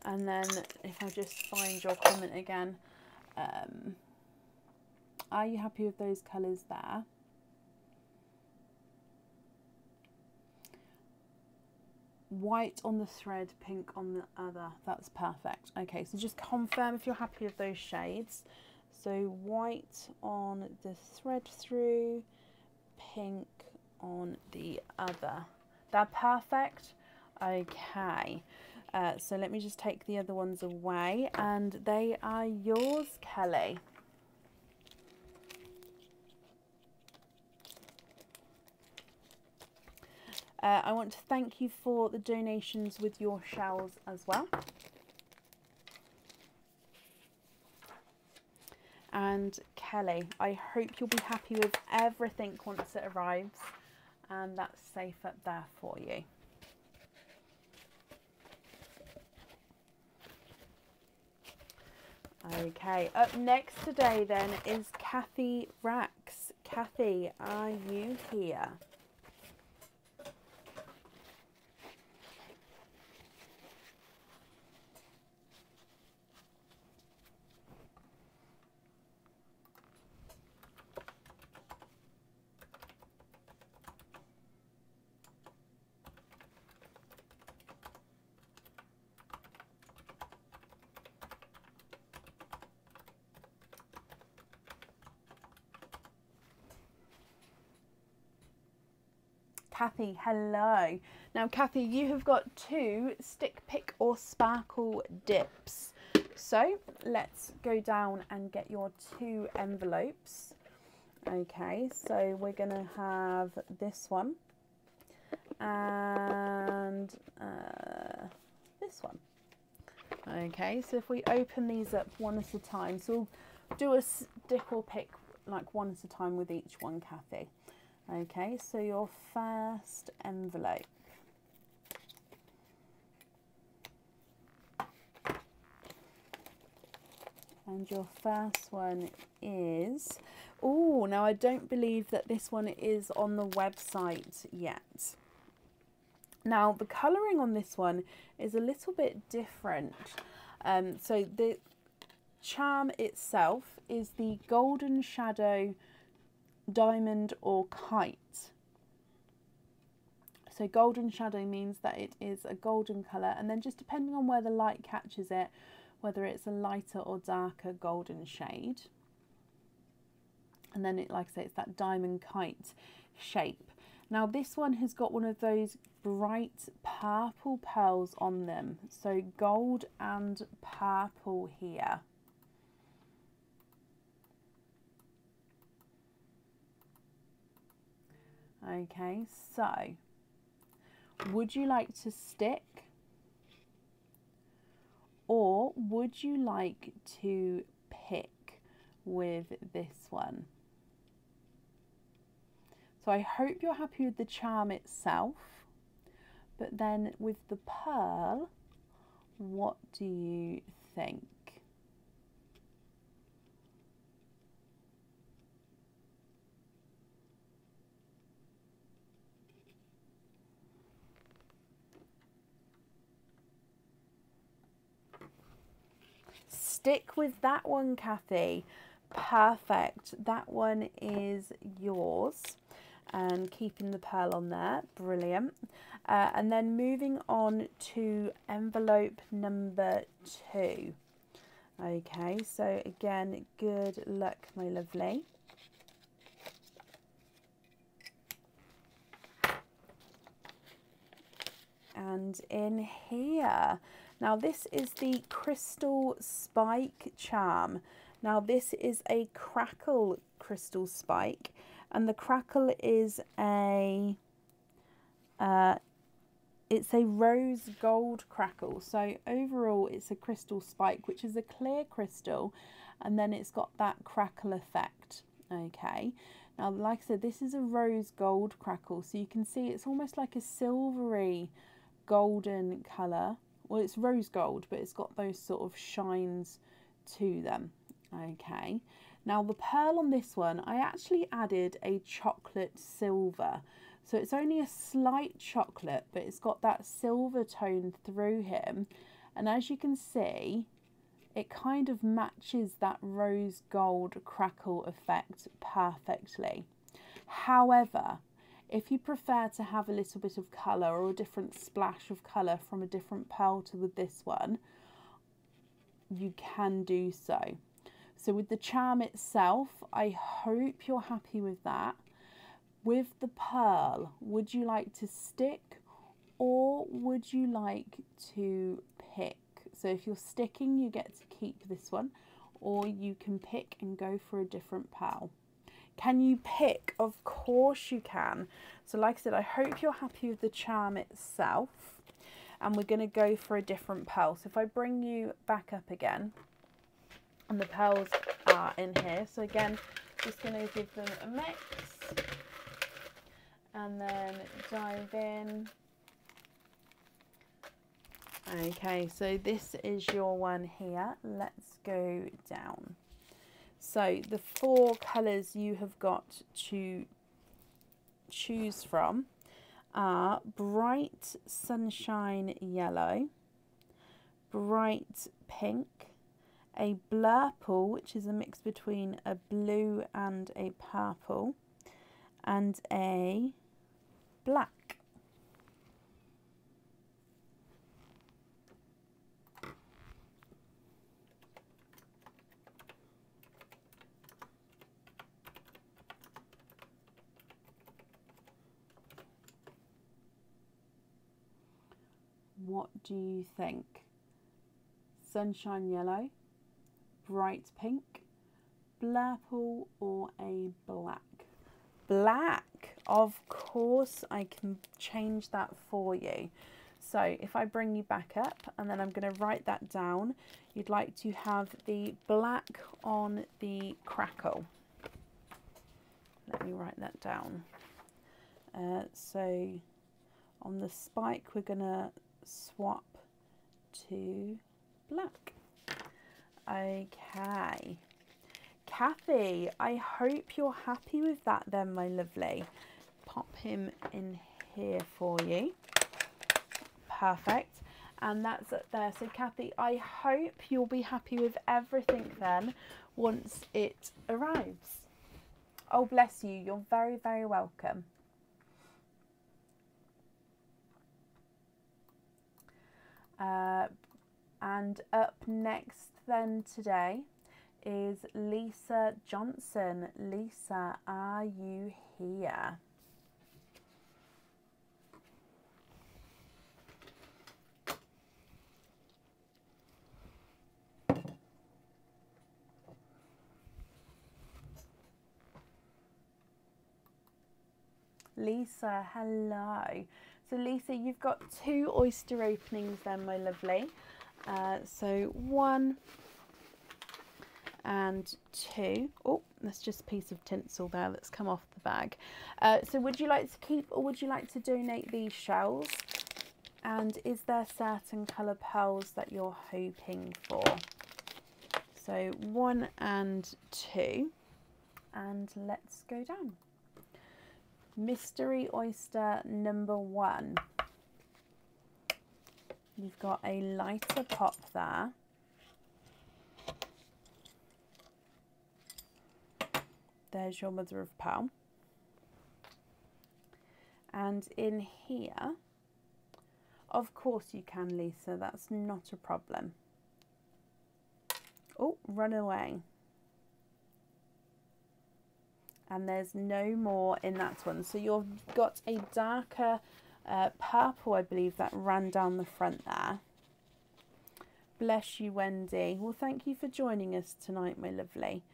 S1: and then if I just find your comment again, are you happy with those colours there? White on the thread, pink on the other. That's perfect. Okay, so just confirm if you're happy with those shades. So white on the thread through, pink on the other. They're perfect. Okay, so let me just take the other ones away, and they are yours, Kelly. I want to thank you for the donations with your shells as well. And Kelly, I hope you'll be happy with everything once it arrives, and that's safe up there for you. Okay, up next today then is Kathy Rax. Kathy, are you here? Kathy, hello. Now, Kathy, you have got 2 stick, pick or sparkle dips. So let's go down and get your 2 envelopes. Okay, so we're going to have this one and this one. Okay, so if we open these up one at a time, so we'll do a stick or pick like one at a time with each one, Kathy. Okay, so your first envelope. And your first one is, oh, now I don't believe that this one is on the website yet. Now the colouring on this one is a little bit different. So the charm itself is the Golden Shadow Diamond or Kite. So Golden Shadow means that it is a golden colour, and then just depending on where the light catches it, whether it's a lighter or darker golden shade. And then it, like I say, it's that diamond kite shape. Now this one has got one of those bright purple pearls on them. So gold and purple here. Okay, so would you like to stick? Or would you like to pick with this one? So I hope you're happy with the charm itself, but then with the pearl, what do you think? Stick with that one, Kathy. Perfect. That one is yours. And keeping the pearl on there. Brilliant. And then moving on to envelope number 2. Okay, so again, good luck, my lovely. And in here, now this is the Crystal Spike charm. Now this is a crackle crystal spike, and the crackle is it's a rose gold crackle. So overall it's a crystal spike, which is a clear crystal, and then it's got that crackle effect. Okay, now like I said, this is a rose gold crackle, so you can see it's almost like a silvery golden colour. Well, it's rose gold, but it's got those sort of shines to them. Okay, now the pearl on this one, I actually added a chocolate silver. So it's only a slight chocolate, but it's got that silver tone through him. And as you can see, it kind of matches that rose gold crackle effect perfectly. However, if you prefer to have a little bit of colour or a different splash of colour from a different pearl to with this one, you can do so. So with the charm itself, I hope you're happy with that. With the pearl, would you like to stick or would you like to pick? So if you're sticking, you get to keep this one, or you can pick and go for a different pearl. Can you pick? Of course you can. So like I said, I hope you're happy with the charm itself, and we're going to go for a different pearl. So if I bring you back up again, and the pearls are in here. So again, just going to give them a mix and then dive in. Okay, so this is your one here. Let's go down. So the 4 colours you have got to choose from are Bright Sunshine Yellow, Bright Pink, a Blurple, which is a mix between a blue and a purple, and a black. What do you think? Sunshine Yellow, Bright Pink, blurple or a black? Black, of course I can change that for you. So if I bring you back up and then I'm going to write that down, you'd like to have the black on the crackle. Let me write that down. So on the spike we're going to swap to black. Okay. Kathy, I hope you're happy with that then, my lovely. Pop him in here for you. Perfect. And that's it there. So Kathy, I hope you'll be happy with everything then once it arrives. Oh, bless you. You're very, very welcome. And up next then today is Lisa Johnson. Lisa, are you here? Lisa, hello. So Lisa, you've got 2 oyster openings then, my lovely. So 1 and 2. Oh, that's just a piece of tinsel there that's come off the bag. So would you like to keep or would you like to donate these shells? And is there certain colour pearls that you're hoping for? So 1 and 2. And let's go down. Mystery oyster number 1. You've got a lighter pop there. There's your mother of pearl. And in here, of course you can, Lisa, that's not a problem. Oh, run away. And there's no more in that one. So you've got a darker purple, I believe, that ran down the front there. Bless you, Wendy. Well, thank you for joining us tonight, my lovely.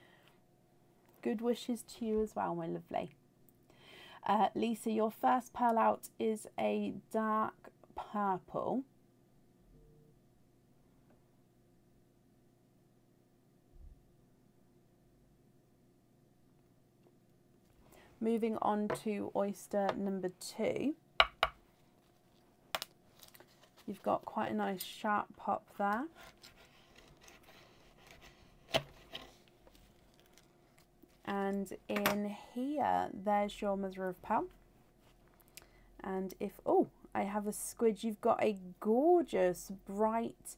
S1: Good wishes to you as well, my lovely. Lisa, your first pearl out is a dark purple. Moving on to oyster number 2. You've got quite a nice sharp pop there. And in here, there's your mother of pearl. And if, oh, I have a squidge, you've got a gorgeous, bright,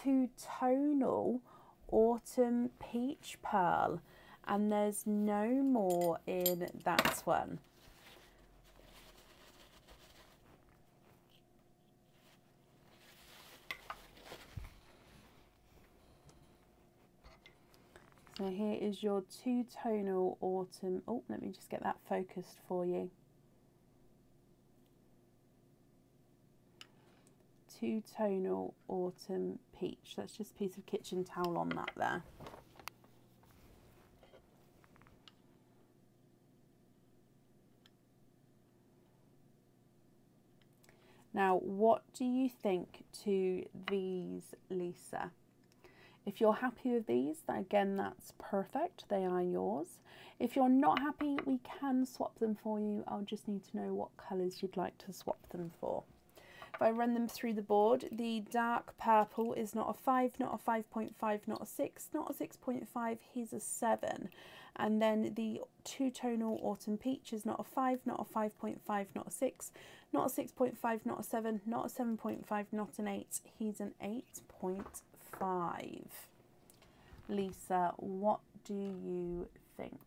S1: 2-tonal autumn peach pearl. And there's no more in that one. So here is your 2-tonal autumn. Oh, let me just get that focused for you. 2-tonal autumn peach. That's just a piece of kitchen towel on that there. Now, what do you think to these, Lisa? If you're happy with these, again, that's perfect. They are yours. If you're not happy, we can swap them for you. I'll just need to know what colours you'd like to swap them for. If I run them through the board, the dark purple is not a 5, not a 5.5, not a 6, not a 6.5, here's a 7. And then the 2-tonal autumn peach is not a 5, not a 5.5, not a 6, not a 6.5, not a 7, not a 7.5, not an 8, he's an 8.5. Lisa, what do you think?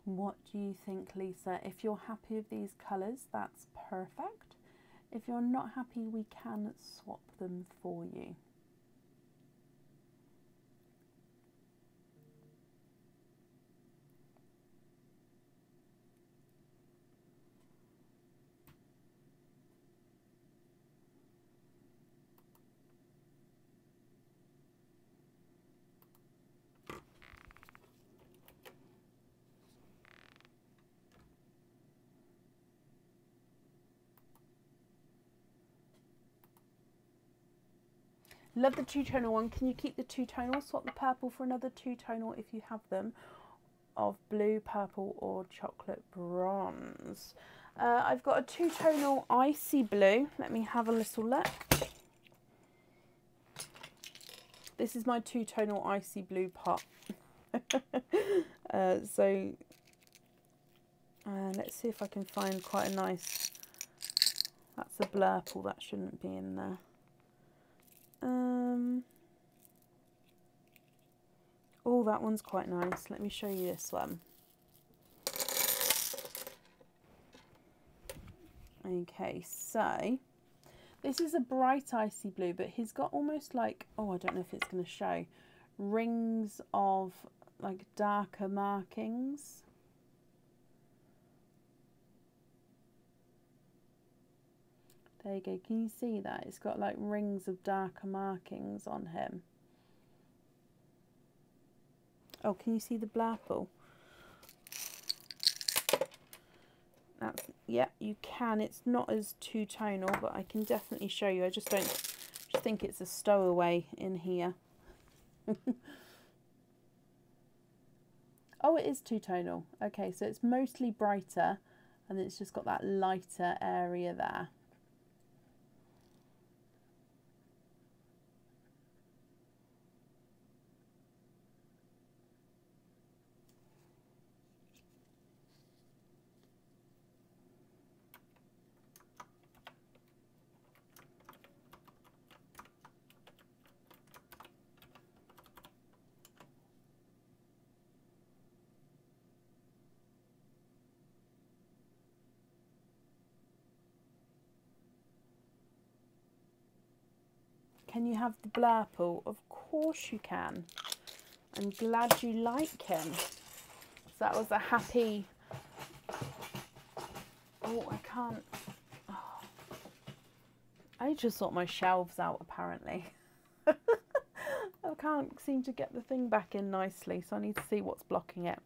S1: What do you think, Lisa? If you're happy with these colours, that's perfect. If you're not happy, we can swap them for you. Love the two-tonal one. Can you keep the two-tonal? Swap the purple for another two-tonal if you have them, of blue, purple or chocolate bronze. I've got a two-tonal icy blue. Let me have a little look. This is my two-tonal icy blue pot. Let's see if I can find quite a nice... That's a blurple, that shouldn't be in there. Oh, that one's quite nice. Let me show you this one. Okay, so this is a bright icy blue, but he's got almost like, oh, I don't know if it's going to show, rings of like darker markings. There you go, can you see that? It's got like rings of darker markings on him. Oh, can you see the blurple? That's, yeah, you can. It's not as two-tonal, but I can definitely show you. I just think it's a stowaway in here. Oh, it is two-tonal. Okay, so it's mostly brighter, and it's just got that lighter area there. Can you have the blurple? Of course you can. I'm glad you like him. So that was a happy... Oh, I can't... Oh. I just sort my shelves out, apparently. I can't seem to get the thing back in nicely, so I need to see what's blocking it.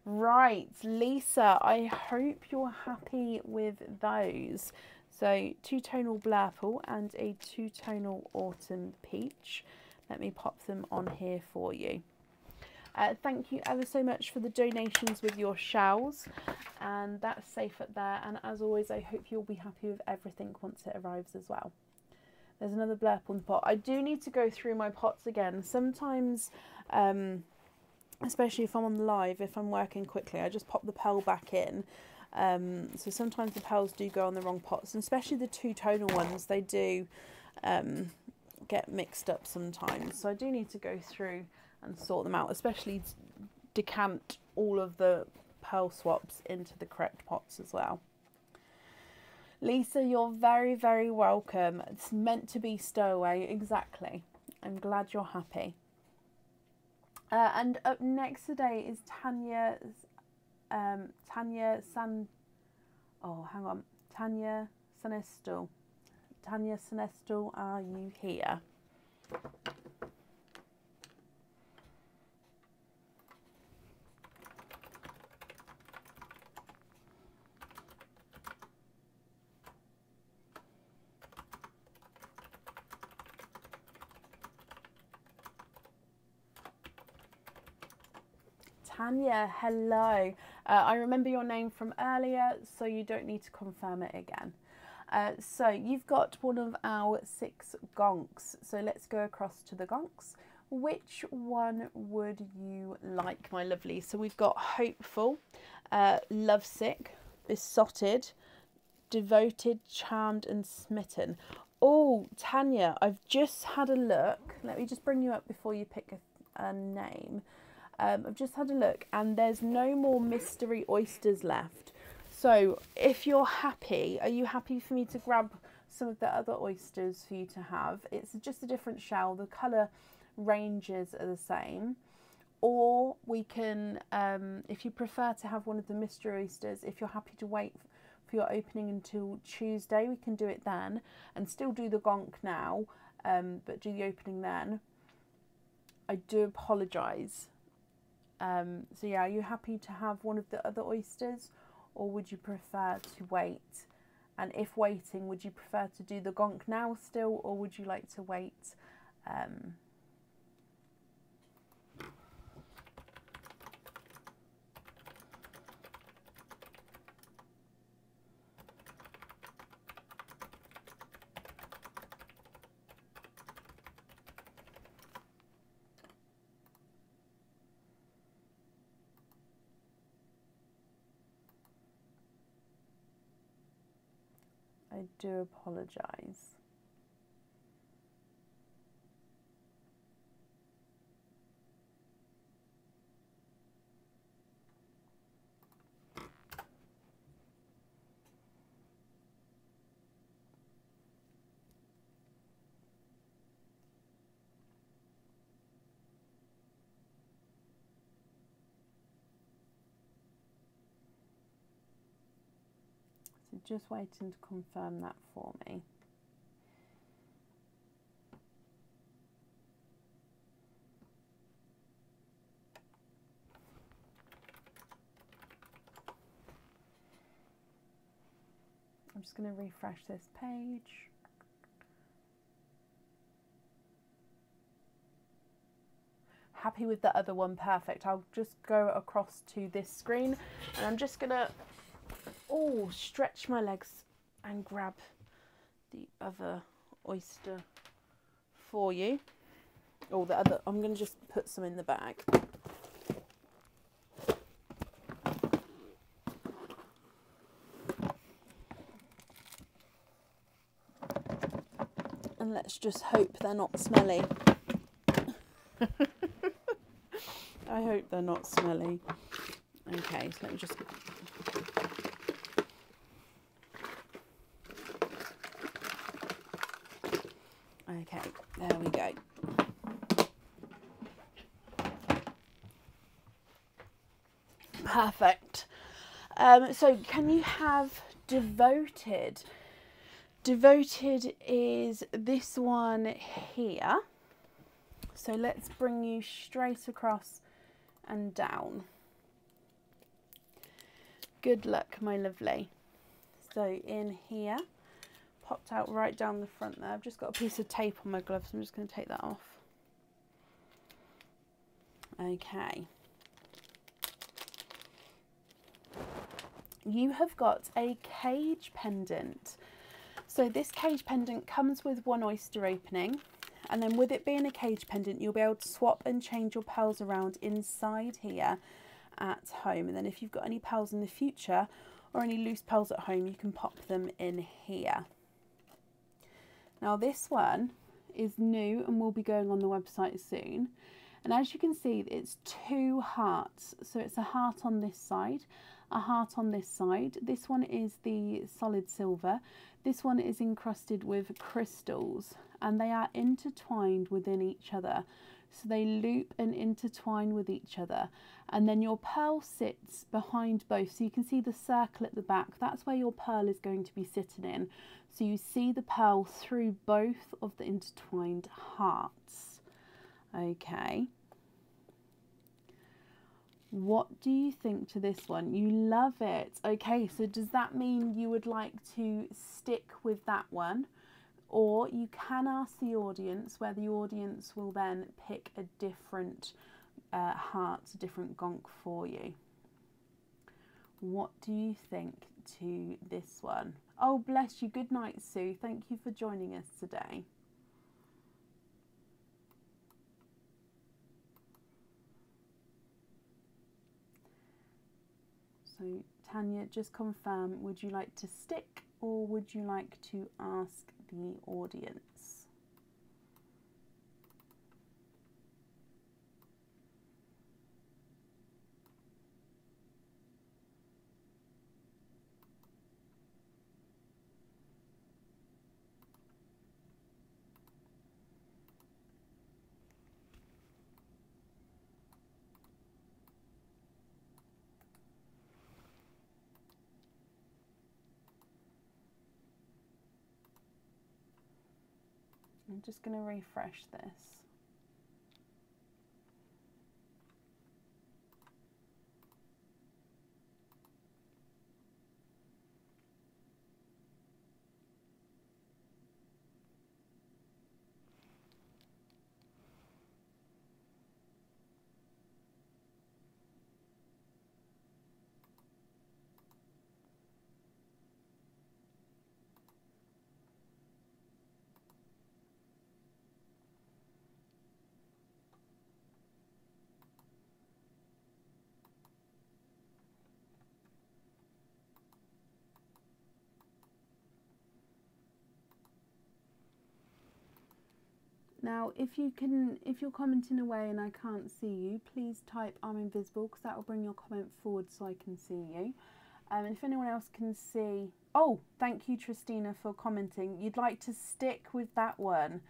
S1: Right, Lisa, I hope you're happy with those. So two-tonal blurple and a two-tonal autumn peach. Let me pop them on here for you. Thank you ever so much for the donations with your shells, and that's safe up there. And as always, I hope you'll be happy with everything once it arrives as well. There's another blurple in the pot. I do need to go through my pots again. Sometimes, especially if I'm on live, if I'm working quickly, I just pop the pearl back in. So sometimes the pearls do go on the wrong pots, and especially the two-tonal ones, they do get mixed up sometimes. So I do need to go through and sort them out, especially decant all of the pearl swaps into the correct pots as well. Lisa, you're very, very welcome. It's meant to be stowaway, exactly. I'm glad you're happy. And up next today is Tanya Senestal. Tanya Senestal, are you here? Tanya, hello. I remember your name from earlier, so you don't need to confirm it again. So you've got one of our 6 gonks. So let's go across to the gonks. Which one would you like, my lovely? So we've got hopeful, lovesick, besotted, devoted, charmed and smitten. Oh, Tanya, I've just had a look. Let me just bring you up before you pick a name. I've just had a look and there's no more mystery oysters left. So if you're happy, are you happy for me to grab some of the other oysters for you to have? It's just a different shell. The colour ranges are the same. Or we can, if you prefer to have one of the mystery oysters, if you're happy to wait for your opening until Tuesday, we can do it then and still do the gonk now, but do the opening then. I do apologise. So yeah, are you happy to have one of the other oysters, or would you prefer to wait? And if waiting, would you prefer to do the gonk now still, or would you like to wait? I do apologise. So just waiting to confirm that for me. I'm just going to refresh this page. Happy with the other one, perfect. I'll just go across to this screen and I'm just going to stretch my legs and grab the other oyster for you. I'm going to just put some in the bag. And let's just hope they're not smelly. I hope they're not smelly. Okay, so let me just... Okay, there we go. Perfect. So can you have devoted? Devoted is this one here. So let's bring you straight across and down. Good luck, my lovely. So in here, popped out right down the front there. I've just got a piece of tape on my gloves. I'm just going to take that off. Okay. You have got a cage pendant. So this cage pendant comes with one oyster opening, and then with it being a cage pendant, you'll be able to swap and change your pearls around inside here at home. And then if you've got any pearls in the future or any loose pearls at home, you can pop them in here. Now this one is new and will be going on the website soon. And as you can see, it's two hearts. So it's a heart on this side, a heart on this side. This one is the solid silver. This one is encrusted with crystals, and they are intertwined within each other. So they loop and intertwine with each other. And then your pearl sits behind both. So you can see the circle at the back. That's where your pearl is going to be sitting in. So you see the pearl through both of the intertwined hearts. Okay. What do you think to this one? You love it. Okay, so does that mean you would like to stick with that one? Or you can ask the audience, where the audience will then pick a different heart, a different gonk for you. What do you think to this one? Oh, bless you. Good night, Sue. Thank you for joining us today. So Tanya, just confirm, would you like to stick or would you like to ask the audience? I'm just going to refresh this. Now, if you're commenting away and I can't see you, please type I'm invisible, because that will bring your comment forward so I can see you. And if anyone else can see, oh, thank you, Tristina, for commenting. You'd like to stick with that one.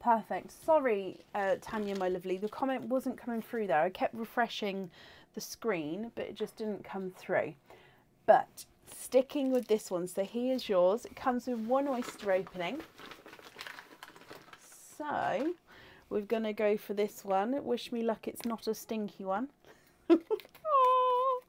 S1: Perfect. Sorry, Tanya, my lovely, the comment wasn't coming through there. I kept refreshing the screen, but it just didn't come through. But sticking with this one, so here's yours. It comes with one oyster opening. So we're going to go for this one. Wish me luck, it's not a stinky one. Oh.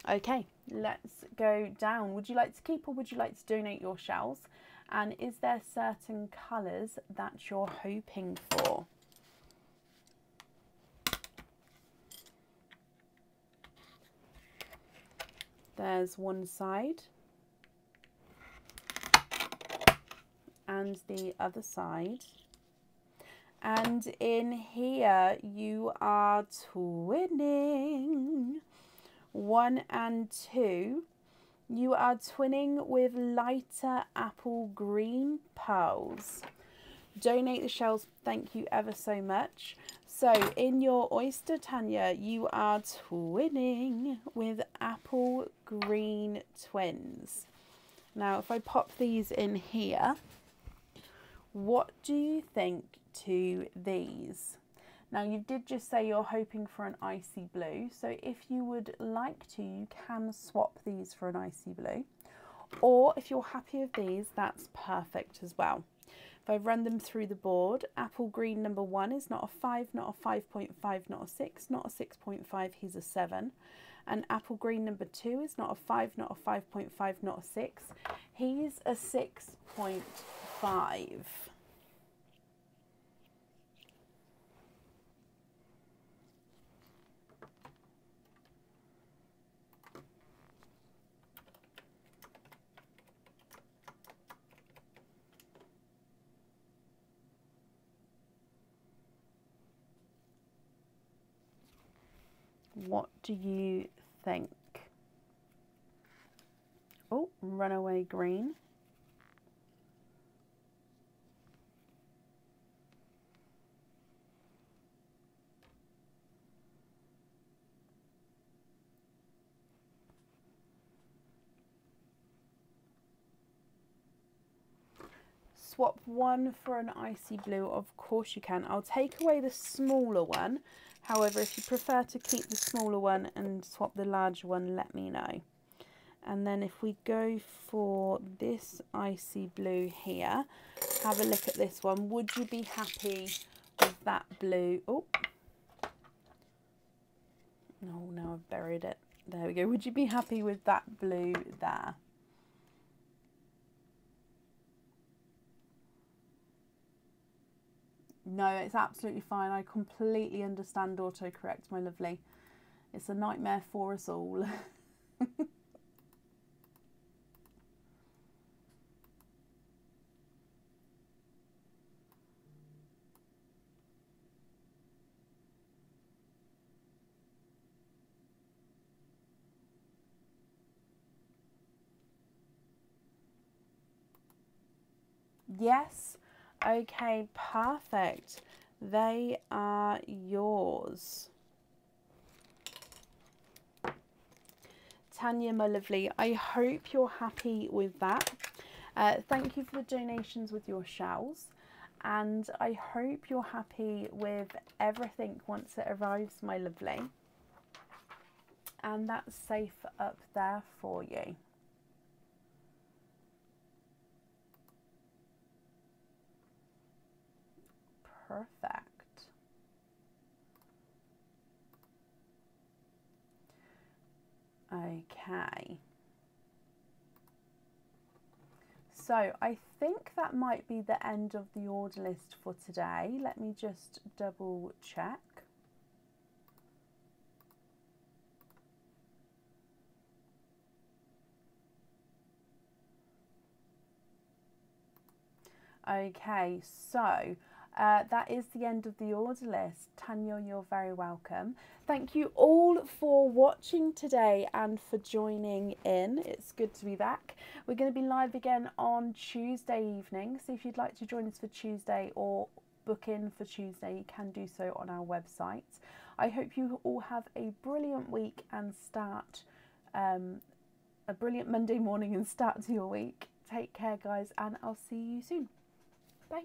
S1: Okay, let's go down. Would you like to keep or would you like to donate your shells? And is there certain colours that you're hoping for? There's one side and the other side, and in here you are twinning 1 and 2. You are twinning with lighter apple green pearls. Donate the shells, thank you ever so much. So in your oyster, Tanya, you are twinning with apple green twins. Now, if I pop these in here, what do you think to these? Now, you did just say you're hoping for an icy blue. So if you would like to, you can swap these for an icy blue. Or if you're happy with these, that's perfect as well. If I run them through the board, apple green number 1 is not a 5, not a 5.5, not a 6, not a 6.5, he's a 7. And apple green number 2 is not a 5, not a 5.5, not a 6, he's a 6.5. What do you think? Oh, runaway green. Swap one for an icy blue, of course you can. I'll take away the smaller one. However, if you prefer to keep the smaller one and swap the larger one, let me know. And then if we go for this icy blue here, have a look at this one. Would you be happy with that blue? Oh, no, now I've buried it. There we go. Would you be happy with that blue there? No, it's absolutely fine. I completely understand autocorrect, my lovely. It's a nightmare for us all. Yes. Okay, perfect. They are yours. Tanya, my lovely, I hope you're happy with that. Thank you for the donations with your shells. And I hope you're happy with everything once it arrives, my lovely. and that's safe up there for you. Perfect. Okay. So I think that might be the end of the order list for today. Let me just double check. Okay, so that is the end of the order list. Tanya, you're very welcome. Thank you all for watching today and for joining in. It's good to be back. We're going to be live again on Tuesday evening, so if you'd like to join us for Tuesday or book in for Tuesday, you can do so on our website. I hope you all have a brilliant week and start a brilliant Monday morning and start to your week. Take care, guys, and I'll see you soon. Bye.